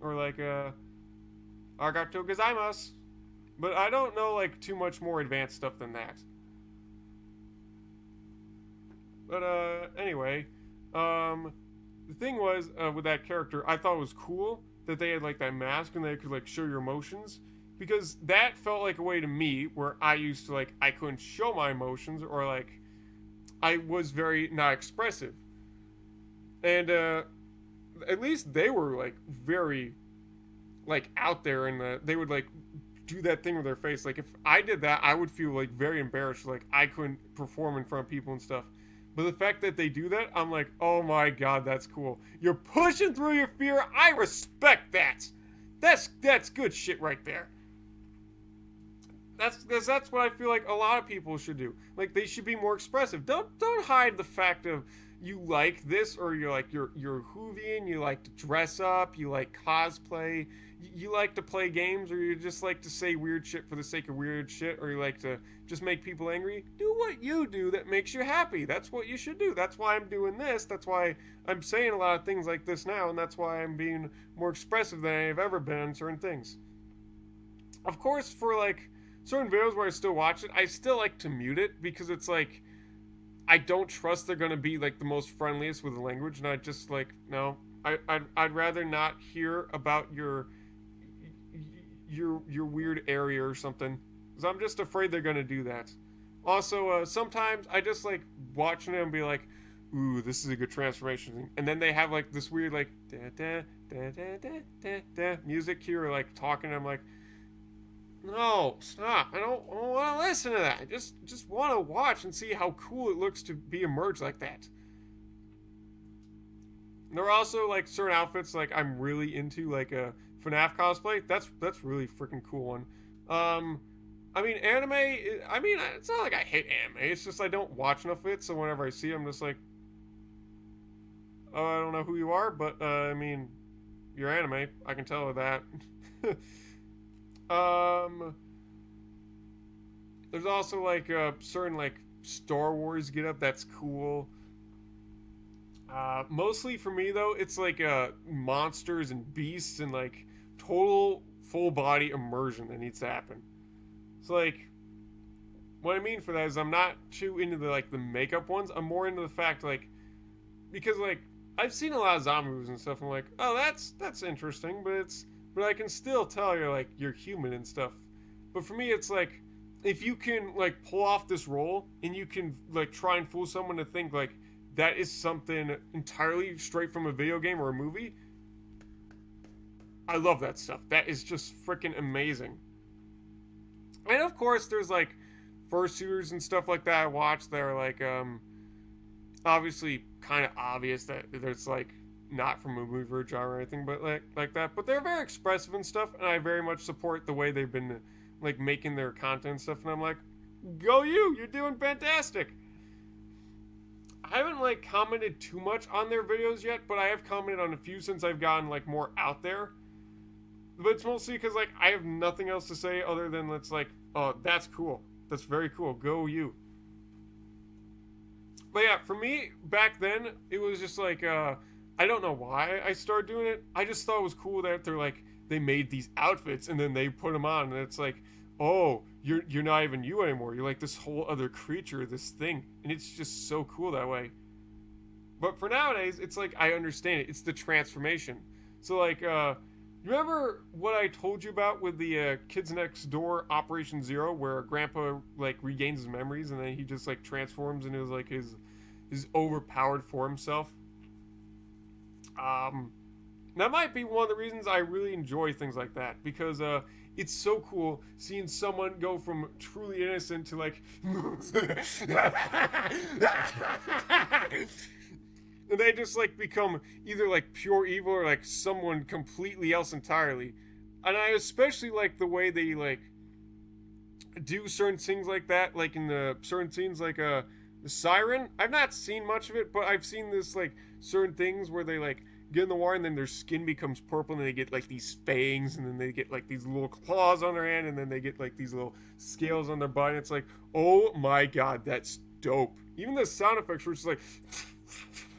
or like arigatou gozaimasu, but I don't know like too much more advanced stuff than that. But anyway, the thing was with that character, I thought it was cool that they had like that mask and they could like show your emotions, because that felt like a way to me where I used to like I couldn't show my emotions or like I was very not expressive. And at least they were like very like out there and they would like do that thing with their face. Like if I did that, I would feel like very embarrassed. Like I couldn't perform in front of people and stuff. But the fact that they do that, I'm like, oh my god, that's cool. You're pushing through your fear. I respect that. That's good shit right there. That's what I feel like a lot of people should do. Like they should be more expressive. Don't hide the fact of you like this or you're Whovian, you like to dress up, you like cosplay, you like to play games, or you just like to say weird shit for the sake of weird shit, or you like to just make people angry. Do what you do that makes you happy. That's what you should do. That's why I'm doing this. That's why I'm saying a lot of things like this now, and that's why I'm being more expressive than I've ever been on certain things. Of course, for like certain videos where I still watch it, I still like to mute it because it's like I don't trust they're gonna be like the most friendliest with the language, and I just like no. I'd rather not hear about your weird area or something, because I'm just afraid they're gonna do that. Also, sometimes I just like watching it and be like, "Ooh, this is a good transformation," and then they have like this weird like da da da da da da da music here, or like talking. And I'm like, no, stop! I don't want to listen to that. I just want to watch and see how cool it looks to be emerged like that. And there are also like certain outfits like I'm really into, like a FNAF cosplay. That's really freaking cool one. I mean anime. I mean it's not like I hate anime. It's just I don't watch enough of it. So whenever I see it, I'm just like, oh, I don't know who you are, but I mean, you're anime. I can tell with that. um, there's also like certain like Star Wars get up that's cool. Mostly for me though, it's like monsters and beasts and like total full body immersion that needs to happen. So like what I mean for that is I'm not too into the like the makeup ones. I'm more into the fact like because like I've seen a lot of zombie movies and stuff. I'm like, oh, that's interesting, but I can still tell you're human and stuff. But for me, it's like if you can like pull off this role and you can like try and fool someone to think like that is something entirely straight from a video game or a movie. I love that stuff. That is just freaking amazing. And of course, there's like fursuiters and stuff like that I watch that are like obviously kind of obvious that it's like not from a movie or genre or anything, but like that. But they're very expressive and stuff, and I very much support the way they've been like making their content and stuff. And I'm like, go you! You're doing fantastic. I haven't like commented too much on their videos yet, but I have commented on a few since I've gotten like more out there. But it's mostly because like I have nothing else to say other than it's like, oh, that's cool. That's very cool. Go you. But yeah, for me back then it was just like I don't know why I started doing it. I just thought it was cool that they're like they made these outfits and then they put them on and it's like, oh, you're not even you anymore. You're like this whole other creature, this thing, and it's just so cool that way. But for nowadays, it's like I understand it. It's the transformation. So like you remember what I told you about with the Kids Next Door Operation Zero, where Grandpa like regains his memories and then he just like transforms into like his overpowered form self. Um, that might be one of the reasons I really enjoy things like that because it's so cool seeing someone go from truly innocent to like and they just like become either like pure evil or like someone completely else entirely. And I especially like the way they like do certain things like that, like in the certain scenes like the Siren. I've not seen much of it, but I've seen this like certain things where they like get in the water and then their skin becomes purple and they get like these fangs and then they get like these little claws on their hand and then they get like these little scales on their body. And it's like, oh my god, that's dope. Even the sound effects were just like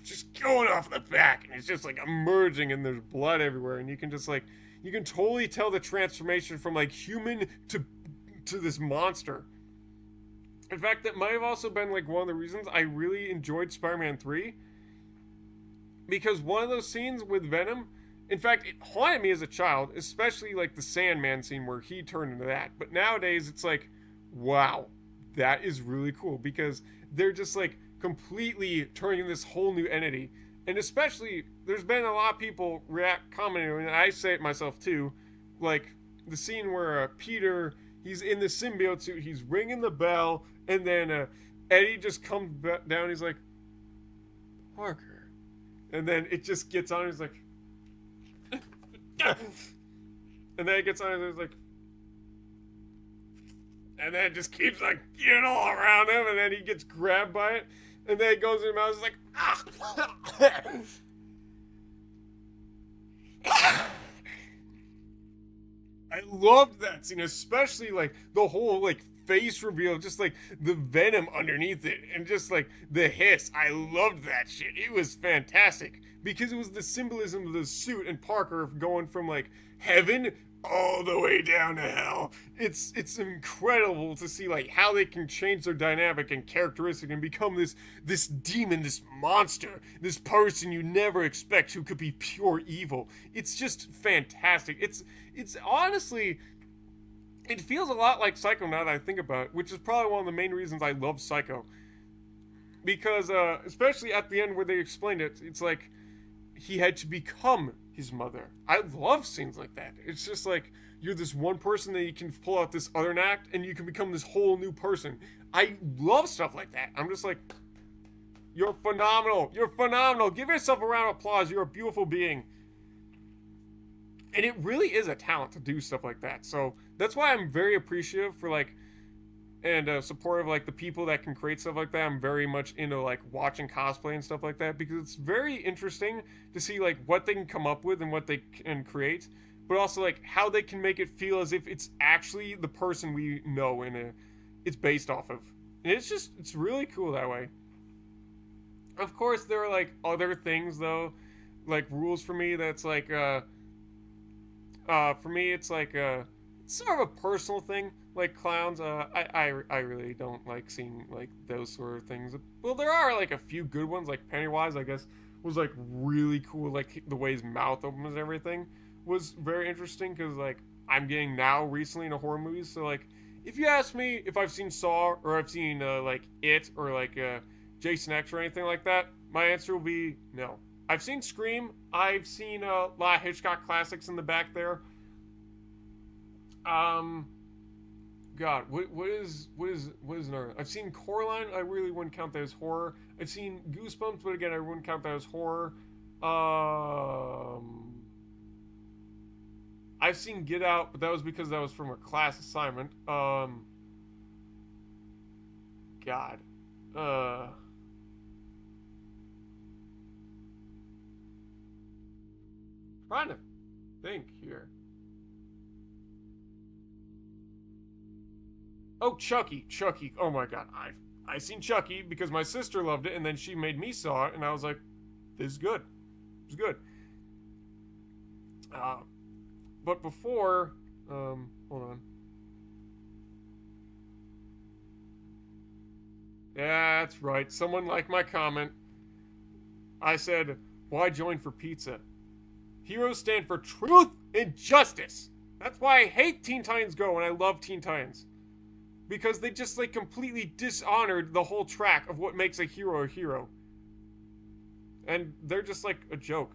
just going off the back and it's just like emerging and there's blood everywhere and you can just like you can totally tell the transformation from like human to this monster. In fact, that might have also been like one of the reasons I really enjoyed Spider-Man 3 because one of those scenes with Venom In fact, it haunted me as a child, especially like the Sandman scene where he turned into that. But nowadays, it's like, wow, that is really cool because they're just like completely turning this whole new entity. And especially, there's been a lot of people commenting, and I say it myself too, like the scene where Peter, he's in the symbiote suit, he's ringing the bell, and then Eddie just comes down, he's like, Parker. And then it just gets on, he's like, and then it gets on, and it's like, and then it just keeps like getting all around him, and then he gets grabbed by it, and then it goes in his mouth, it's like, I loved that scene, especially like the whole like face reveal, just like the venom underneath it, and just like the hiss. I loved that shit. It was fantastic because it was the symbolism of the suit and Parker going from like heaven all the way down to hell. It's incredible to see like how they can change their dynamic and characteristic and become this demon, this monster, this person you never expect who could be pure evil. It's just fantastic. It's honestly, it feels a lot like Psycho now that I think about it, which is probably one of the main reasons I love Psycho. Because especially at the end where they explained it, it's like he had to become his mother. I love scenes like that. It's just like you're this one person that you can pull out this other act and you can become this whole new person. I love stuff like that. I'm just like, you're phenomenal. You're phenomenal. Give yourself a round of applause. You're a beautiful being. And it really is a talent to do stuff like that. So that's why I'm very appreciative for like and supportive of like the people that can create stuff like that. I'm very much into like watching cosplay and stuff like that because it's very interesting to see like what they can come up with and what they can create, but also like how they can make it feel as if it's actually the person we know and it's based off of. And it's really cool that way. Of course, there are like other things though, like rules for me. That's like for me it's like it's sort of a personal thing. Like clowns, I really don't like seeing like those sort of things. Well, there are like a few good ones, like Pennywise, I guess, was like really cool. Like the way his mouth opens and everything was very interesting because like I'm getting now recently into horror movies. So like if you ask me if I've seen Saw or I've seen like It or like Jason X or anything like that, my answer will be no. I've seen Scream. I've seen a lot of Hitchcock classics in the back there. Um, God, what is another? I've seen Coraline. I really wouldn't count that as horror. I've seen Goosebumps, but again, I wouldn't count that as horror. I've seen Get Out, but that was because that was from a class assignment. God, trying to think here. Oh, Chucky, Chucky. Oh my God, I seen Chucky because my sister loved it, and then she made me saw it, and I was like, this is good. It's good. Uh, but before, hold on. Yeah, that's right. Someone liked my comment. I said, why join for pizza? Heroes stand for truth and justice. That's why I hate Teen Titans Go and I love Teen Titans. Because they just like completely dishonored the whole track of what makes a hero a hero. And they're just like a joke.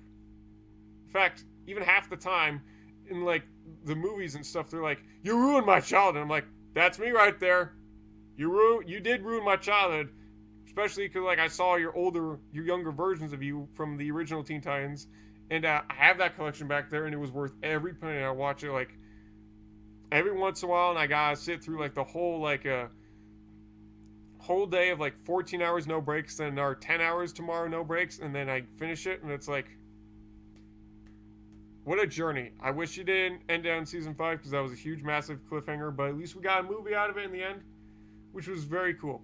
In fact, even half the time in like the movies and stuff, they're like, you ruined my childhood. I'm like, that's me right there. You did ruin my childhood. Especially because like I saw your younger versions of you from the original Teen Titans. And I have that collection back there and it was worth every penny. I watch it like every once in a while and I gotta sit through like the whole whole day of like 14 hours no breaks, then our 10 hours tomorrow no breaks, and then I finish it and it's like, what a journey. I wish you didn't end down season 5 because that was a huge massive cliffhanger, but at least we got a movie out of it in the end, which was very cool.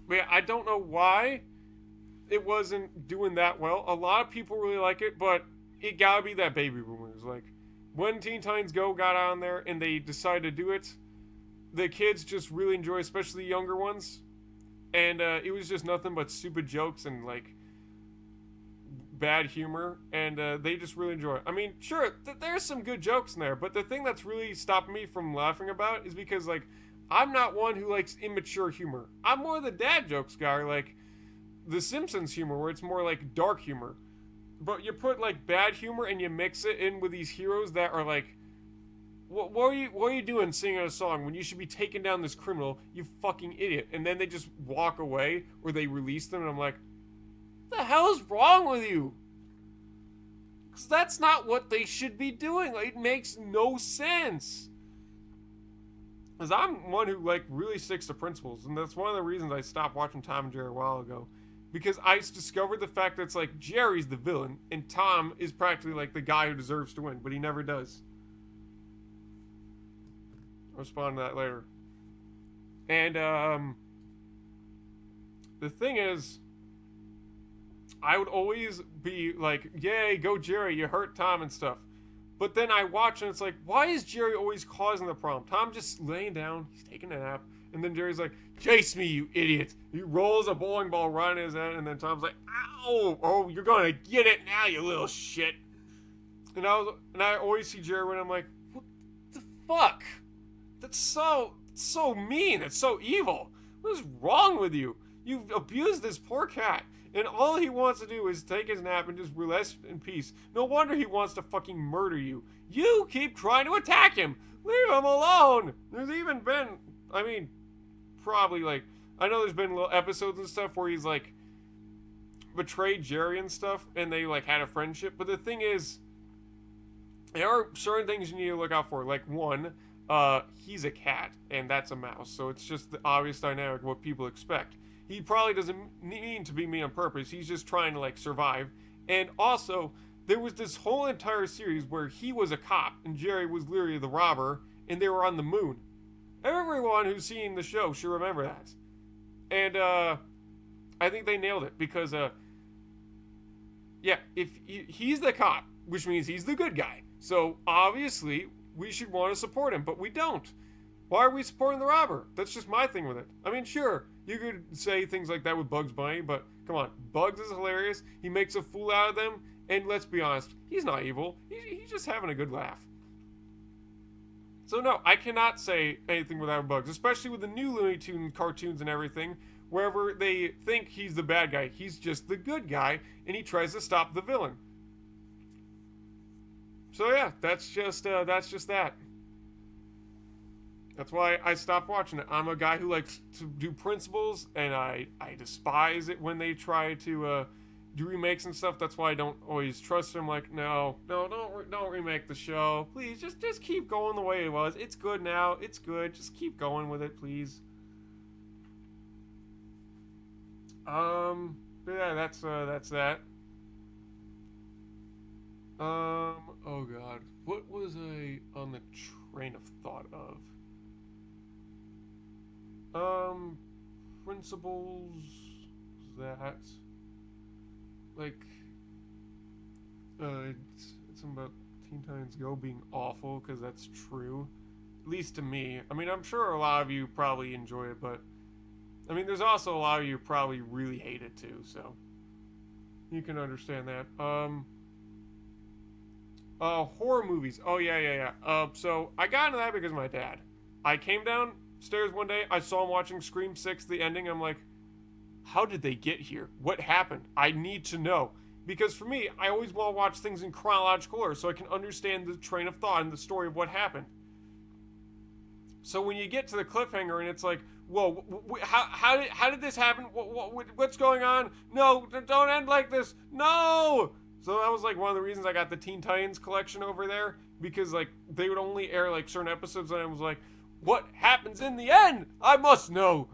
But yeah, I don't know why it wasn't doing that well. A lot of people really like it, but it gotta be that baby boomers. Like when Teen Titans Go got on there and they decided to do it, the kids just really enjoy, especially the younger ones. And it was just nothing but stupid jokes and like bad humor, and they just really enjoy it. I mean, sure, there's some good jokes in there, but the thing that's really stopped me from laughing about is because, like, I'm not one who likes immature humor. I'm more the dad jokes guy, like The Simpsons humor, where it's more like dark humor. But you put like bad humor and you mix it in with these heroes that are like, what are you doing singing a song when you should be taking down this criminal, you fucking idiot? And then they just walk away or they release them, and I'm like, what the hell is wrong with you? Because that's not what they should be doing. Like, it makes no sense. Because I'm one who like really sticks to principles, and that's one of the reasons I stopped watching Tom and Jerry a while ago. Because I discovered the fact that it's like Jerry's the villain, and Tom is practically like the guy who deserves to win, but he never does. I'll respond to that later. And the thing is, I would always be like, yay, go Jerry, you hurt Tom and stuff. But then I watch and it's like, why is Jerry always causing the problem? Tom just laying down, he's taking a nap, and then Jerry's like, chase me, you idiot. He rolls a bowling ball right in his head, and then Tom's like, ow, oh, you're gonna get it now, you little shit. And I always see Jerry when I'm like, what the fuck? That's so mean. That's so evil. What is wrong with you? You've abused this poor cat. And all he wants to do is take his nap and just rest in peace. No wonder he wants to fucking murder you. You keep trying to attack him. Leave him alone. There's even been, I mean, probably like, I know there's been little episodes and stuff where he's like betrayed Jerry and stuff, and they like had a friendship. But the thing is, there are certain things you need to look out for. Like one, he's a cat and that's a mouse. So it's just the obvious dynamic of what people expect. He probably doesn't mean to be mean on purpose. He's just trying to like survive. And also, there was this whole entire series where he was a cop and Jerry was literally the robber, and they were on the moon. Everyone who's seen the show should remember that. And I think they nailed it because yeah, if he's the cop, which means he's the good guy. So obviously we should want to support him, but we don't. Why are we supporting the robber? That's just my thing with it. I mean, sure, you could say things like that with Bugs Bunny, but come on, Bugs is hilarious. He makes a fool out of them, and let's be honest, he's not evil. He's just having a good laugh. So no, I cannot say anything without Bugs, especially with the new Looney Tunes cartoons and everything, wherever they think he's the bad guy. He's just the good guy, and he tries to stop the villain. So yeah, that's just that. That's why I stopped watching it. I'm a guy who likes to do principles, and I despise it when they try to do remakes and stuff. That's why I don't always trust them. Like, no, don't remake the show, please. Just keep going the way it was. It's good now. It's good. Just keep going with it, please. But yeah, that's that. Oh god, what was I on the train of thought of? Principles, that, like, it's about Teen Titans Go being awful, because that's true, at least to me. I mean, I'm sure a lot of you probably enjoy it, but, I mean, there's also a lot of you who probably really hate it too, so, you can understand that. Horror movies, oh yeah. So, I got into that because of my dad. I came downstairs one day, I saw him watching Scream 6, the ending. I'm like, how did they get here? What happened? I need to know. Because for me, I always want to watch things in chronological order so I can understand the train of thought and the story of what happened. So when you get to the cliffhanger and it's like, whoa, how did this happen? What's going on? No, don't end like this. No! So that was like one of the reasons I got the Teen Titans collection over there. Because like they would only air like certain episodes and I was like, what happens in the end? I must know.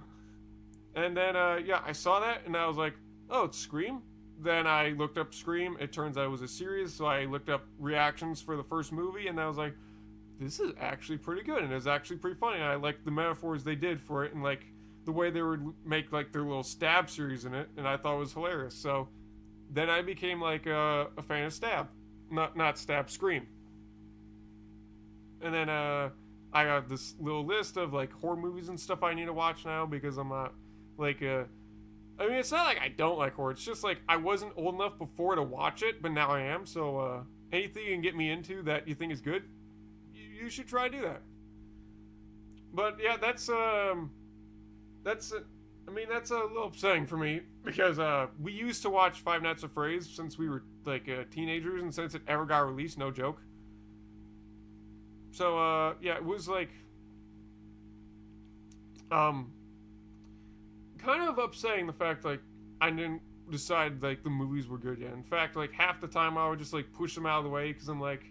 And then, yeah, I saw that, and I was like, oh, it's Scream? Then I looked up Scream. It turns out it was a series, so I looked up reactions for the first movie, and I was like, this is actually pretty good, and it's actually pretty funny. And I liked the metaphors they did for it, and, like, the way they would make, like, their little Stab series in it, and I thought it was hilarious. So then I became, like, a fan of Stab. Not Stab, Scream. And then, I got this little list of, like, horror movies and stuff I need to watch now, because I'm not... like, I mean, it's not like I don't like horror. It's just like I wasn't old enough before to watch it, but now I am. So anything you can get me into that you think is good, you should try to do that. But yeah, that's I mean that's a little upsetting for me because we used to watch Five Nights at Freddy's since we were like teenagers, and since it ever got released, no joke. So yeah, it was like um kind of upsetting the fact like I didn't decide like the movies were good yet. In fact, like half the time I would just like push them out of the way because I'm like,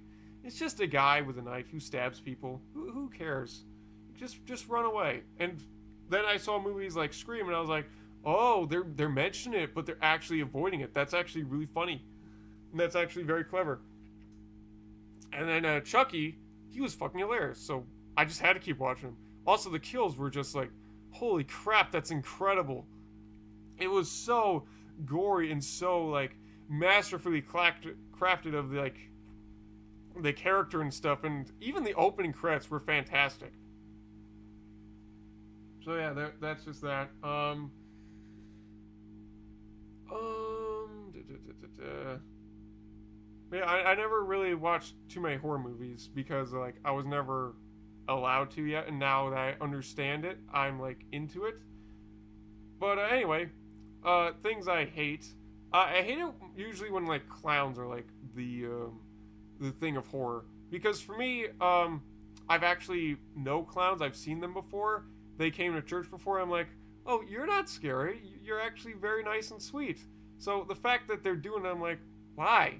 it's just a guy with a knife who stabs people. Who cares? Just run away. And then I saw movies like Scream, and I was like, oh, they're mentioning it, but they're actually avoiding it. That's actually really funny, and that's actually very clever. And then Chucky, he was fucking hilarious. So I just had to keep watching him. Also, the kills were just like, holy crap, that's incredible. It was so gory and so like masterfully crafted of the, like the character and stuff, and even the opening credits were fantastic. So yeah, that's just that. Da, da, da, da, da. Yeah, I never really watched too many horror movies because like I was never allowed to yet, and now that I understand it, I'm like into it. But anyway, things I hate. I hate it usually when like clowns are like the thing of horror because for me, I've actually know clowns. I've seen them before. They came to church before. I'm like, oh, you're not scary. You're actually very nice and sweet. So the fact that they're doing it, I'm like, why?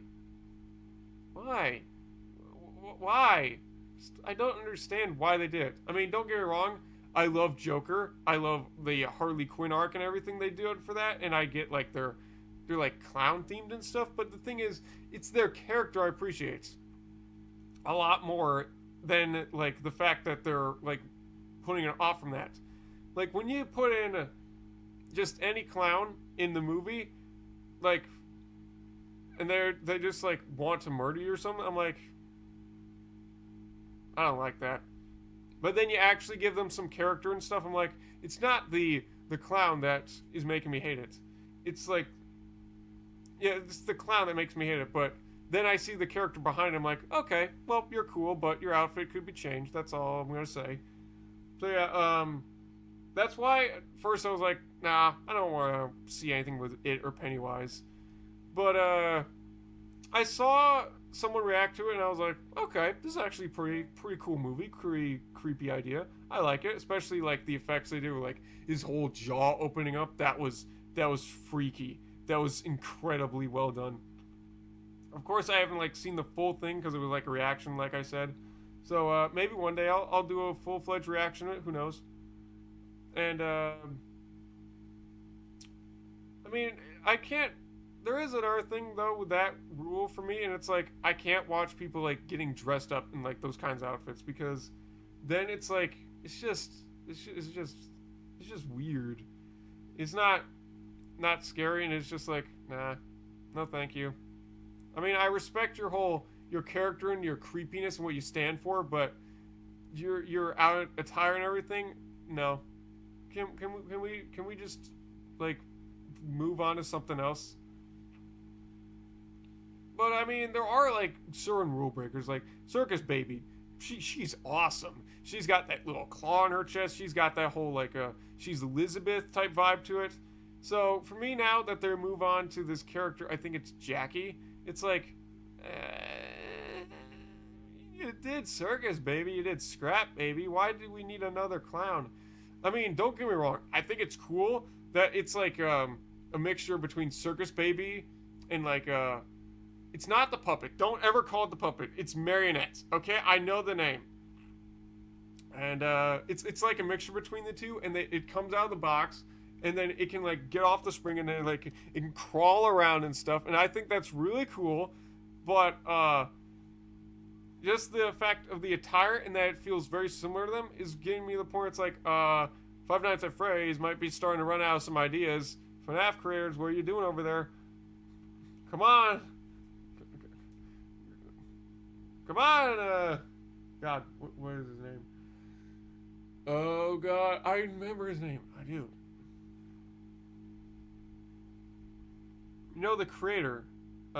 Why? Why? I don't understand why they did it. I mean, don't get me wrong. I love Joker. I love the Harley Quinn arc and everything they do for that. And I get like they're like clown themed and stuff. But the thing is, it's their character I appreciate a lot more than like the fact that they're like putting it off from that. Like when you put in just any clown in the movie, like, and they just like want to murder you or something. I'm like, I don't like that. But then you actually give them some character and stuff. I'm like, it's not the clown that is making me hate it. It's like, yeah, it's the clown that makes me hate it. But then I see the character behind him. Like, okay, well, you're cool, but your outfit could be changed. That's all I'm gonna say. So yeah, that's why at first I was like, nah, I don't want to see anything with it or Pennywise. But I saw someone react to it, and I was like, okay, this is actually pretty cool movie, pretty creepy idea. I like it, especially like the effects they do, like his whole jaw opening up. That was freaky. That was incredibly well done. Of course, I haven't like seen the full thing because it was like a reaction, like I said. So maybe one day I'll do a full fledged reaction to it. Who knows? And I mean, I can't. There is another thing though with that rule for me, and it's like I can't watch people like getting dressed up in like those kinds of outfits because then it's like it's just weird. It's not scary, and it's just like nah, no thank you. I mean, I respect your character and your creepiness and what you stand for, but your out attire and everything, no. Can we just like move on to something else? But I mean, there are like certain rule breakers, like Circus Baby. She's awesome. She's got that little claw on her chest. She's got that whole like she's Elizabeth type vibe to it. So for me now that they move on to this character, I think it's Jackie. It's like, you did Circus Baby, you did Scrap Baby. Why did we need another clown? I mean, don't get me wrong. I think it's cool that it's like a mixture between Circus Baby and like it's not the puppet. Don't ever call it the puppet. It's marionettes. Okay, I know the name. And it's like a mixture between the two, and it comes out of the box, and then it can like get off the spring, and then like it can crawl around and stuff. And I think that's really cool. But just the effect of the attire and that it feels very similar to them is getting me to the point. It's like Five Nights at Freddy's might be starting to run out of some ideas. FNAF creators, what are you doing over there? Come on. Come on, God, what is his name? Oh God, I remember his name. I do. You know the creator,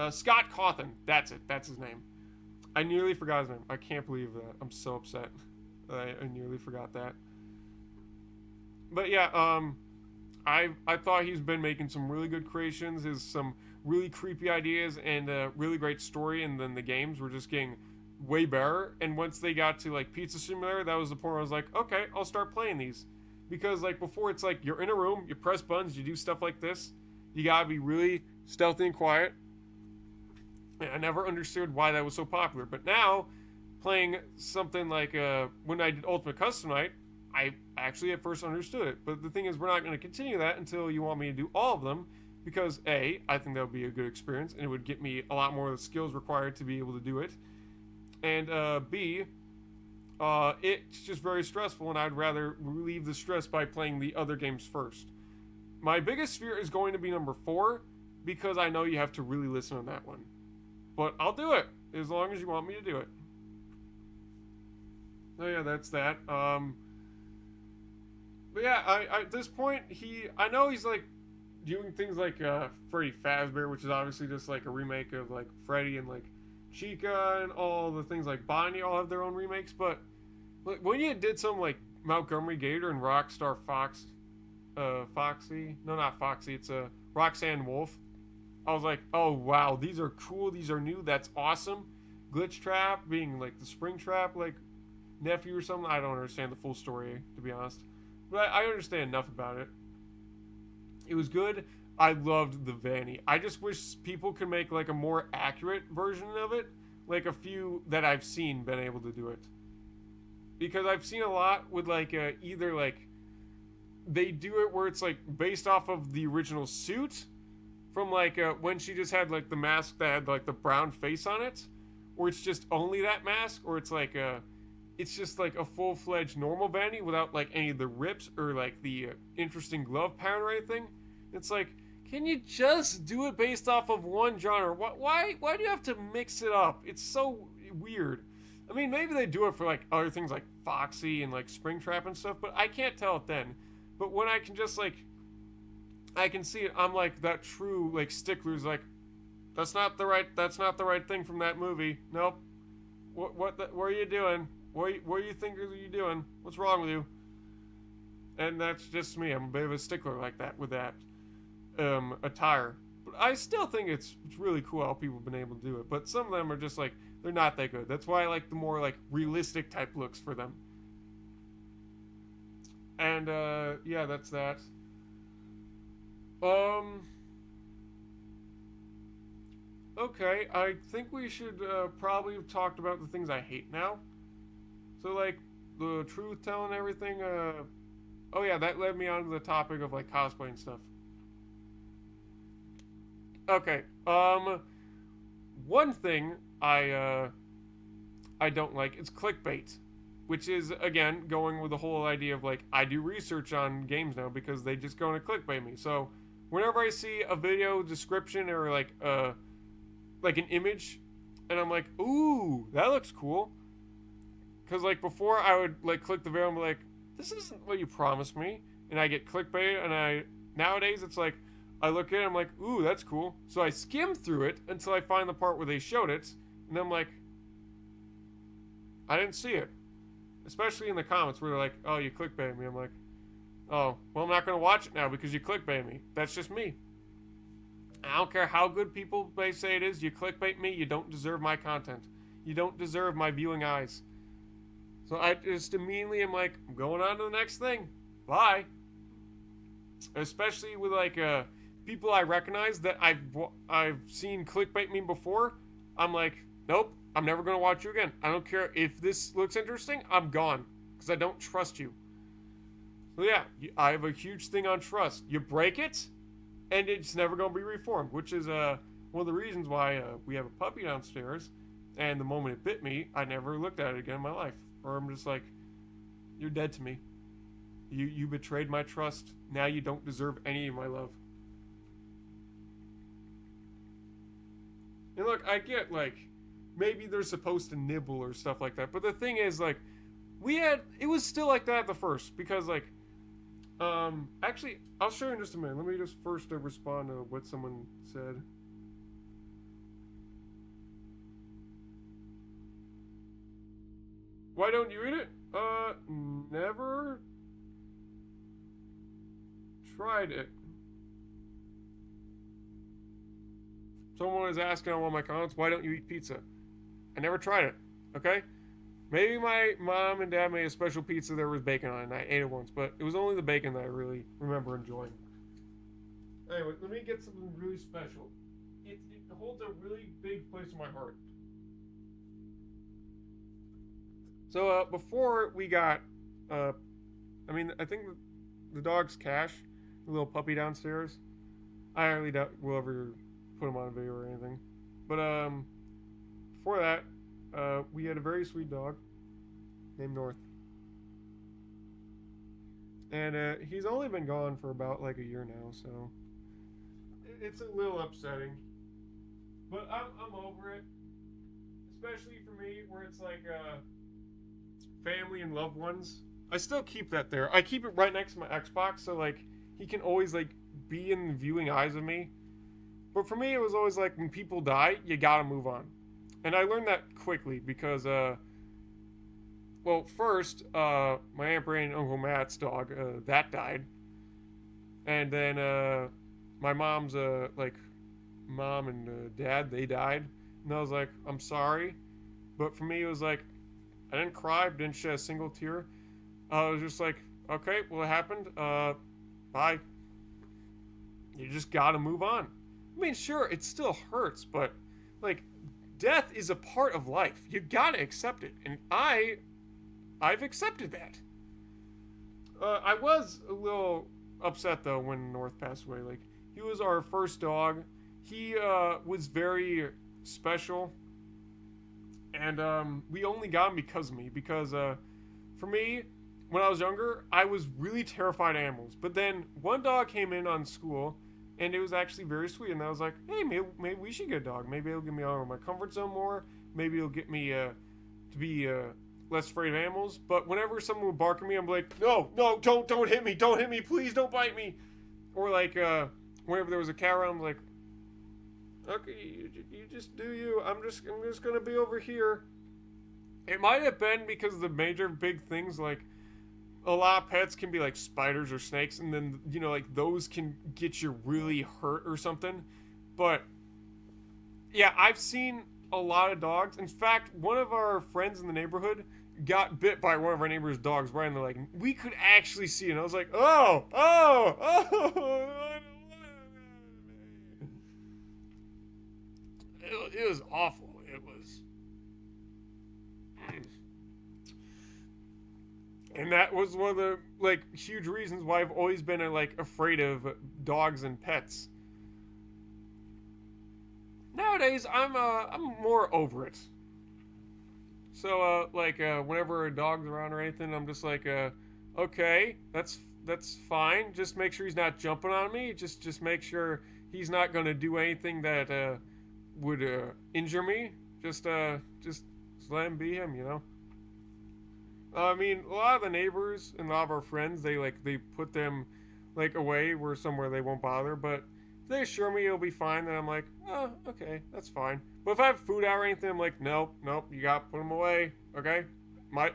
Scott Cawthon. That's it. That's his name. I nearly forgot his name. I can't believe that. I'm so upset. I nearly forgot that. But yeah, I thought he's been making some really good creations. His some really creepy ideas and a really great story, and then the games were just getting way better. And once they got to like Pizza Simulator, that was the point where I was like, okay, I'll start playing these. Because like before, it's like you're in a room, you press buttons, you do stuff like this. You gotta be really stealthy and quiet. And I never understood why that was so popular. But now, playing something like when I did Ultimate Custom Night, I actually at first understood it. But the thing is, we're not going to continue that until you want me to do all of them. Because A, I think that would be a good experience, and it would get me a lot more of the skills required to be able to do it. And B, it's just very stressful, and I'd rather relieve the stress by playing the other games first. My biggest fear is going to be number 4, because I know you have to really listen on that one. But I'll do it, as long as you want me to do it. Oh yeah, that's that. But yeah, I at this point, I know he's like doing things like Freddy Fazbear, which is obviously just like a remake of like Freddy, and like Chica and all the things like Bonnie all have their own remakes. But like when you did some like Montgomery Gator and Rockstar Fox, Foxy, no, not Foxy, it's Roxanne Wolf. I was like, oh wow, these are cool, these are new, that's awesome. Glitch Trap being like the Spring Trap like nephew or something. I don't understand the full story, to be honest, but I understand enough about it. It was good. I loved the Vanny. I just wish people could make like a more accurate version of it, like a few that I've seen been able to do it. Because I've seen a lot with like either like they do it where it's like based off of the original suit from like when she just had like the mask that had like the brown face on it, or it's just only that mask, or it's like it's just like a full-fledged normal Vanny without like any of the rips or like the interesting glove pattern or anything. It's like, can you just do it based off of one genre? Why do you have to mix it up? It's so weird. I mean, maybe they do it for like other things like Foxy and like Springtrap and stuff, but I can't tell it then. But when I can just like, I can see it, I'm like that true like stickler's like, that's not the right thing from that movie. Nope. What are you doing? What do you think are you doing? What's wrong with you? And that's just me. I'm a bit of a stickler like that with that attire. But I still think it's really cool how people have been able to do it. But some of them are just like, they're not that good. That's why I like the more like realistic type looks for them. And yeah, that's that. Okay, I think we should probably have talked about the things I hate now. So like the truth telling everything. Oh yeah, that led me on to the topic of like cosplay and stuff. Okay. One thing I don't like is clickbait, which is again going with the whole idea of like I do research on games now because they just go and clickbait me. So whenever I see a video description or like an image, and I'm like, ooh, that looks cool. Because like before I would like click the video and be like, this isn't what you promised me, and I get clickbait, and nowadays it's like I look at it, I'm like, ooh, that's cool. So I skim through it until I find the part where they showed it, and then I'm like, I didn't see it. Especially in the comments where they're like, oh, you clickbaited me. I'm like, oh, well, I'm not going to watch it now because you clickbaited me. That's just me. I don't care how good people may say it is, you clickbait me, you don't deserve my content. You don't deserve my viewing eyes. So I just immediately am like, I'm going on to the next thing. Bye. Especially with like people I recognize that I've seen clickbait me before. I'm like, nope, I'm never going to watch you again. I don't care if this looks interesting, I'm gone. Because I don't trust you. So yeah, I have a huge thing on trust. You break it, and it's never going to be reformed. Which is one of the reasons why we have a puppy downstairs. And the moment it bit me, I never looked at it again in my life. Or I'm just like, you're dead to me. You betrayed my trust. Now you don't deserve any of my love. And look, I get like, maybe they're supposed to nibble or stuff like that. But the thing is like, it was still like that at the first. Because like, Actually, I'll show you in just a minute. Let me just first respond to what someone said. Why don't you eat it? Never tried it. Someone was asking on one of my comments, why don't you eat pizza? I never tried it. Okay? Maybe my mom and dad made a special pizza there was bacon on it, and I ate it once, but it was only the bacon that I really remember enjoying. Anyway, let me get something really special. It holds a really big place in my heart. So before we got, I think the dog's Cash, the little puppy downstairs. I highly doubt we'll ever put him on a video or anything. But before that, we had a very sweet dog named North, and he's only been gone for about like a year now, so it's a little upsetting. But I'm over it, especially for me, where it's like family and loved ones. I still keep that there. I keep it right next to my Xbox, so like he can always like be in the viewing eyes of me. But for me, it was always like when people die, you gotta move on, and I learned that quickly because well, first my Aunt Brandon and Uncle Matt's dog that died, and then my mom's like mom and dad, they died, and I was like, I'm sorry, but for me it was like I didn't cry, didn't shed a single tear. I was just like, okay, well, it happened. Bye. You just gotta move on. I mean, sure, it still hurts, but like, death is a part of life. You gotta accept it, and I've accepted that. I was a little upset though when North passed away. Like, he was our first dog. He was very special, and we only got him because of me. Because for me, when I was younger, I was really terrified of animals. But then one dog came in on school, and it was actually very sweet. And I was like, hey, maybe we should get a dog. Maybe it'll get me out of my comfort zone more. Maybe it'll get me to be less afraid of animals. But whenever someone would bark at me, I'm like, no, don't hit me, please don't bite me. Or like whenever there was a cat around, I'm like, okay, you just do you. I'm just gonna be over here. It might have been because of the major big things, like a lot of pets can be like spiders or snakes, and then like those can get you really hurt or something. But yeah, I've seen a lot of dogs. In fact, one of our friends in the neighborhood got bit by one of our neighbor's dogs right in the leg. We could actually see it. And I was like, oh. It was awful. It was. And that was one of the like huge reasons why I've always been like afraid of dogs and pets. Nowadays, I'm more over it. So whenever a dog's around or anything, I'm just like okay, that's fine. Just make sure he's not jumping on me. Just make sure he's not gonna do anything that would injure me. Just let him be him. I mean, a lot of the neighbors and a lot of our friends, they put them like away where somewhere they won't bother. But if they assure me it'll be fine, then I'm like, oh, okay, that's fine. But if I have food out or anything, I'm like, nope, you gotta put them away, okay? My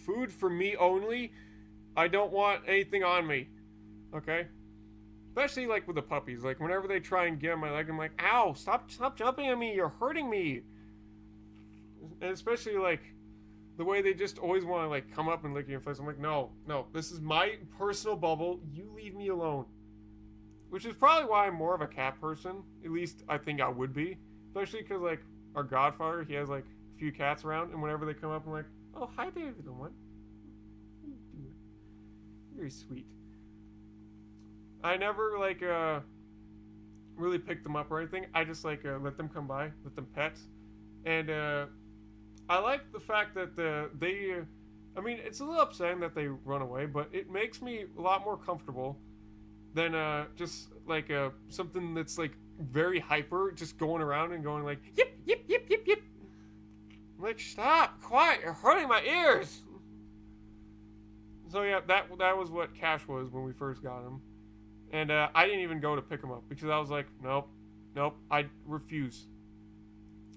food for me only. I don't want anything on me, okay? Especially like with the puppies, like whenever they try and get on my leg, I'm like, ow, stop jumping on me, you're hurting me. And especially like the way they just always want to like come up and lick your face. I'm like, no, this is my personal bubble. You leave me alone. Which is probably why I'm more of a cat person. At least I think I would be. Especially because like our godfather, he has like a few cats around, and whenever they come up, I'm like, oh, hi there, little one. What are you doing? Very sweet. I never like really pick them up or anything. I just like let them come by, let them pet, and I like the fact that they. I mean, it's a little upsetting that they run away, but it makes me a lot more comfortable than just like something that's like very hyper, just going around and going like yip yip yip yip yip. I'm like, stop, quiet, you're hurting my ears. So yeah, that was what Cash was when we first got him, and I didn't even go to pick him up because I was like, nope, nope, I refuse.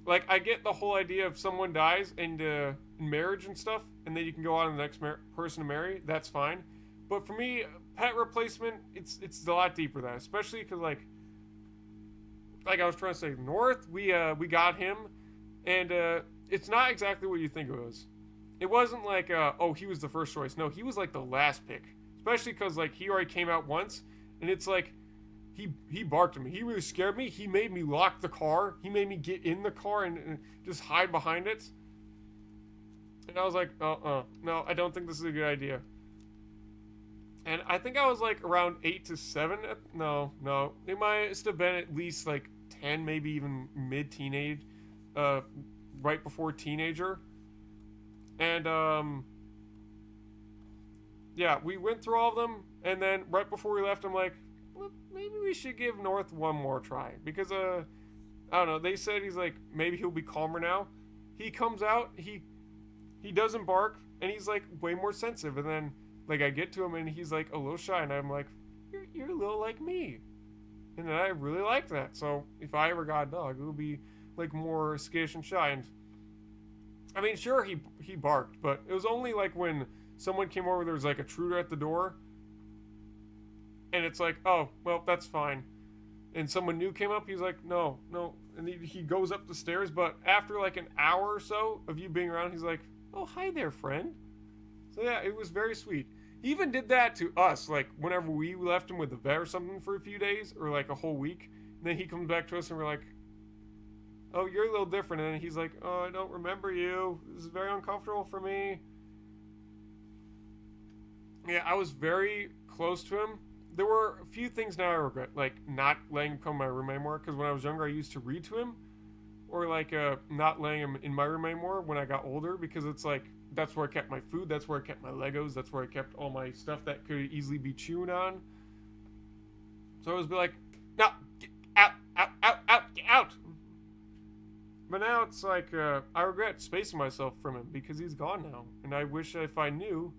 Like I get the whole idea of someone dies and in marriage and stuff, and then you can go on to the next person to marry. That's fine, but for me, pet replacement, it's a lot deeper than that, especially because like I was trying to say, North, we got him, and it's not exactly what you think it was. It wasn't like oh, he was the first choice. No, he was like the last pick, especially because like he already came out once, and it's like he barked at me. He really scared me. He made me lock the car. He made me get in the car and just hide behind it. And I was like, no, I don't think this is a good idea. And I think I was like around 8 to 7. No, it might have been at least like 10, maybe even mid-teenage, uh, right before teenager. And yeah, we went through all of them, and then right before we left, I'm like, well, maybe we should give North one more try because I don't know. They said he's like maybe he'll be calmer now. He comes out, he doesn't bark, and he's like way more sensitive. And then like I get to him, and he's like a little shy, and I'm like, you're a little like me, and I really like that. So if I ever got a dog, it would be like more skittish and shy. And I mean, sure he barked, but it was only like when someone came over. There was like a intruder at the door, and it's like, oh well, that's fine. And someone new came up. He's like, no, and he goes up the stairs. But after like an hour or so of you being around, he's like, oh hi there, friend. So yeah, it was very sweet. He even did that to us, like whenever we left him with the vet or something for a few days or like a whole week. And then he comes back to us and we're like, oh, you're a little different. And then he's like, oh, I don't remember you. This is very uncomfortable for me. Yeah, I was very close to him. There were a few things now I regret, like not letting him come in my room anymore. Because when I was younger, I used to read to him, or like not letting him in my room anymore when I got older. Because it's like that's where I kept my food, that's where I kept my Legos, that's where I kept all my stuff that could easily be chewed on. So I was be like, no, get out, get out. But now it's like I regret spacing myself from him because he's gone now, and I wish if I knew,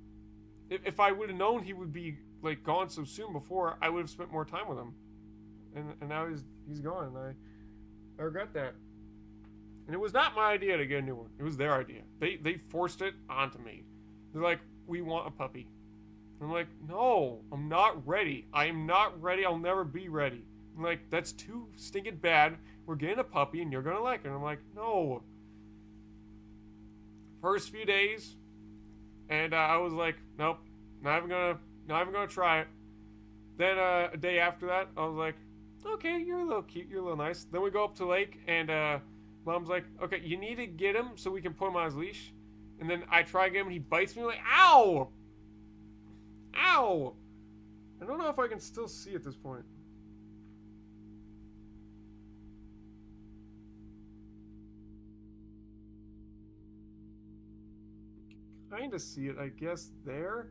if I would have known he would be like gone so soon before, I would have spent more time with him. And now he's gone, and I regret that. And it was not my idea to get a new one. It was their idea. They forced it onto me. They're like, we want a puppy. I'm like, no, I'm not ready. I am not ready. I'll never be ready. I'm like, that's too stinking bad. We're getting a puppy and you're gonna like it. And I'm like, no. First few days, and I was like, nope, not even gonna try it. Then a day after that, I was like, okay, you're a little cute, you're a little nice. Then we go up to the lake, and Mom's like, okay, you need to get him so we can put him on his leash. And then I try to get him, and he bites me like, ow, ow. I don't know if I can still see at this point. Kind of see it, I guess, there.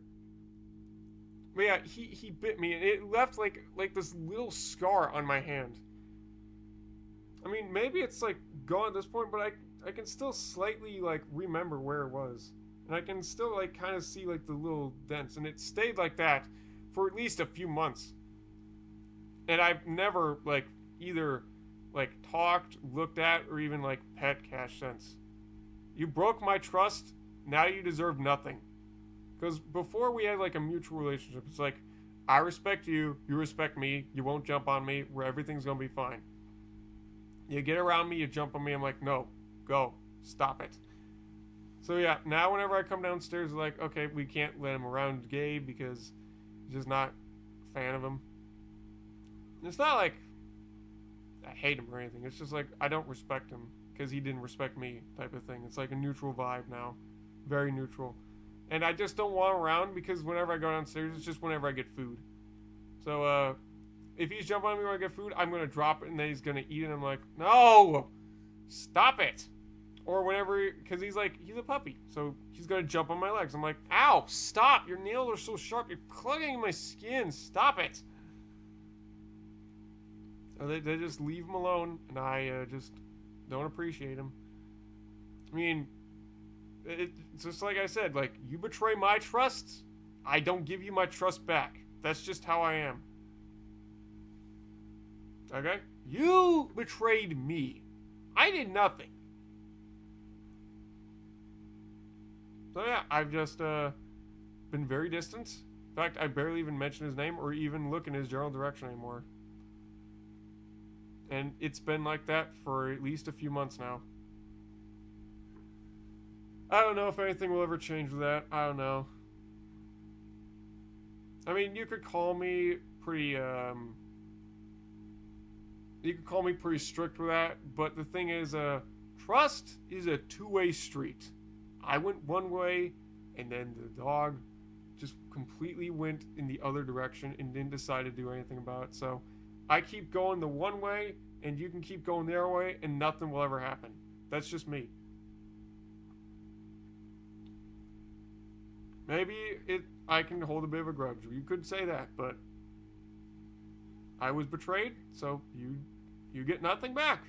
But yeah, he bit me, and it left like this little scar on my hand. I mean, maybe it's like gone at this point, but I can still slightly like remember where it was, and I can still like kind of see like the little dents, and it stayed like that for at least a few months. And I've never like either like talked, looked at, or even like pet Cash since. You broke my trust. Now you deserve nothing. Because before we had like a mutual relationship, it's like I respect you, you respect me, you won't jump on me, where everything's gonna be fine. You get around me, you jump on me, I'm like, no, go, stop it. So yeah, now whenever I come downstairs, like, okay, we can't let him around Gabe because he's just not a fan of him. And it's not like I hate him or anything. It's just like I don't respect him because he didn't respect me type of thing. It's like a neutral vibe now, very neutral. And I just don't want him around because whenever I go downstairs, it's just whenever I get food. So if he's jumping on me when I get food, I'm gonna drop it and then he's gonna eat it. And I'm like, no, stop it. Or whenever, because he's a puppy, so he's gonna jump on my legs. I'm like, ow, stop! Your nails are so sharp. You're clogging my skin. Stop it. So they just leave him alone, and I just don't appreciate him. I mean, it's just like I said, like, you betray my trust, I don't give you my trust back. That's just how I am. Okay? You betrayed me. I did nothing. So yeah, I've just been very distant. In fact, I barely even mention his name or even look in his general direction anymore. And it's been like that for at least a few months now. I don't know if anything will ever change with that. I don't know. I mean, you could call me pretty, you could call me pretty strict with that, but the thing is, trust is a two-way street. I went one way, and then the dog just completely went in the other direction and didn't decide to do anything about it. So I keep going the one way, and you can keep going the other way, and nothing will ever happen. That's just me. Maybe I can hold a bit of a grudge. You could say that, but I was betrayed, so you get nothing back.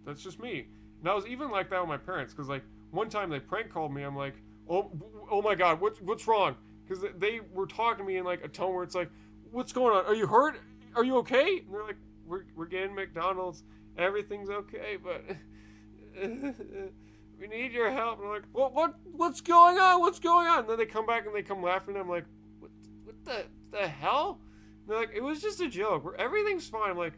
That's just me. And I was even like that with my parents, because like one time they prank called me. I'm like, oh my god, what's wrong? Because they were talking to me in like a tone where it's like, what's going on? Are you hurt? Are you okay? And they're like, we're getting McDonald's. Everything's okay, but we need your help. And I'm like, what's going on? What's going on? And then they come back and they come laughing. And I'm like, what the hell? And they're like, it was just a joke. Where everything's fine. I'm like,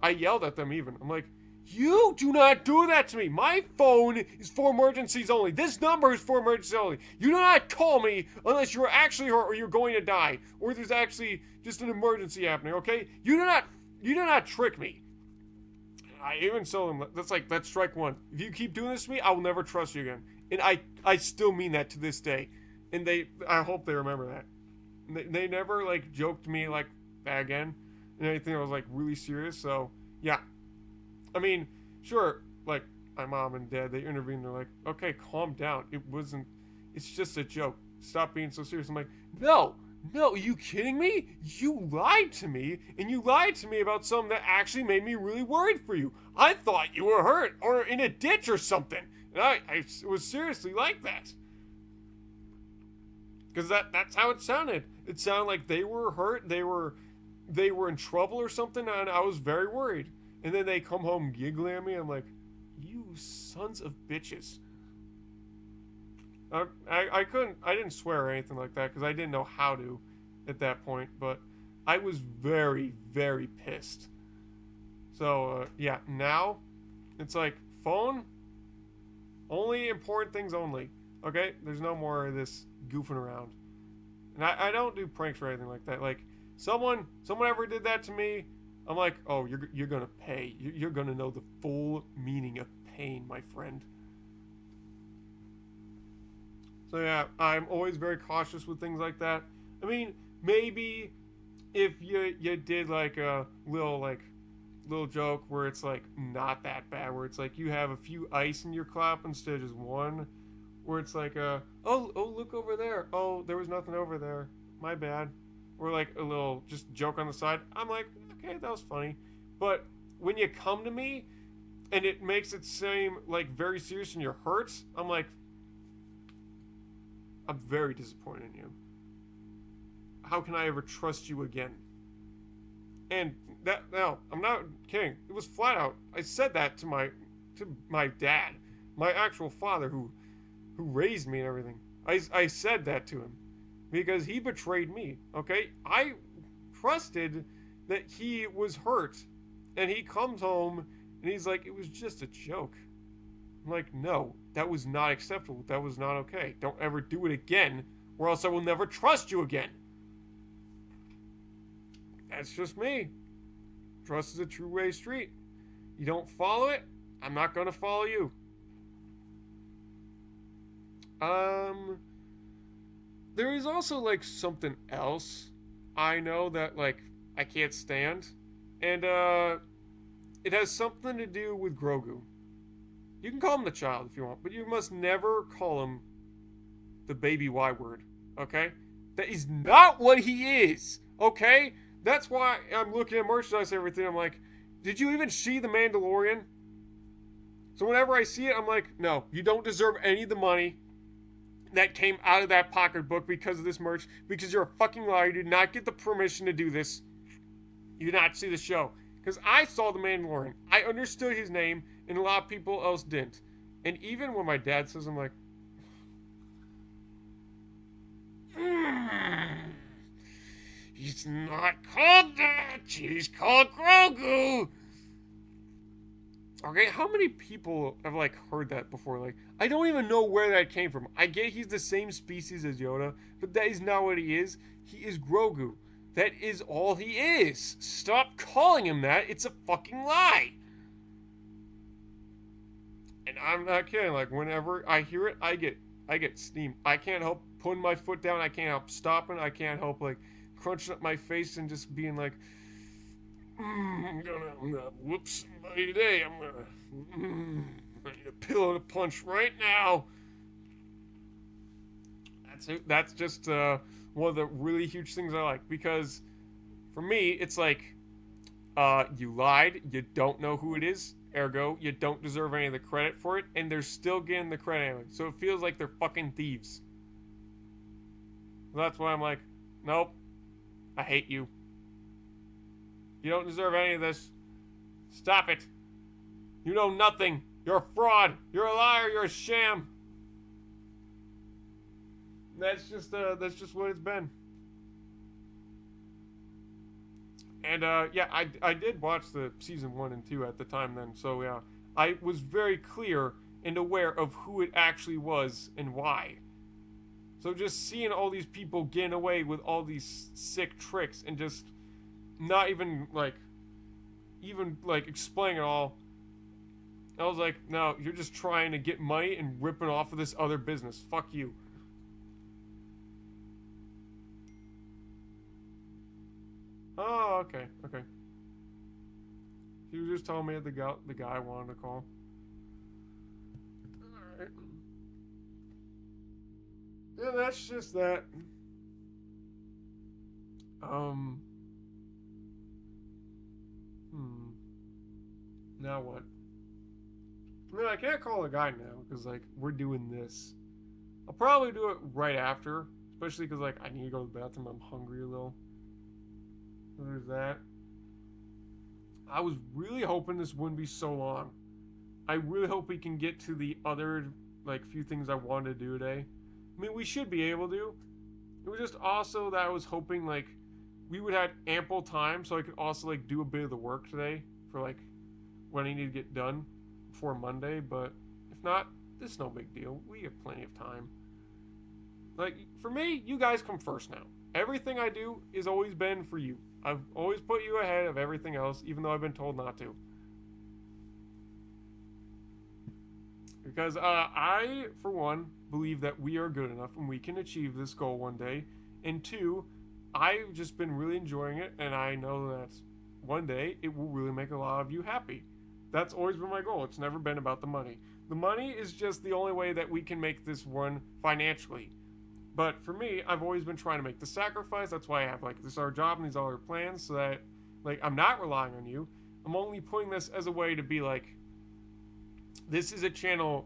I yelled at them even. I'm like, you do not do that to me. My phone is for emergencies only. This number is for emergencies only. You do not call me unless you're actually hurt or you're going to die or there's actually just an emergency happening. Okay? You do not trick me. I even told them that's strike one. If you keep doing this to me, I will never trust you again. And I still mean that to this day. And I hope they remember that. They never like joked me like that again and anything that was like really serious. So yeah. I mean, sure, like, my mom and dad, they intervened. They're like, okay, calm down. It's just a joke. Stop being so serious. I'm like, no, are you kidding me? You lied to me, and you lied to me about something that actually made me really worried for you. I thought you were hurt, or in a ditch or something. And I was seriously like that. Because that's how it sounded. It sounded like they were hurt, they were in trouble or something, and I was very worried. And then they come home giggling at me. I'm like, you sons of bitches. I didn't swear or anything like that because I didn't know how to at that point. But I was very, very pissed. So, yeah, now it's like, phone, only important things only. Okay? There's no more of this goofing around. And I don't do pranks or anything like that. Like, someone ever did that to me, I'm like, oh, you're gonna pay. You're gonna know the full meaning of pain, my friend. So yeah, I'm always very cautious with things like that. I mean, maybe if you did like a little joke where it's like not that bad, where it's like you have a few ice in your clap instead of just one, where it's like oh look over there. Oh, there was nothing over there. My bad. Or like a little just joke on the side. I'm like, okay, that was funny. But when you come to me and it makes it seem like very serious and you're hurt, I'm like, I'm very disappointed in you. How can I ever trust you again? And no, I'm not kidding. It was flat out. I said that to my dad, my actual father who raised me and everything. I said that to him. Because he betrayed me, okay? I trusted that he was hurt. And he comes home and he's like, it was just a joke. I'm like, no, that was not acceptable. That was not okay. Don't ever do it again, or else I will never trust you again. That's just me. Trust is a two-way street. You don't follow it, I'm not going to follow you. There is also, like, something else I know that, like, I can't stand. And, it has something to do with Grogu. You can call him the child if you want, but you must never call him the baby Y word, okay? That is not what he is, okay? That's why I'm looking at merchandise and everything. I'm like, did you even see The Mandalorian? So whenever I see it, I'm like, no, you don't deserve any of the money. that came out of that pocketbook because of this merch, because you're a fucking liar. You did not get the permission to do this. You did not see the show. Because I saw The Mandalorian. I understood his name, and a lot of people else didn't. And even when my dad says, I'm like, he's not called that. He's called Grogu. Okay, how many people have like heard that before? Like, I don't even know where that came from. I get he's the same species as Yoda, but that is not what he is. He is Grogu. That is all he is. Stop calling him that. It's a fucking lie. And I'm not kidding. Like, whenever I hear it, I get steamed. I can't help putting my foot down. I can't help stopping. I can't help like crunching up my face and just being like, I'm gonna whoop somebody today. I need a pillow to punch right now. That's it. That's just one of the really huge things I like, because for me, it's like, you lied, you don't know who it is, ergo, you don't deserve any of the credit for it, and they're still getting the credit anyway. So it feels like they're fucking thieves. That's why I'm like, nope, I hate you. You don't deserve any of this. Stop it. You know nothing. You're a fraud. You're a liar. You're a sham. That's just what it's been. And yeah, I did watch the season 1 and 2 at the time then, so yeah, I was very clear and aware of who it actually was and why. So just seeing all these people getting away with all these sick tricks and just not even like explaining it all, I was like, no, you're just trying to get money and ripping off of this other business. Fuck you. Oh, okay. She was just telling me the guy wanted to call. Alright. Yeah, that's just that. Now what? I mean, I can't call the guy now, because, like, we're doing this. I'll probably do it right after, especially because, like, I need to go to the bathroom. I'm hungry a little. So there's that. I was really hoping this wouldn't be so long. I really hope we can get to the other, like, few things I wanted to do today. I mean, we should be able to. It was just also that I was hoping, like, we would have ample time so I could also, like, do a bit of the work today for, like, what I need to get done before Monday. But if not, it's no big deal. We have plenty of time. Like, for me, you guys come first now. Everything I do has always been for you. I've always put you ahead of everything else, even though I've been told not to. Because I, for one, believe that we are good enough and we can achieve this goal one day. And two, I've just been really enjoying it, and I know that one day it will really make a lot of you happy. That's always been my goal. It's never been about the money. The money is just the only way that we can make this run financially. But for me, I've always been trying to make the sacrifice. That's why I have, like, this our job and these other plans, so that, like, I'm not relying on you. I'm only putting this as a way to be like, this is a channel,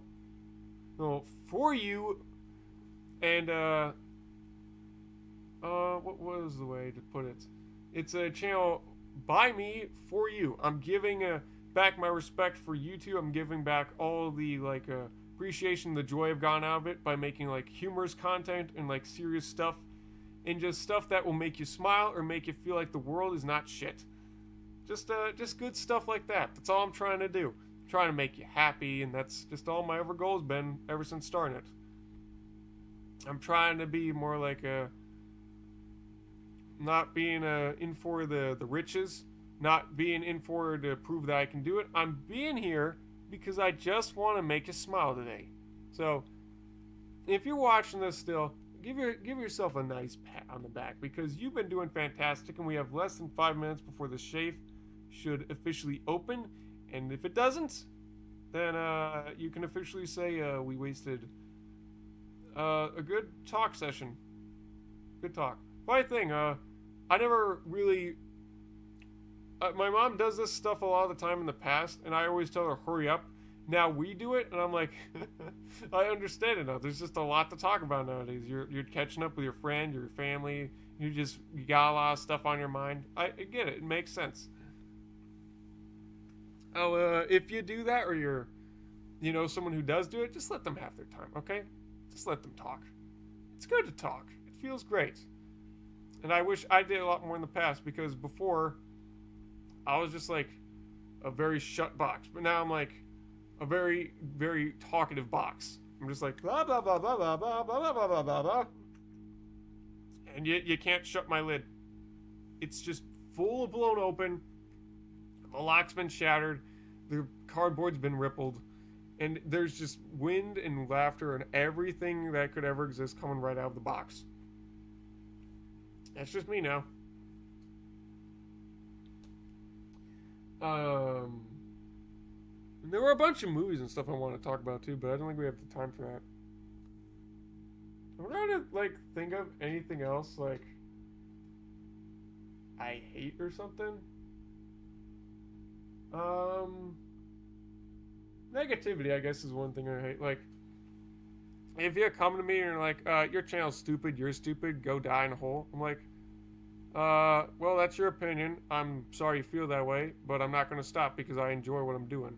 you know, for you. And what was the way to put it? It's a channel by me for you. I'm giving back my respect for you two. I'm giving back all the, like, appreciation, the joy I've gotten out of it by making, like, humorous content and, like, serious stuff, and just stuff that will make you smile or make you feel like the world is not shit. Just good stuff like that. That's all I'm trying to do. I'm trying to make you happy, and that's just all my ever goal has been ever since starting it. I'm trying to be more like not being in for the riches, not being in for to prove that I can do it. I'm being here because I just want to make you smile today. So, if you're watching this still, give yourself a nice pat on the back, because you've been doing fantastic, and we have less than 5 minutes before the shave should officially open. And if it doesn't, then you can officially say we wasted a good talk session. Good talk. Funny thing, I never really... my mom does this stuff a lot of the time in the past, and I always tell her hurry up, Now we do it, and I'm like, I understand it now. There's just a lot to talk about nowadays. You're catching up with your friend, your family. You got a lot of stuff on your mind. I get it. It makes sense. Oh, if you do that, or someone who does do it, just let them have their time, okay? Just let them talk. It's good to talk. It feels great. And I wish I did a lot more in the past, because before I was just like a very shut box, but now I'm like a very, very talkative box. I'm just like blah blah blah blah blah blah blah blah blah blah blah, and you can't shut my lid. It's just full blown open. The lock's been shattered. The cardboard's been rippled, and there's just wind and laughter and everything that could ever exist coming right out of the box. That's just me now. There were a bunch of movies and stuff I want to talk about too, but I don't think we have the time for that. I'm trying to think of anything else I hate or something. Negativity, I guess, is one thing I hate. If you come to me and you're like, your channel's stupid, you're stupid, go die in a hole. I'm like, well, that's your opinion. I'm sorry you feel that way, but I'm not going to stop because I enjoy what I'm doing.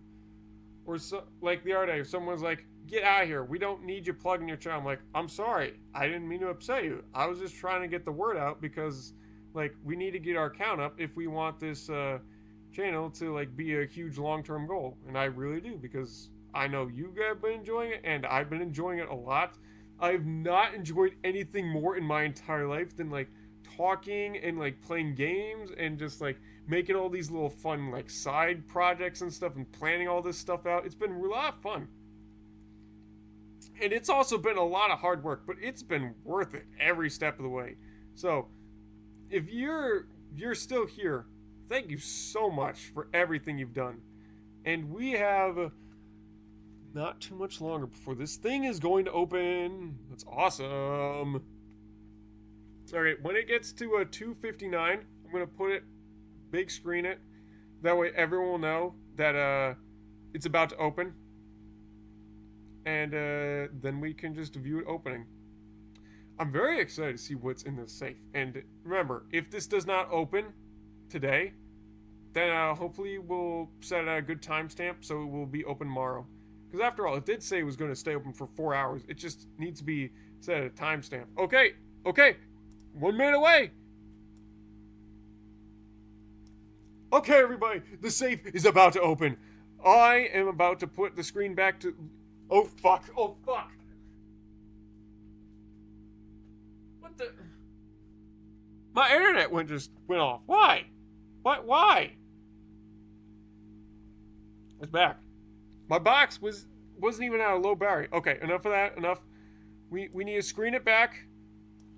Or the other day, someone's like, get out of here. We don't need you plugging your channel. I'm like, I'm sorry. I didn't mean to upset you. I was just trying to get the word out because, we need to get our count up if we want this channel to, be a huge long-term goal. And I really do, because I know you guys have been enjoying it, and I've been enjoying it a lot. I've not enjoyed anything more in my entire life than, talking and, playing games and just, making all these little fun side projects and stuff and planning all this stuff out. It's been a lot of fun. And it's also been a lot of hard work, but it's been worth it every step of the way. So, if you're still here, thank you so much for everything you've done. And we have not too much longer before this thing is going to open. That's awesome. Alright, when it gets to a 2:59, I'm going to put it big screen it. That way everyone will know that it's about to open. And then we can just view it opening. I'm very excited to see what's in this safe. And remember, if this does not open today, then hopefully we'll set a good timestamp so it will be open tomorrow. Because after all, it did say it was going to stay open for 4 hours. It just needs to be set at a timestamp. Okay. 1 minute away. Okay, everybody, the safe is about to open. I am about to put the screen back to... Oh, fuck. What the... My internet went off. Why? Why? It's back. My box wasn't even at a low battery. Okay, enough of that. Enough. We need to screen it back.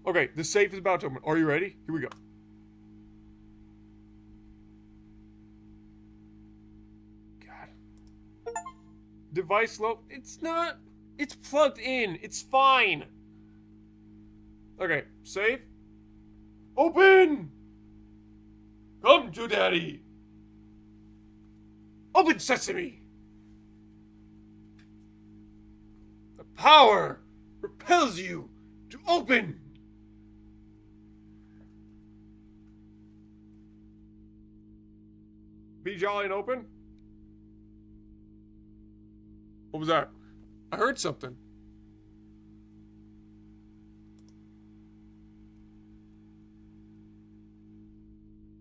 Okay, the safe is about to open. Are you ready? Here we go. Device low. It's not. It's plugged in. It's fine. Okay, safe. Open! Come to daddy. Open sesame. The power propels you to open. Be jolly and open. What was that? I heard something.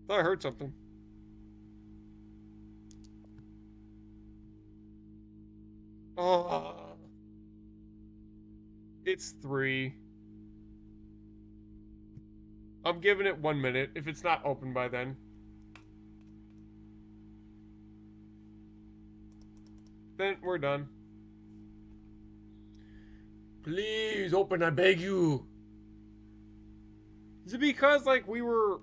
Thought I heard something. It's 3. I'm giving it 1 minute if it's not open by then. Then we're done. Please open, I beg you. Is it because we were...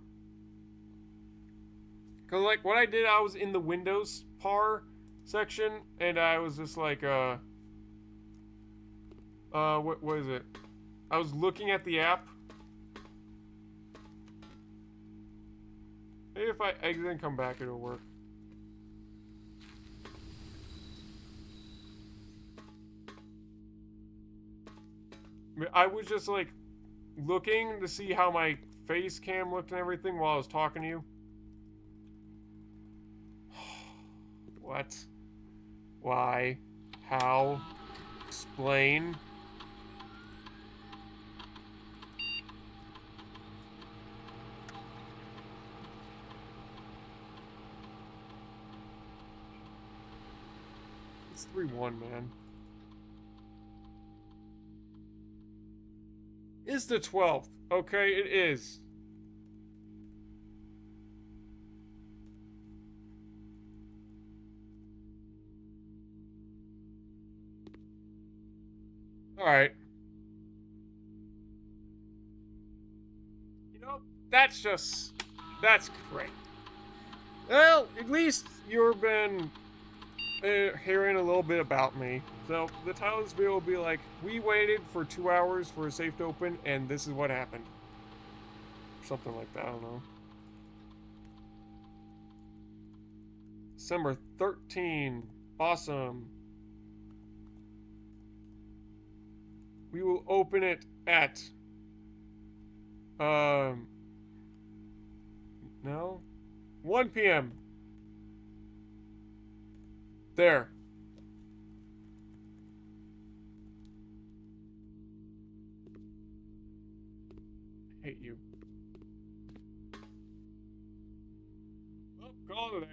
Because what I did, I was in the Windows par section, and I was just what is it? I was looking at the app. Maybe if I exit and come back, it'll work. I was just like looking to see how my face cam looked and everything while I was talking to you. What? Why? How? Explain. It's 3-1, man. It's the 12th. Okay, it is. Alright. You know, that's great. Well, at least you've been hearing a little bit about me. So the title of this video will be like, we waited for 2 hours for a safe to open, and this is what happened. Something like that, I don't know. December 13. Awesome. We will open it at no, 1 p.m. There. I hate you. Oh, call it a day.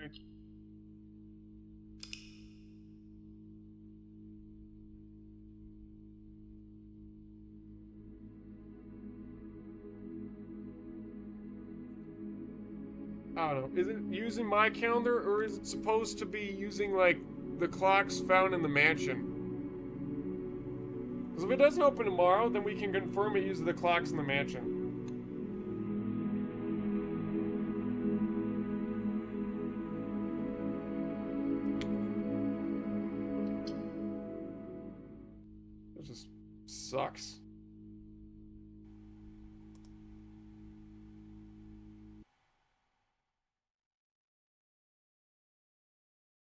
I don't know. Is it using my calendar, or is it supposed to be using, like, the clocks found in the mansion? Because if it doesn't open tomorrow, then we can confirm it uses the clocks in the mansion. It just sucks.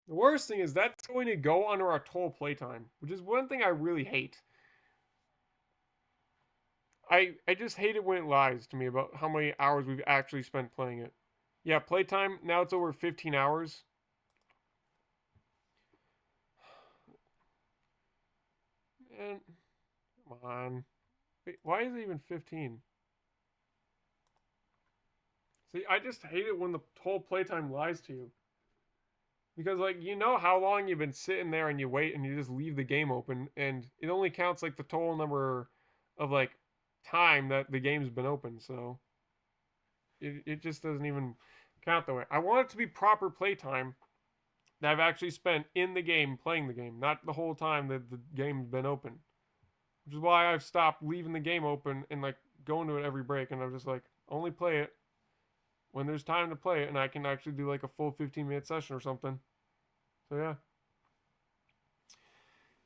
The worst thing is that's going to go under our total playtime, which is one thing I really hate. I just hate it when it lies to me about how many hours we've actually spent playing it. Yeah, playtime, now it's over 15 hours. And come on. Wait, why is it even 15? See, I just hate it when the total playtime lies to you. Because, like, you know how long you've been sitting there and you wait and you just leave the game open, and it only counts, like, the total number of, like, time that the game's been open, so it just doesn't even count that way. I want it to be proper playtime that I've actually spent in the game playing the game, not the whole time that the game's been open. Which is why I've stopped leaving the game open and, like, going to it every break, and I'm just like, only play it when there's time to play it, and I can actually do, like, a full 15-minute session or something. So yeah.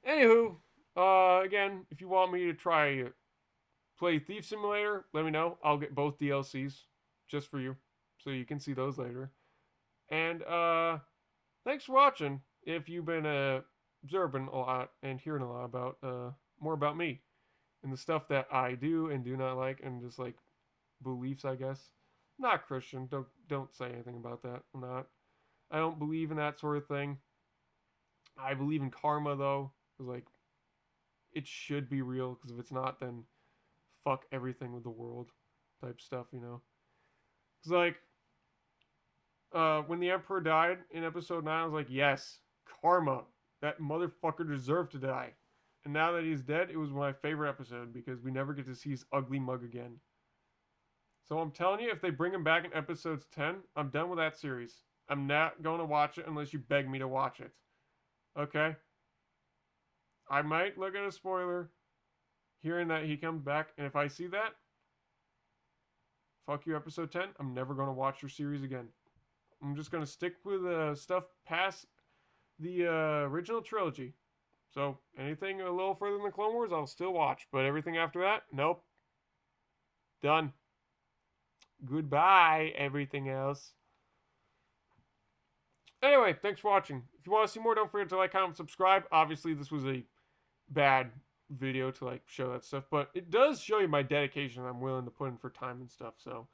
Anywho, again, if you want me to try play Thief Simulator, let me know. I'll get both DLCs just for you, so you can see those later. And thanks for watching. If you've been observing a lot and hearing a lot about more about me and the stuff that I do and do not like, and just like beliefs, I guess. I'm not Christian. Don't say anything about that. I'm not. I don't believe in that sort of thing. I believe in karma though, because like it should be real. Because if it's not, then fuck everything with the world, type stuff. You know. Because like when the Emperor died in episode 9, I was like, yes, karma. That motherfucker deserved to die. And now that he's dead, it was my favorite episode because we never get to see his ugly mug again. So I'm telling you, if they bring him back in episodes 10, I'm done with that series. I'm not going to watch it unless you beg me to watch it. Okay? I might look at a spoiler hearing that he comes back, and if I see that, fuck you, episode 10. I'm never going to watch your series again. I'm just going to stick with stuff past the original trilogy. So anything a little further than the Clone Wars, I'll still watch. But everything after that, nope. Done. Goodbye, everything else. Anyway, thanks for watching. If you want to see more, don't forget to like, comment, subscribe. Obviously, this was a bad video to like show that stuff, but it does show you my dedication I'm willing to put in for time and stuff. So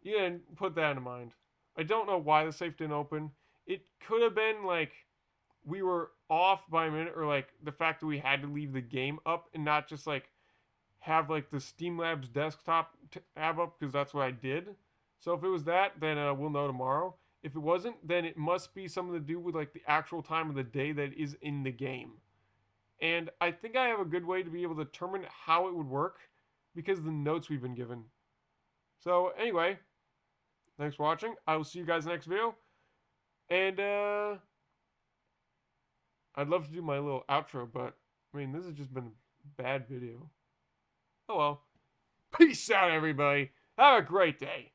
you can put that in mind. I don't know why the safe didn't open. It could have been like we were off by a minute, or like the fact that we had to leave the game up and not just like have like the Steam Labs desktop tab up, because that's what I did. So if it was that, then we'll know tomorrow. If it wasn't, then it must be something to do with like the actual time of the day that is in the game. And I think I have a good way to be able to determine how it would work because of the notes we've been given. So anyway, thanks for watching. I will see you guys next video. And I'd love to do my little outro, but I mean, this has just been a bad video. Oh well. Peace out, everybody. Have a great day.